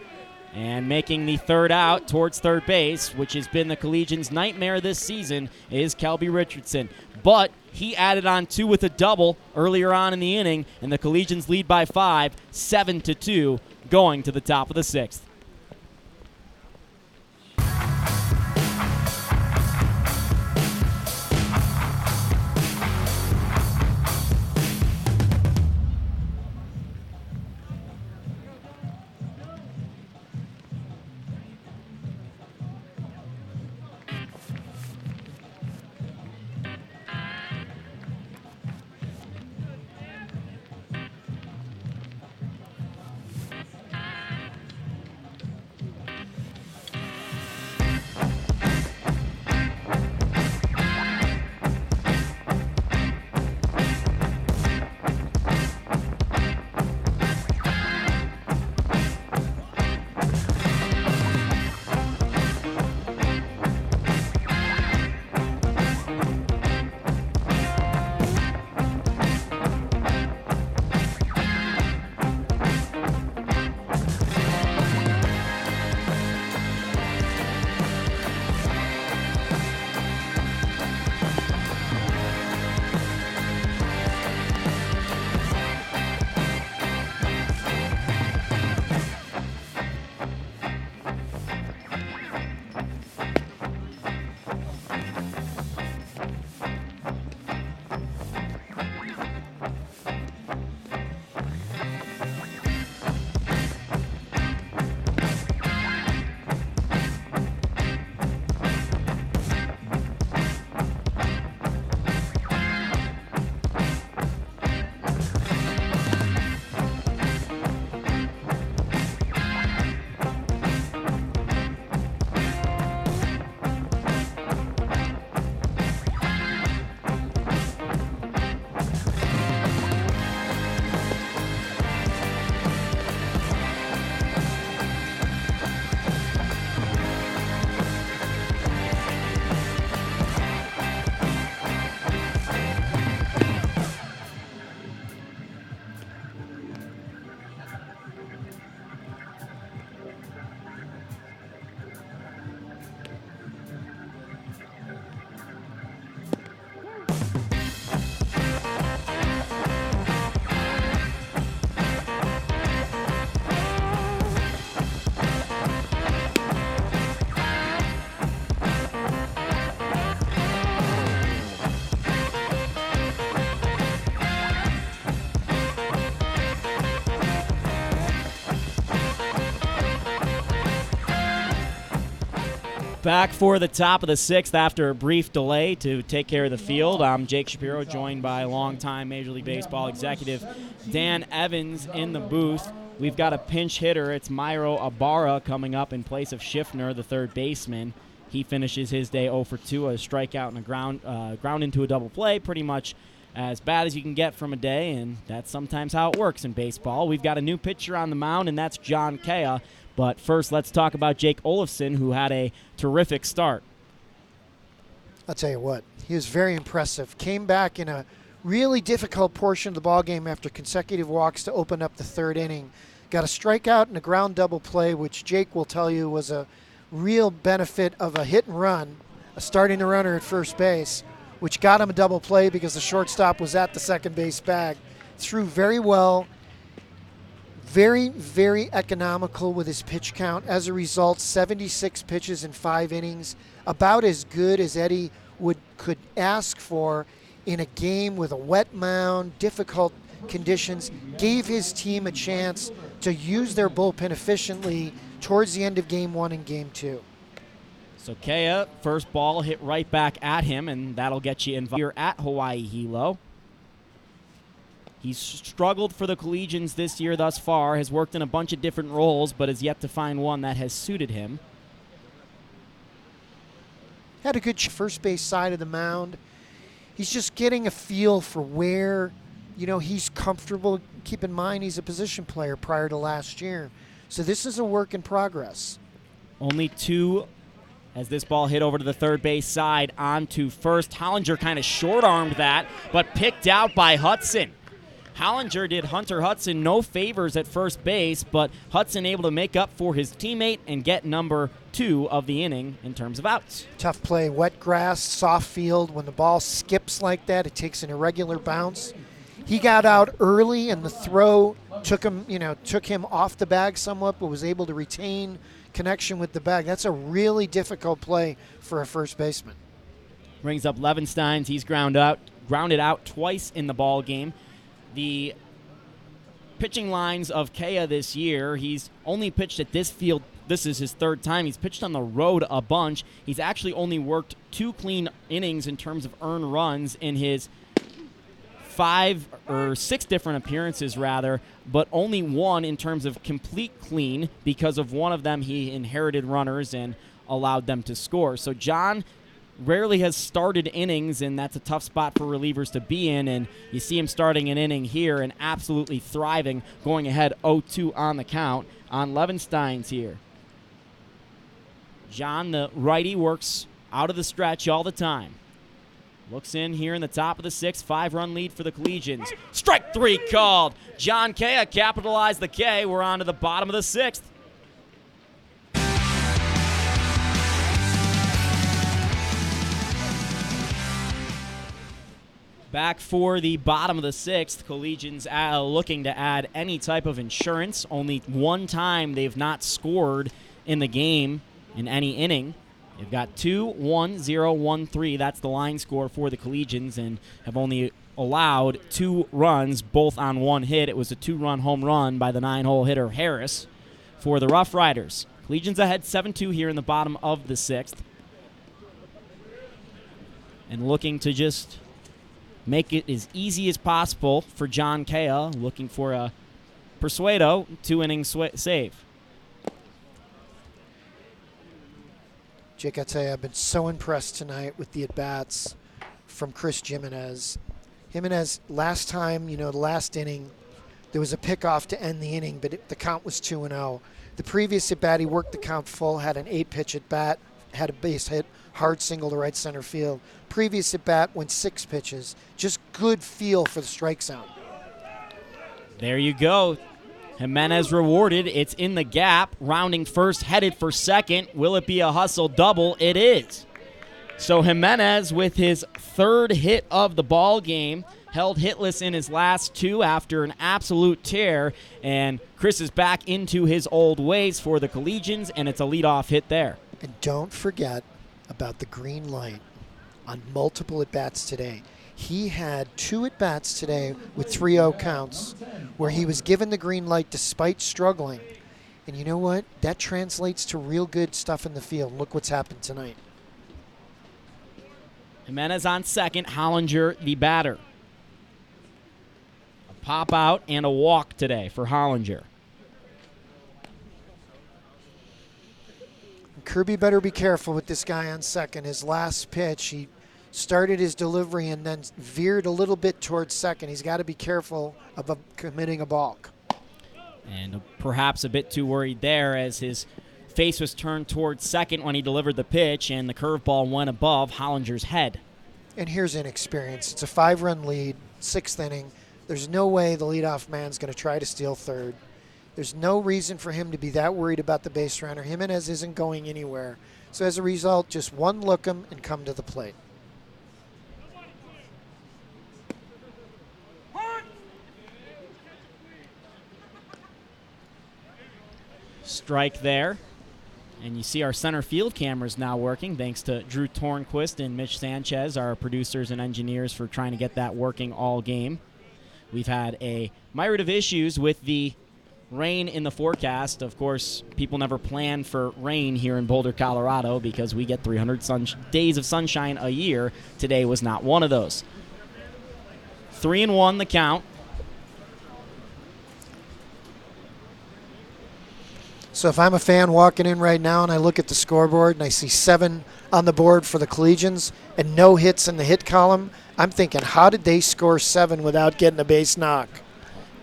And making the 3rd out towards third base, which has been the Collegians' nightmare this season, is Kelby Richardson. But he added on 2 with a double earlier on in the inning, and the Collegians lead by 5, 7-2, going to the top of the 6th. Back for the top of the 6th after a brief delay to take care of the field. I'm Jake Shapiro, joined by longtime Major League Baseball executive Dan Evans in the booth. We've got a pinch hitter. It's Myro Ibarra coming up in place of Schiffner, the third baseman. he finishes his day 0 for 2, a strikeout and a ground into a double play, pretty much as bad as you can get from a day, and that's sometimes how it works in baseball. We've got a new pitcher on the mound, and that's John Kea. But first, let's talk about Jake Olafson, who had a terrific start. I'll tell you what, he was very impressive. Came back in a really difficult portion of the ballgame after consecutive walks to open up the third inning. Got a strikeout and a ground double play, which Jake will tell you was a real benefit of a hit and run, starting the runner at first base, which got him a double play because the shortstop was at the second base bag. Threw very well, very, very economical with his pitch count. As a result, 76 pitches in 5 innings, about as good as Eddie could ask for in a game with a wet mound, difficult conditions. Gave his team a chance to use their bullpen efficiently towards the end of Game 1 and Game 2. So Kea, first ball hit right back at him, and that'll get you involved here at Hawaii Hilo. He's struggled for the Collegians this year thus far, has worked in a bunch of different roles, but has yet to find one that has suited him. Had a good first base side of the mound. He's just getting a feel for where, he's comfortable. Keep in mind, he's a position player prior to last year. So this is a work in progress. Only 2 as this ball hit over to the third base side onto first. Hollinger kind of short-armed that, but picked out by Hudson. Hollinger did Hunter Hudson no favors at first base, but Hudson able to make up for his teammate and get number 2 of the inning in terms of outs. Tough play, wet grass, soft field. When the ball skips like that, it takes an irregular bounce. He got out early, and the throw took him off the bag somewhat, but was able to retain connection with the bag. That's a really difficult play for a first baseman. Brings up Levensteins. He's grounded out twice in the ball game. The pitching lines of Kea this year, he's only pitched at this field. This is his 3rd time. He's pitched on the road a bunch. He's actually only worked 2 clean innings in terms of earned runs in his 5 or 6 different appearances, rather, but only 1 in terms of complete clean because of one of them he inherited runners and allowed them to score. So John rarely has started innings, and that's a tough spot for relievers to be in, and you see him starting an inning here and absolutely thriving, going ahead 0-2 on the count on Levensteins here. John, the righty, works out of the stretch all the time. Looks in here in the top of the 6th, 5-run lead for the Collegians. Strike 3 called. John Kea capitalized the K. We're on to the bottom of the 6th. Back for the bottom of the 6th, Collegians looking to add any type of insurance. Only 1 time they've not scored in the game in any inning. They've got 2-1-0-1-3. That's the line score for the Collegians, and have only allowed 2 runs, both on 1 hit. It was a 2-run home run by the 9-hole hitter Harris for the Rough Riders. Collegians ahead 7-2 here in the bottom of the 6th. And looking to just make it as easy as possible for John Kea, looking for a Persuado 2-inning save. Jake, I tell you, I've been so impressed tonight with the at-bats from Chris Jimenez. Jimenez, last time, the last inning, there was a pickoff to end the inning, but the count was 2-0. The previous at-bat, he worked the count full, had an 8-pitch at-bat, had a base hit, hard single to right center field. Previous at-bat went 6 pitches. Just good feel for the strike zone. There you go. Jimenez rewarded. It's in the gap. Rounding first, headed for second. Will it be a hustle double? It is. So Jimenez, with his 3rd hit of the ball game, held hitless in his last 2 after an absolute tear. And Chris is back into his old ways for the Collegians, and it's a leadoff hit there. And don't forget about the green light on multiple at-bats today. He had 2 at-bats today with 3-0 counts where he was given the green light despite struggling. And you know what? That translates to real good stuff in the field. Look what's happened tonight. Jimenez on second, Hollinger the batter. A pop out and a walk today for Hollinger. Kirby better be careful with this guy on second. His last pitch, he started his delivery and then veered a little bit towards second. He's got to be careful of committing a balk. And perhaps a bit too worried there as his face was turned towards second when he delivered the pitch, and the curveball went above Hollinger's head. And here's inexperience. It's a 5-run lead, 6th inning. There's no way the leadoff man's going to try to steal third. There's no reason for him to be that worried about the base runner. Jimenez isn't going anywhere. So as a result, just one look him and come to the plate. Strike there. And you see our center field cameras now working, thanks to Drew Tornquist and Mitch Sanchez, our producers and engineers, for trying to get that working all game. We've had a myriad of issues with the rain in the forecast. Of course, people never plan for rain here in Boulder, Colorado, because we get 300 days of sunshine a year. Today was not one of those. 3-1 the count. So if I'm a fan walking in right now and I look at the scoreboard and I see 7 on the board for the Collegians and no hits in the hit column, I'm thinking, how did they score 7 without getting a base knock?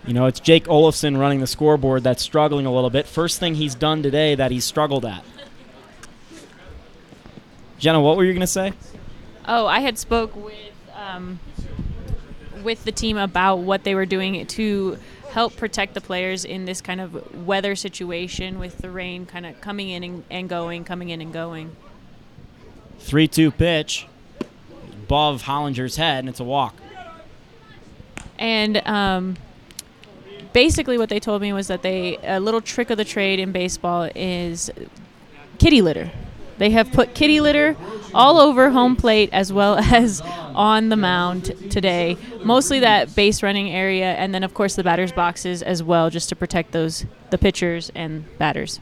You know, it's Jake Olofsson running the scoreboard that's struggling a little bit. First thing he's done today that he's struggled at. Jenna, what were you going to say? Oh, I had spoke with the team about what they were doing to help protect the players in this kind of weather situation with the rain kind of coming in and going, coming in and going. 3-2 pitch above Hollinger's head, and it's a walk. And basically what they told me was that a little trick of the trade in baseball is kitty litter. They have put kitty litter all over home plate as well as on the mound today. Mostly that base running area, and then, of course, the batter's boxes as well, just to protect the pitchers and batters.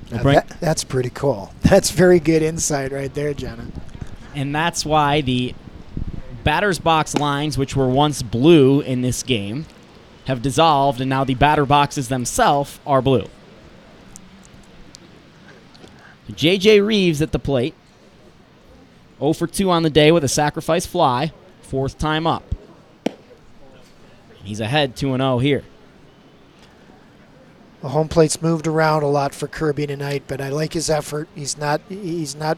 That's pretty cool. That's very good insight right there, Jenna. And that's why the batter's box lines, which were once blue in this game, have dissolved, and now the batter boxes themselves are blue. J.J. Reeves at the plate. 0 for 2 on the day with a sacrifice fly. 4th time up. He's ahead 2-0 here. The home plate's moved around a lot for Kirby tonight, but I like his effort. He's not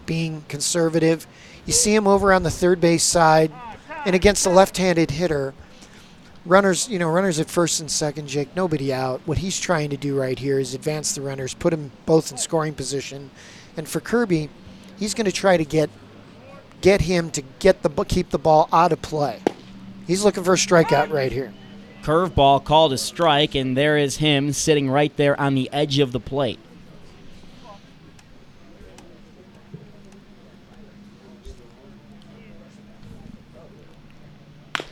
being conservative. You see him over on the third base side, and against a left-handed hitter, runners at first and second, Jake, nobody out. What he's trying to do right here is advance the runners, put them both in scoring position. And for Kirby, he's going to try to get him to keep the ball out of play. He's looking for a strikeout right here. Curveball called a strike, and there is him sitting right there on the edge of the plate.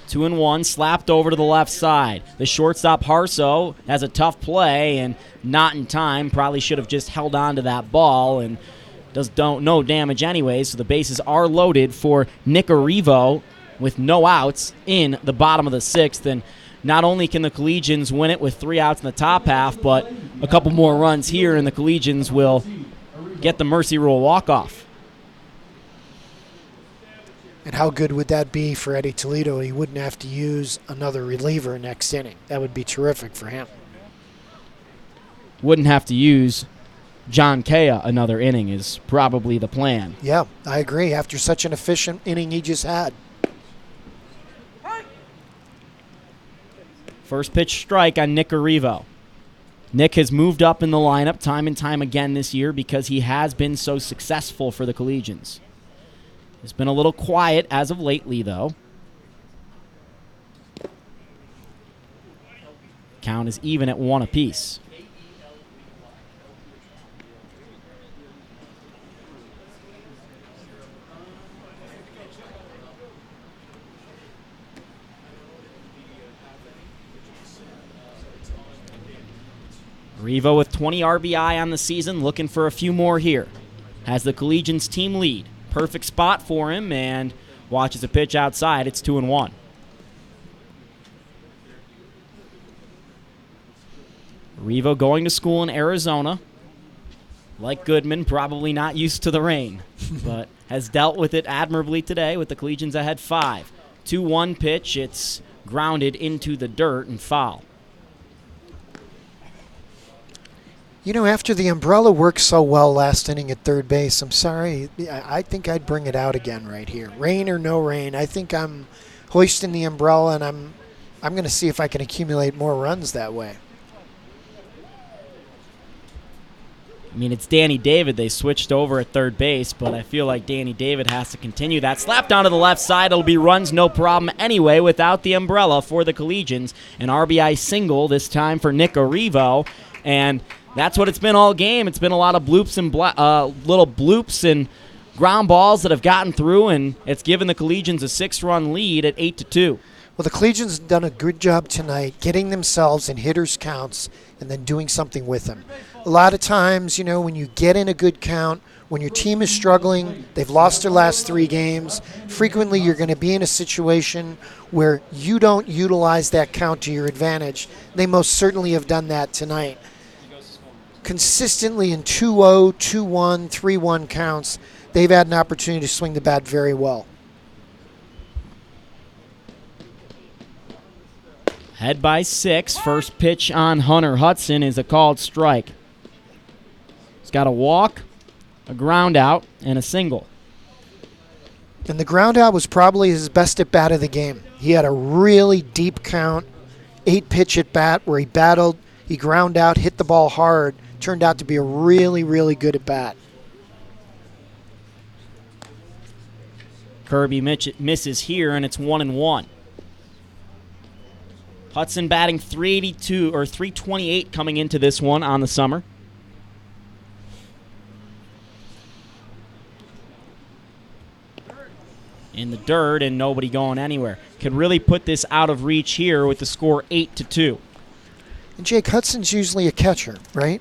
Two and one, slapped over to the left side. The shortstop, Harso, has a tough play and not in time. Probably should have just held on to that ball and does no damage anyway. So the bases are loaded for Nick Arrivo with no outs in the bottom of the 6th. And not only can the Collegians win it with 3 outs in the top half, but a couple more runs here and the Collegians will get the Mercy Rule walk-off. And how good would that be for Eddie Toledo? He wouldn't have to use another reliever next inning. That would be terrific for him. Wouldn't have to use John Kea another inning is probably the plan. Yeah, I agree. After such an efficient inning he just had. First pitch strike on Nick Arrivo. Nick has moved up in the lineup time and time again this year because he has been so successful for the Collegians. It's been a little quiet as of lately, though. Count is even at 1 apiece. Arrivo with 20 RBI on the season, looking for a few more here. Has the Collegians team lead. Perfect spot for him, and watches a pitch outside. It's 2-1. Arrivo going to school in Arizona. like Goodman, probably not used to the rain, but has dealt with it admirably today with the Collegians ahead 5. 2-1 pitch. It's grounded into the dirt and foul. You know, after the umbrella worked so well last inning at third base, I'm sorry, I think I'd bring it out again right here. Rain or no rain, I think I'm hoisting the umbrella, and I'm going to see if I can accumulate more runs that way. I mean, it's Danny David. They switched over at third base, but I feel like Danny David has to continue that. Slap down to the left side. It'll be runs, no problem anyway, without the umbrella for the Collegians. An RBI single this time for Nick Arrivo, and that's what it's been all game. It's been a lot of bloops and little bloops and ground balls that have gotten through, and it's given the Collegians a 6-run lead at 8-2. Well, the Collegians have done a good job tonight getting themselves in hitters' counts and then doing something with them. A lot of times, you know, when you get in a good count, when your team is struggling, they've lost their last 3 games, frequently you're going to be in a situation where you don't utilize that count to your advantage. They most certainly have done that tonight. Consistently in 2-0, 2-1, 3-1 counts, they've had an opportunity to swing the bat very well. Head by 6. First pitch on Hunter Hudson is a called strike. He's got a walk, a ground out, and a single. And the ground out was probably his best at bat of the game. He had a really deep count, 8-pitch at bat where he battled, he ground out, hit the ball hard. Turned out to be a really, really good at bat. Kirby misses here, and it's 1-1. Hudson batting .382 or .328 coming into this one on the summer. In the dirt, and nobody going anywhere. Could really put this out of reach here with the score 8-2. And Jake, Hudson's usually a catcher, right?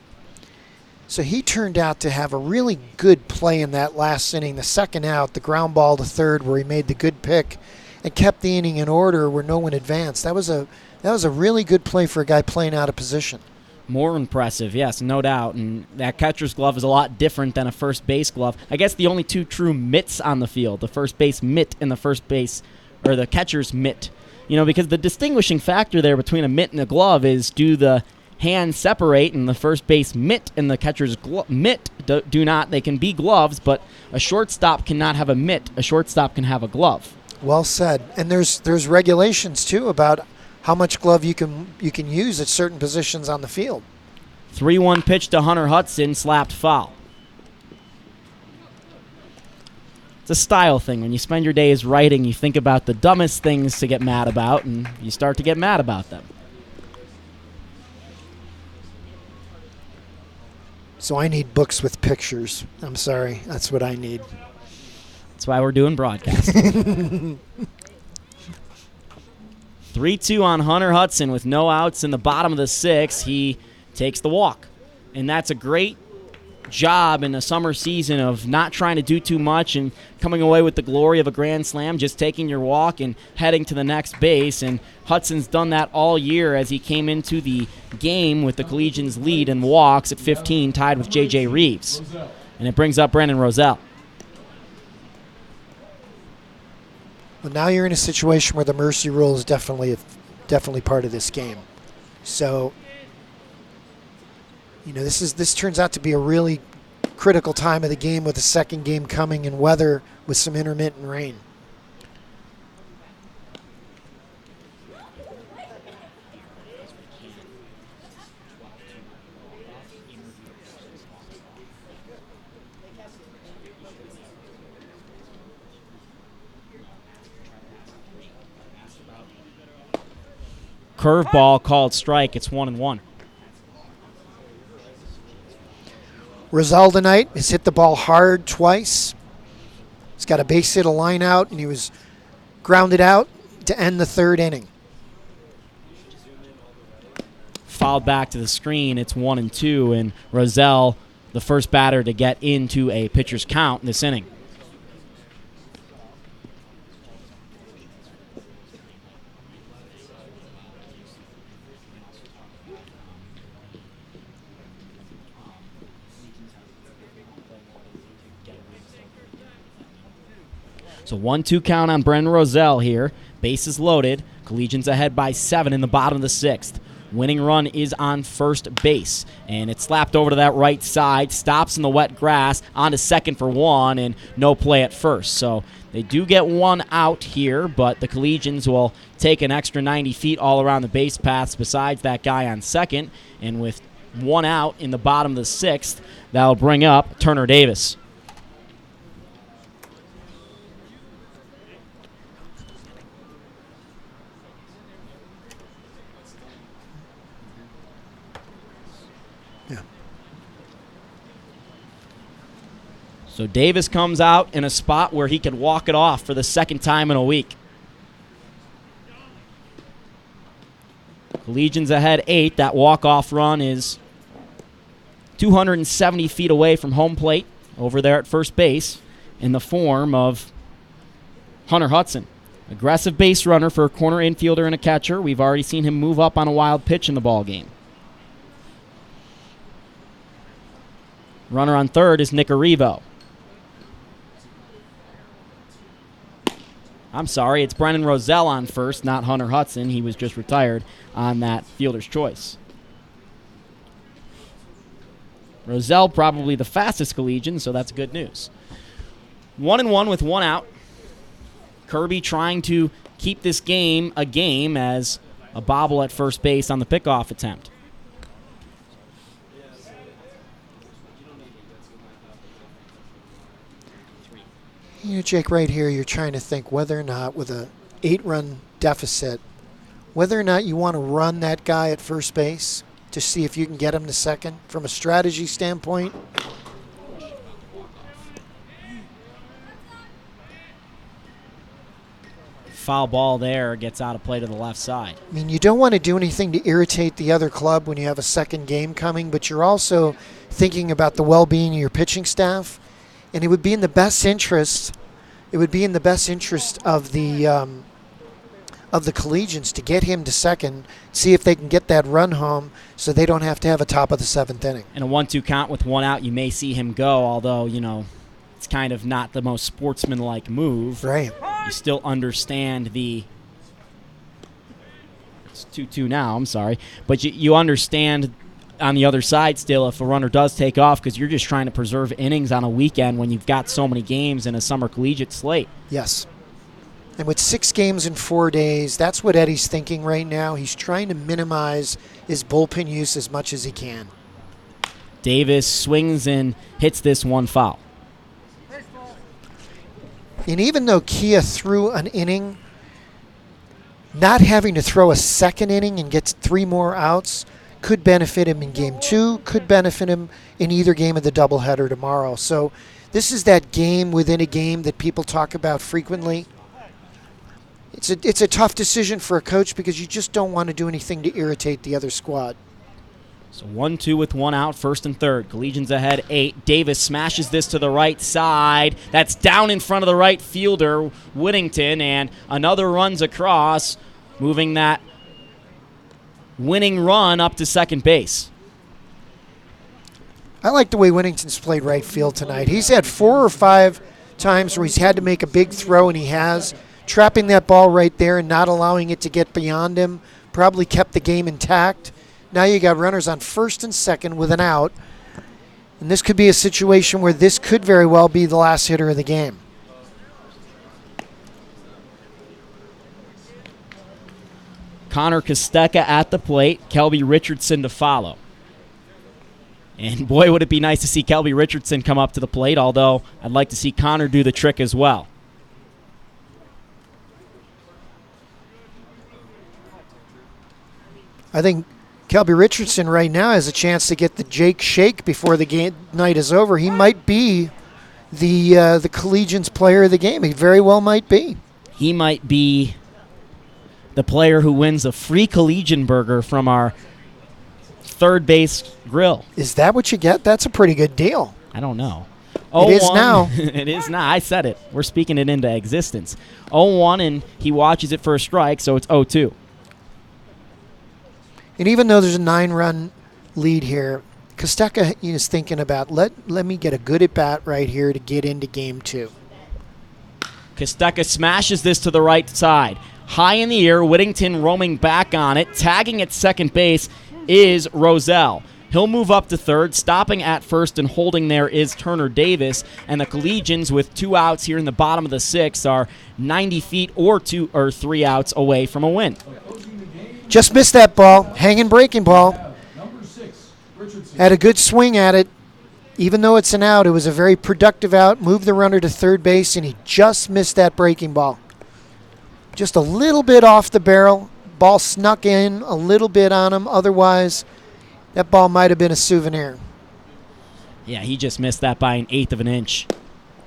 So he turned out to have a really good play in that last inning. The second out, the ground ball to third where he made the good pick and kept the inning in order where no one advanced. That was a really good play for a guy playing out of position. More impressive, yes, no doubt. And that catcher's glove is a lot different than a first base glove. I guess the only 2 true mitts on the field, the first base mitt and the first base, or the catcher's mitt. You know, because the distinguishing factor there between a mitt and a glove is do the hands separate, and the first base mitt and the catcher's mitt do not. They can be gloves, but a shortstop cannot have a mitt. A shortstop can have a glove. Well said. And there's regulations too about how much glove you can use at certain positions on the field. 3-1 pitch to Hunter Hudson, slapped foul. It's a style thing. When you spend your days writing, you think about the dumbest things to get mad about, and you start to get mad about them. So I need books with pictures. I'm sorry. That's what I need. That's why we're doing broadcasting. 3-2 on Hunter Hudson with no outs in the bottom of the 6th. He takes the walk. And that's a great job in the summer season of not trying to do too much and coming away with the glory of a grand slam, just taking your walk and heading to the next base. And Hudson's done that all year as he came into the game with the Collegians' lead in walks at 15, tied with J.J. Reeves. And it brings up Brendan Roselle. Well, now you're in a situation where the mercy rule is definitely part of this game. So, you know, this turns out to be a really critical time of the game with the second game coming and weather with some intermittent rain. Curveball called strike. It's 1-1. Roselle tonight has hit the ball hard twice. He's got a base hit, a line out, and he was grounded out to end the 3rd inning. Fouled back to the screen. It's 1-2, and Roselle, the first batter to get into a pitcher's count in this inning. So 1-2 count on Brendan Roselle here. Bases loaded. Collegians ahead by 7 in the bottom of the 6th. Winning run is on first base, and it's slapped over to that right side, stops in the wet grass, on to second for 1, and no play at first. So they do get 1 out here, but the Collegians will take an extra 90 feet all around the base paths besides that guy on second, and with 1 out in the bottom of the 6th, that'll bring up Turner Davis. So Davis comes out in a spot where he could walk it off for the second time in a week. Collegians ahead 8. That walk-off run is 270 feet away from home plate over there at first base in the form of Hunter Hudson. Aggressive base runner for a corner infielder and a catcher. We've already seen him move up on a wild pitch in the ball game. Runner on third is Nick Arrivo. I'm sorry, it's Brendan Roselle on first, not Hunter Hudson. He was just retired on that fielder's choice. Roselle probably the fastest Collegian, so that's good news. 1-1 with 1 out. Kirby trying to keep this game a game as a bobble at first base on the pickoff attempt. You know, Jake, right here, you're trying to think whether or not, with a 8-run deficit, whether or not you want to run that guy at first base to see if you can get him to second from a strategy standpoint. Foul ball there, gets out of play to the left side. I mean, you don't want to do anything to irritate the other club when you have a second game coming, but you're also thinking about the well-being of your pitching staff. And it would be in the best interest. It would be in the best interest of the Collegians to get him to second, see if they can get that run home, so they don't have to have a top of the 7th inning. In a 1-2 count with 1 out, you may see him go. Although it's kind of not the most sportsmanlike move. Right. You still understand the. It's 2-2 now. I'm sorry, but you understand. On the other side still, if a runner does take off, because you're just trying to preserve innings on a weekend when you've got so many games in a summer collegiate slate. Yes. And with 6 games in 4 days, that's what Eddie's thinking right now. He's trying to minimize his bullpen use as much as he can. Davis swings and hits this one foul. And even though Kia threw an inning, not having to throw a second inning and gets 3 more outs could benefit him in Game 2, could benefit him in either game of the doubleheader tomorrow. So this is that game within a game that people talk about frequently. It's a tough decision for a coach because you just don't want to do anything to irritate the other squad. So 1-2 with 1 out, first and third. Collegians ahead 8. Davis smashes this to the right side. That's down in front of the right fielder, Whittington, and another runs across, moving that winning run up to second base. I like the way Whittington's played right field tonight. He's had 4 or 5 times where he's had to make a big throw, and he has. Trapping that ball right there and not allowing it to get beyond him probably kept the game intact. Now you got runners on first and second with an out, and this could be a situation where this could very well be the last hitter of the game. Connor Kostecka at the plate, Kelby Richardson to follow. And boy, would it be nice to see Kelby Richardson come up to the plate, although I'd like to see Connor do the trick as well. I think Kelby Richardson right now has a chance to get the Jake shake before the game night is over. He might be the Collegians player of the game. He very well might be. He might be the player who wins a free Collegian burger from our third base grill. Is that what you get? That's a pretty good deal. I don't know. It is now. It is now. I said it. We're speaking it into existence. 0-1, and he watches it for a strike, so it's 0-2. And even though there's a 9-run lead here, Kostecka is thinking about, let me get a good at-bat right here to get into Game 2. Kostecka smashes this to the right side. High in the air, Whittington roaming back on it. Tagging at second base is Roselle. He'll move up to third. Stopping at first and holding there is Turner Davis. And the Collegians, with 2 outs here in the bottom of the 6th, are 90 feet or 2 or 3 outs away from a win. Just missed that ball. Hanging breaking ball. Had a good swing at it. Even though it's an out, it was a very productive out. Moved the runner to third base, and he just missed that breaking ball. Just a little bit off the barrel. Ball snuck in a little bit on him. Otherwise, that ball might have been a souvenir. Yeah, he just missed that by 1/8 of an inch.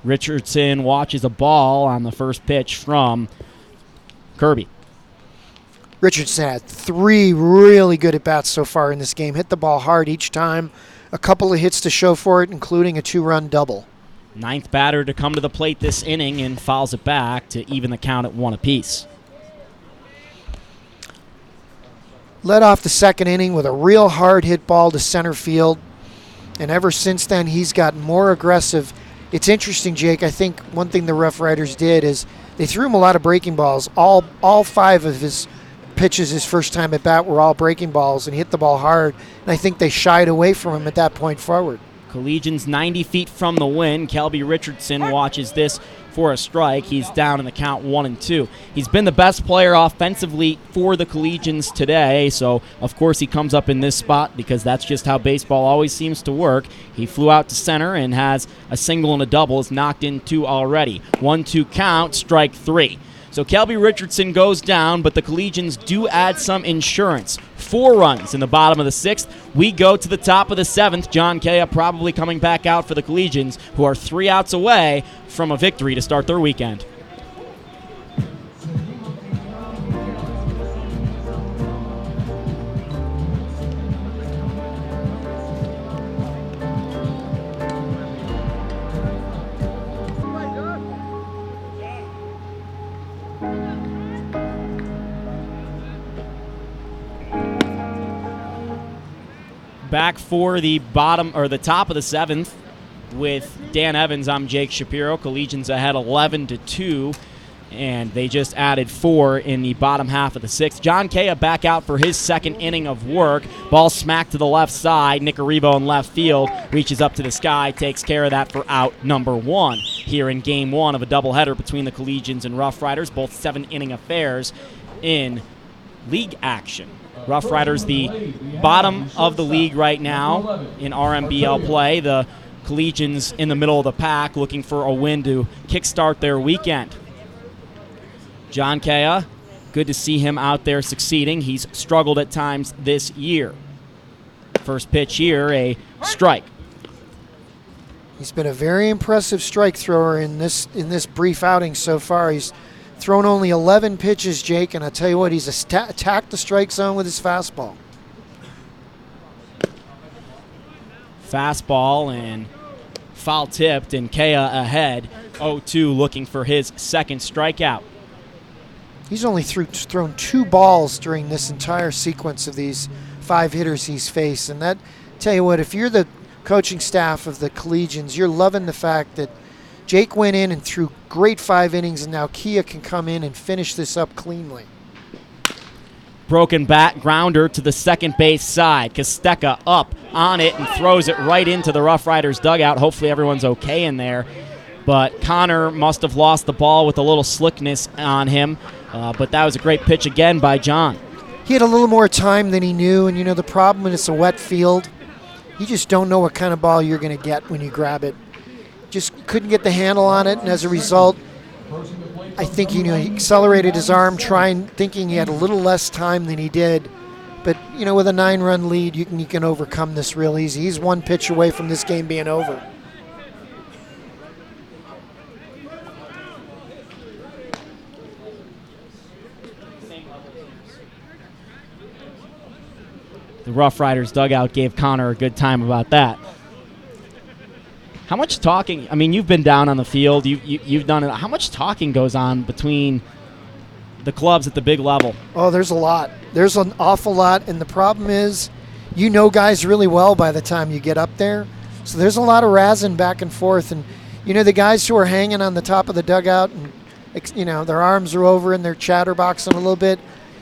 Richardson watches a ball on the first pitch from Kirby. Richardson had 3 really good at-bats so far in this game. Hit the ball hard each time. A couple of hits to show for it, including a 2-run double. 9th batter to come to the plate this inning and fouls it back to even the count at 1 apiece. Led off the second inning with a real hard hit ball to center field. And ever since then, he's gotten more aggressive. It's interesting, Jake. I think one thing the Rough Riders did is they threw him a lot of breaking balls. All 5 of his pitches his first time at bat were all breaking balls, and he hit the ball hard. And I think they shied away from him at that point forward. Collegians 90 feet from the win. Kelby Richardson watches this for a strike. He's down in the count 1-2. He's been the best player offensively for the Collegians today, so of course he comes up in this spot because that's just how baseball always seems to work. He flew out to center and has a single and a double. Is knocked in 2 already. 1-2 count, strike 3. So Kelby Richardson goes down, but the Collegians do add some insurance. 4 runs in the bottom of the 6th. We go to the top of the 7th. John Kea probably coming back out for the Collegians, who are 3 outs away from a victory to start their weekend. Back for the bottom or the top of the 7th with Dan Evans. I'm Jake Shapiro. Collegians ahead 11-2, and they just added 4 in the bottom half of the 6th. John Kea back out for his second inning of work. Ball smacked to the left side. Nick Arrivo in left field reaches up to the sky, takes care of that for out number 1 here in Game 1 of a doubleheader between the Collegians and Rough Riders, both 7-inning affairs in league action. Rough Riders the bottom of the league right now in RMBL play. The Collegians in the middle of the pack looking for a win to kickstart their weekend. John Kea, good to see him out there succeeding. He's struggled at times this year. First pitch here, a strike. He's been a very impressive strike thrower in this brief outing so far. He's thrown only 11 pitches, Jake, and I tell you what, he's attacked the strike zone with his fastball. Fastball and foul tipped, and Kea ahead 0-2 looking for his second strikeout. He's only thrown 2 balls during this entire sequence of these 5 hitters he's faced. And that, tell you what, if you're the coaching staff of the Collegians, you're loving the fact that Jake went in and threw great 5 innings, and now Kea can come in and finish this up cleanly. Broken bat grounder to the second base side. Kostecka up on it and throws it right into the Rough Riders dugout. Hopefully everyone's okay in there. But Connor must have lost the ball with a little slickness on him. But that was a great pitch again by John. He had a little more time than he knew, and you know the problem when it's a wet field, you just don't know what kind of ball you're going to get when you grab it. Just couldn't get the handle on it, and as a result, I think he accelerated his arm, thinking he had a little less time than he did. But with a 9-run lead, you can overcome this real easy. He's 1 pitch away from this game being over. The Rough Riders dugout gave Connor a good time about that. How much talking? I mean, you've been down on the field. You've done it. How much talking goes on between the clubs at the big level? Oh, there's a lot. There's an awful lot, and the problem is, guys really well by the time you get up there. So there's a lot of razzing back and forth, and the guys who are hanging on the top of the dugout and their arms are over and they're chatterboxing a little bit.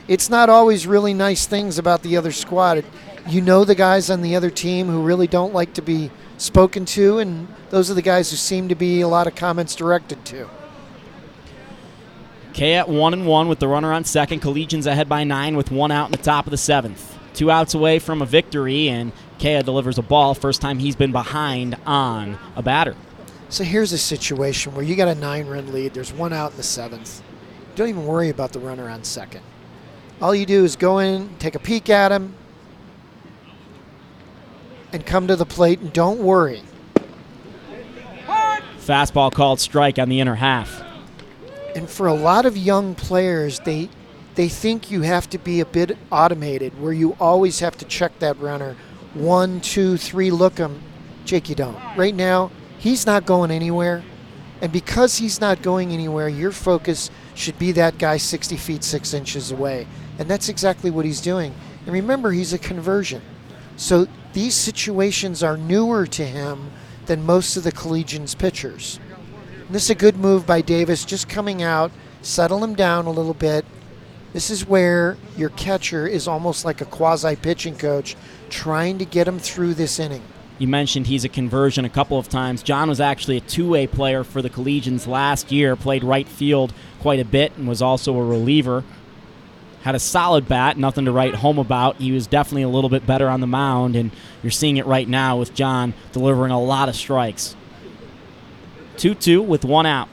It's not always really nice things about the other squad. You know the guys on the other team who really don't like to be spoken to, and those are the guys who seem to be a lot of comments directed to. Kay at 1-1 with the runner on second. Collegians ahead by 9 with 1 out in the top of the 7th. 2 outs away from a victory, and Kea delivers a ball. First time he's been behind on a batter. So here's a situation where you got a 9-run lead. There's 1 out in the 7th. Don't even worry about the runner on second. All you do is go in, take a peek at him, and come to the plate, and don't worry. Fastball called strike on the inner half. And for a lot of young players, they think you have to be a bit automated, where you always have to check that runner. 1, 2, 3, look him. Jake, you don't. Right now, he's not going anywhere. And because he's not going anywhere, your focus should be that guy 60 feet 6 inches away. And that's exactly what he's doing. And remember, he's a conversion. So these situations are newer to him than most of the Collegians pitchers. And this is a good move by Davis, just coming out, settle him down a little bit. This is where your catcher is almost like a quasi-pitching coach, trying to get him through this inning. You mentioned he's a conversion a couple of times. John was actually a two-way player for the Collegians last year, played right field quite a bit and was also a reliever. Had a solid bat, nothing to write home about. He was definitely a little bit better on the mound, and you're seeing it right now with John delivering a lot of strikes. 2-2 with 1 out.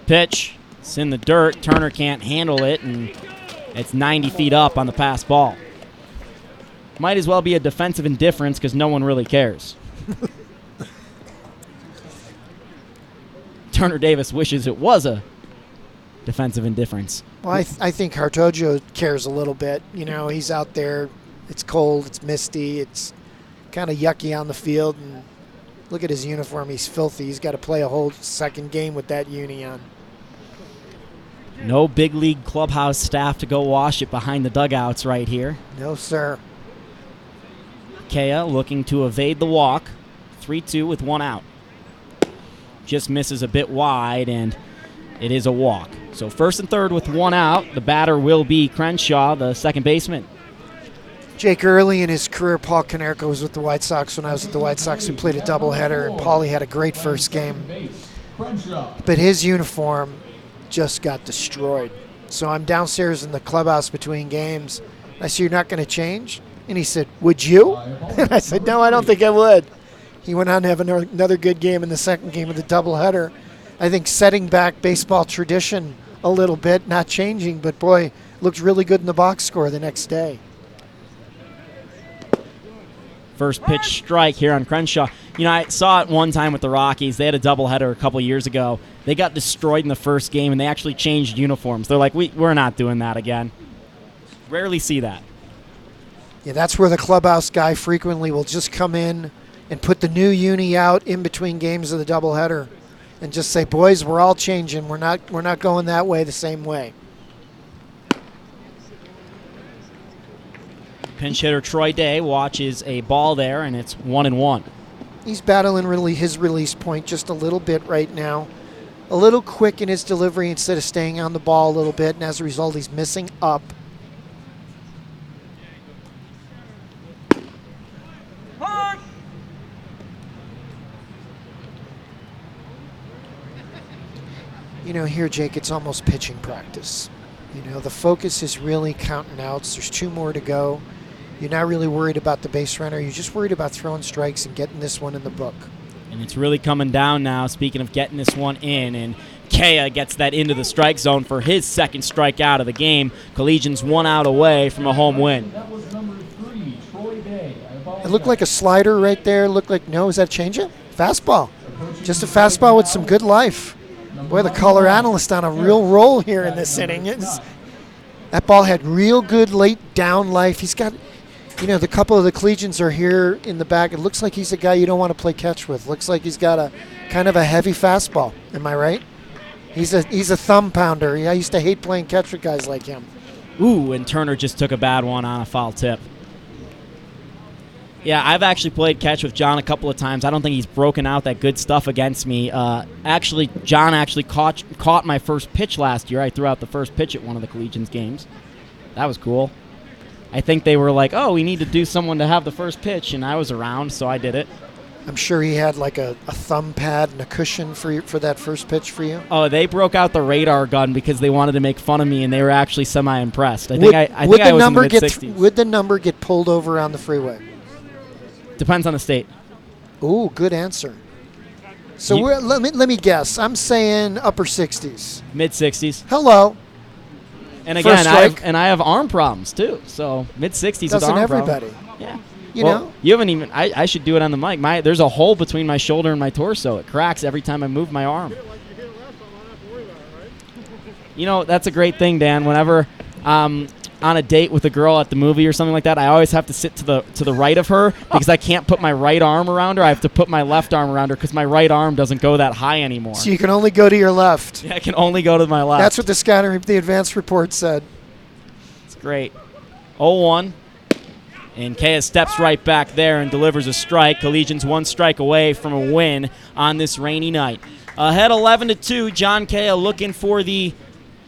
Pitch, it's in the dirt. Turner can't handle it, and it's 90 feet up on the pass ball. Might as well be a defensive indifference because no one really cares. Turner Davis wishes it was a defensive indifference. Well, I think Hartojo cares a little bit. You know, he's out there. It's cold. It's misty. It's kind of yucky on the field. And look at his uniform. He's filthy. He's got to play a whole second game with that uni on. No big league clubhouse staff to go wash it behind the dugouts right here. No, sir. Kea looking to evade the walk. 3-2 with 1 out. Just misses a bit wide, and it is a walk. So first and third with 1 out. The batter will be Crenshaw, the second baseman. Jake, early in his career, Paul Konerko was with the White Sox. When I was at the White Sox, we played a doubleheader, and Paulie had a great first game. But his uniform just got destroyed. So I'm downstairs in the clubhouse between games. I said, "You're not going to change?" And he said, "Would you?" And I said, "No, I don't think I would." He went on to have another good game in the second game of the doubleheader. I think setting back baseball tradition a little bit, not changing, but boy, looked really good in the box score the next day. First pitch strike here on Crenshaw. You know, I saw it one time with the Rockies. They had a doubleheader a couple years ago. They got destroyed in the first game, and they actually changed uniforms. They're like, we're not doing that again. Rarely see that. Yeah, that's where the clubhouse guy frequently will just come in and put the new uni out in between games of the doubleheader and just say, "Boys, we're all changing. We're not going that way the same way." Pinch hitter Troy Day watches a ball there, and it's 1-1. He's battling really his release point just a little bit right now. A little quick in his delivery instead of staying on the ball a little bit, and as a result, he's missing up. You know, here, Jake, it's almost pitching practice. You know, the focus is really counting outs. There's 2 more to go. You're not really worried about the base runner. You're just worried about throwing strikes and getting this one in the book. And it's really coming down now, speaking of getting this one in. And Kea gets that into the strike zone for his second strikeout of the game. Collegians 1 out away from a home win. It looked like a slider right there. Looked like, no, is that a changeup? Fastball. Just a fastball with some good life. Boy, the color analyst on a real roll here in this inning. That ball had real good late down life. He's got, you know, the couple of the Collegians are here in the back. It looks like he's a guy you don't want to play catch with. Looks like he's got a kind of a heavy fastball. Am I right? He's a thumb pounder. I used to hate playing catch with guys like him. Ooh, and Turner just took a bad one on a foul tip. Yeah, I've actually played catch with John a couple of times. I don't think he's broken out that good stuff against me. John actually caught my first pitch last year. I threw out the first pitch at one of the Collegians games. That was cool. I think they were like, oh, we need to do someone to have the first pitch, and I was around, so I did it. I'm sure he had like a thumb pad and a cushion for that first pitch for you. Oh, they broke out the radar gun because they wanted to make fun of me, and they were actually semi-impressed. I Would think I was in the mid-60s. Would the number get pulled over on the freeway? Depends on the state. Ooh, good answer. So let me guess. I'm saying upper 60s. Mid-60s. Hello. And again, I have arm problems too. So mid-60s with Doesn't arm everybody? problems. Yeah. You know? You haven't even. I should do it on the mic. There's a hole between my shoulder and my torso. It cracks every time I move my arm. You know, that's a great thing, Dan. Whenever on a date with a girl at the movie or something like that, I always have to sit to the right of her because I can't put my right arm around her. I have to put my left arm around her because my right arm doesn't go that high anymore. So you can only go to your left. Yeah, I can only go to my left. That's what the advanced report said. It's great. 0-1. And Kea steps right back there and delivers a strike. Collegians 1 strike away from a win on this rainy night. Ahead 11-2, John Kea looking for the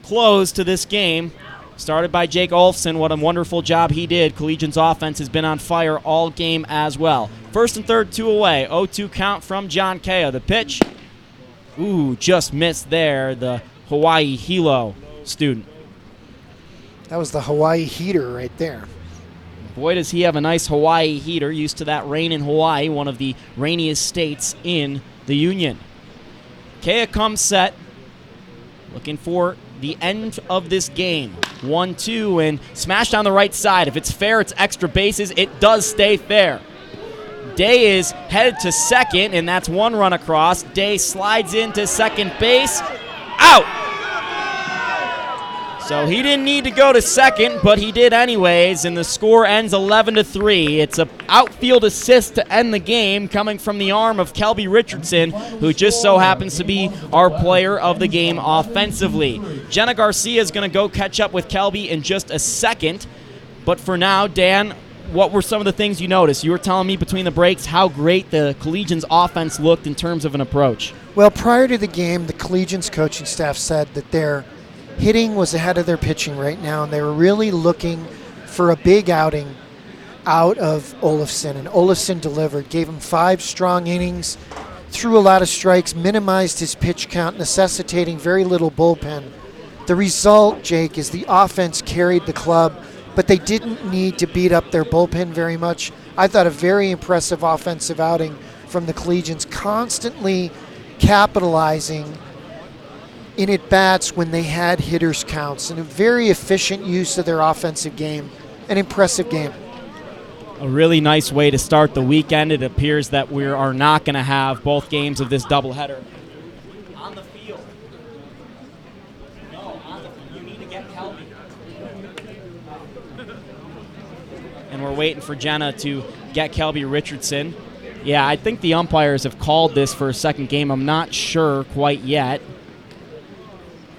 close to this game. Started by Jake Olfson. What a wonderful job he did. Collegians offense has been on fire all game as well. First and third, 2 away. 0-2 count from John Kea. The pitch, just missed there. The Hawaii Hilo student. That was the Hawaii heater right there. Boy, does he have a nice Hawaii heater. Used to that rain in Hawaii, one of the rainiest states in the Union. Kea comes set. Looking for the end of this game. 1-2 and smashed on the right side. If it's fair, it's extra bases. It does stay fair. Day is headed to second, and that's 1 run across. Day slides into second base. Out! So he didn't need to go to second, but he did anyways, and the score ends 11-3. It's an outfield assist to end the game coming from the arm of Kelby Richardson, who just so happens to be our player of the game offensively. Jenna Garcia is going to go catch up with Kelby in just a second, but for now, Dan, what were some of the things you noticed? You were telling me between the breaks how great the Collegians offense looked in terms of an approach. Well, prior to the game, the Collegians coaching staff said that their hitting was ahead of their pitching right now, and they were really looking for a big outing out of Olofsson. And Olofsson delivered, gave him 5 strong innings, threw a lot of strikes, minimized his pitch count, necessitating very little bullpen. The result, Jake, is the offense carried the club, but they didn't need to beat up their bullpen very much. I thought a very impressive offensive outing from the Collegians, constantly capitalizing in at-bats when they had hitters counts, and a very efficient use of their offensive game. An impressive game. A really nice way to start the weekend. It appears that we are not going to have both games of this doubleheader on the field. No, you need to get Kelby. And we're waiting for Jenna to get Kelby Richardson. Yeah, I think the umpires have called this for a second game. I'm not sure quite yet.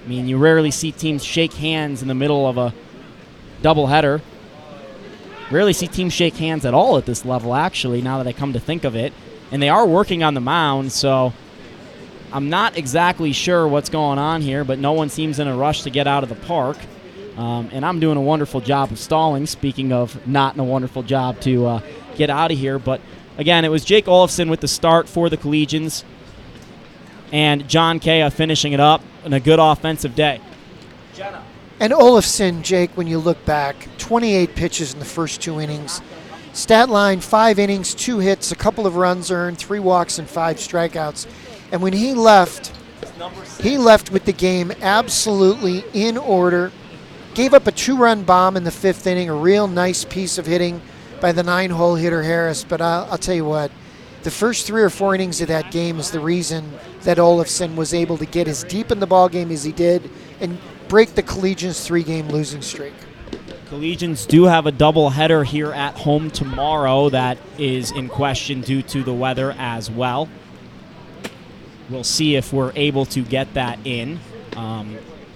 I mean, you rarely see teams shake hands in the middle of a doubleheader. Rarely see teams shake hands at all at this level, actually, now that I come to think of it. And they are working on the mound, so I'm not exactly sure what's going on here, but no one seems in a rush to get out of the park. And I'm doing a wonderful job of stalling, speaking of not in a wonderful job to get out of here. But, again, it was Jake Olofsson with the start for the Collegians, and John Kea finishing it up in a good offensive day. Jenna. And Olofsson, Jake, when you look back, 28 pitches in the first 2 innings. Stat line, 5 innings, 2 hits, a couple of runs earned, 3 walks, and 5 strikeouts. And when he left with the game absolutely in order. Gave up a 2-run bomb in the 5th inning, a real nice piece of hitting by the 9-hole hitter Harris. But I'll tell you what, the first 3 or 4 innings of that game is the reason that Olofsson was able to get as deep in the ballgame as he did and break the Collegians' 3-game losing streak. Collegians do have a doubleheader here at home tomorrow that is in question due to the weather as well. We'll see if we're able to get that in.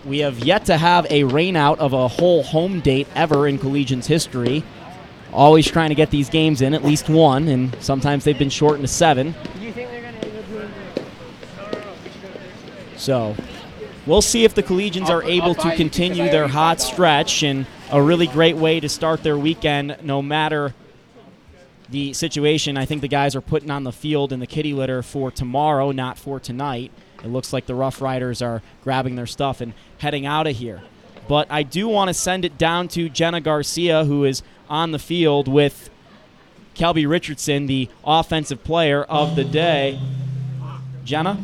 We have yet to have a rainout of a whole home date ever in Collegians history. always trying to get these games in, at least one, and sometimes they've been shortened to 7. So we'll see if the Collegians are able to continue their hot stretch, and a really great way to start their weekend no matter the situation. I think the guys are putting on the field in the kitty litter for tomorrow, not for tonight. It looks like the Rough Riders are grabbing their stuff and heading out of here. But I do want to send it down to Jenna Garcia, who is on the field with Kelby Richardson, the offensive player of the day. Jenna?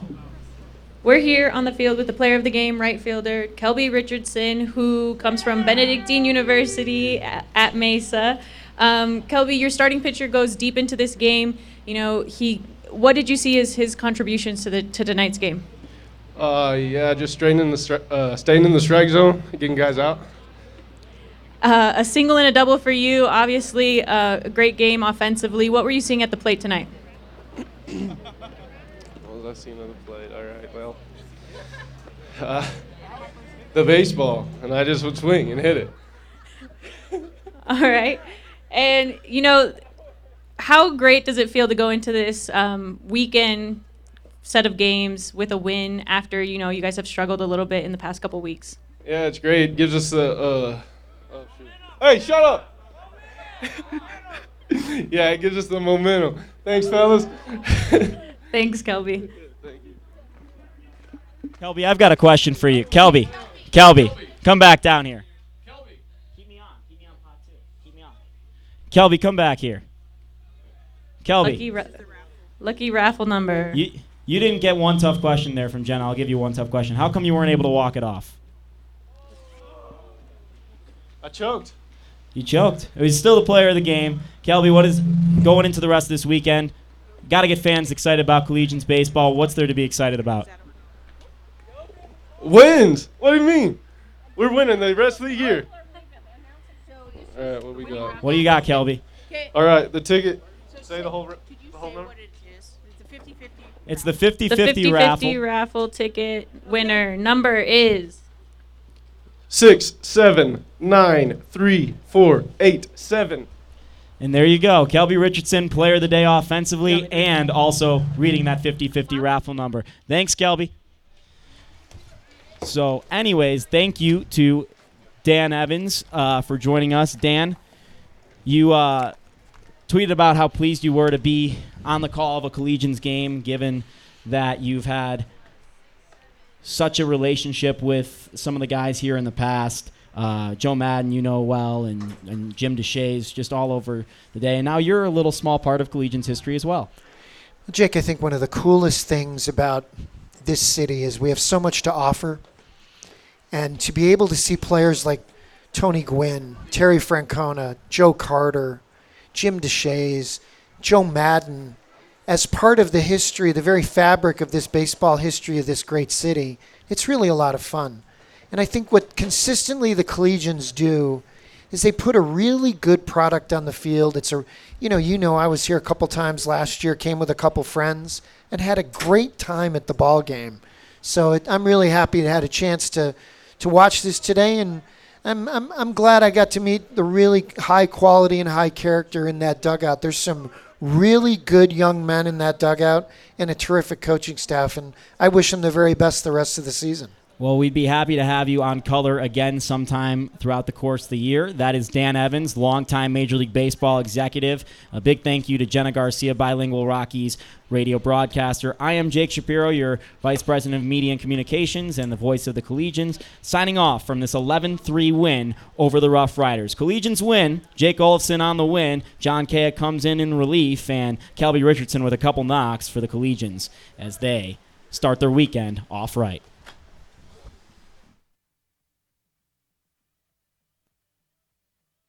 We're here on the field with the player of the game, right fielder, Kelby Richardson, who comes from Benedictine University at Mesa. Kelby, your starting pitcher goes deep into this game. What did you see as his contributions to tonight's game? Just staying in the strike zone, getting guys out. A single and a double for you. Obviously, a great game offensively. What were you seeing at the plate tonight? What was I seeing on the plate? All right, well, the baseball, and I just would swing and hit it. All right. And, how great does it feel to go into this weekend set of games with a win after, you guys have struggled a little bit in the past couple weeks? Yeah, it's great. It gives us the hey, shut up! Yeah, it gives us the momentum. Thanks, fellas. Thanks, Kelby. Thank you. Kelby, I've got a question for you. Kelby, come back down here. Keep me on pot 2. Keep me on. Kelby, come back here. Kelby. Lucky raffle number. You didn't get one tough question there from Jenna. I'll give you one tough question. How come you weren't able to walk it off? I choked. You choked. It was still the player of the game. Kelby, what is going into the rest of this weekend? Got to get fans excited about Collegians baseball. What's there to be excited about? Wins. What do you mean? We're winning the rest of the year. All right, what we got? What do you got, Kelby? All right, the ticket. Say the whole number. It's the 50-50 The 50-50 raffle. raffle ticket winner number is 6, 7, 9, 3, 4, 8, 7. And there you go. Kelby Richardson, player of the day offensively, and also reading that 50-50 raffle number. Thanks, Kelby. So, anyways, thank you to Dan Evans for joining us. Dan, you tweeted about how pleased you were to be on the call of a Collegians game, given that you've had such a relationship with some of the guys here in the past. Joe Madden, you know well, and Jim DeShays, just all over the day. And now you're a little small part of Collegians history as well. Jake, I think one of the coolest things about this city is we have so much to offer. And to be able to see players like Tony Gwynn, Terry Francona, Joe Carter, Jim DeShays, Joe Madden, as part of the history, the very fabric of this baseball history of this great city, it's really a lot of fun. And I think what consistently the Collegians do is they put a really good product on the field. It's I was here a couple times last year, came with a couple friends, and had a great time at the ball game. So I'm really happy to have a chance to watch this today, and I'm glad I got to meet the really high quality and high character in that dugout. There's some really good young men in that dugout and a terrific coaching staff, and I wish them the very best the rest of the season. Well, we'd be happy to have you on color again sometime throughout the course of the year. That is Dan Evans, longtime Major League Baseball executive. A big thank you to Jenna Garcia, bilingual Rockies radio broadcaster. I am Jake Shapiro, your Vice President of Media and Communications and the voice of the Collegians, signing off from this 11-3 win over the Rough Riders. Collegians win, Jake Olafson on the win, John Kaya comes in relief, and Kelby Richardson with a couple knocks for the Collegians as they start their weekend off right.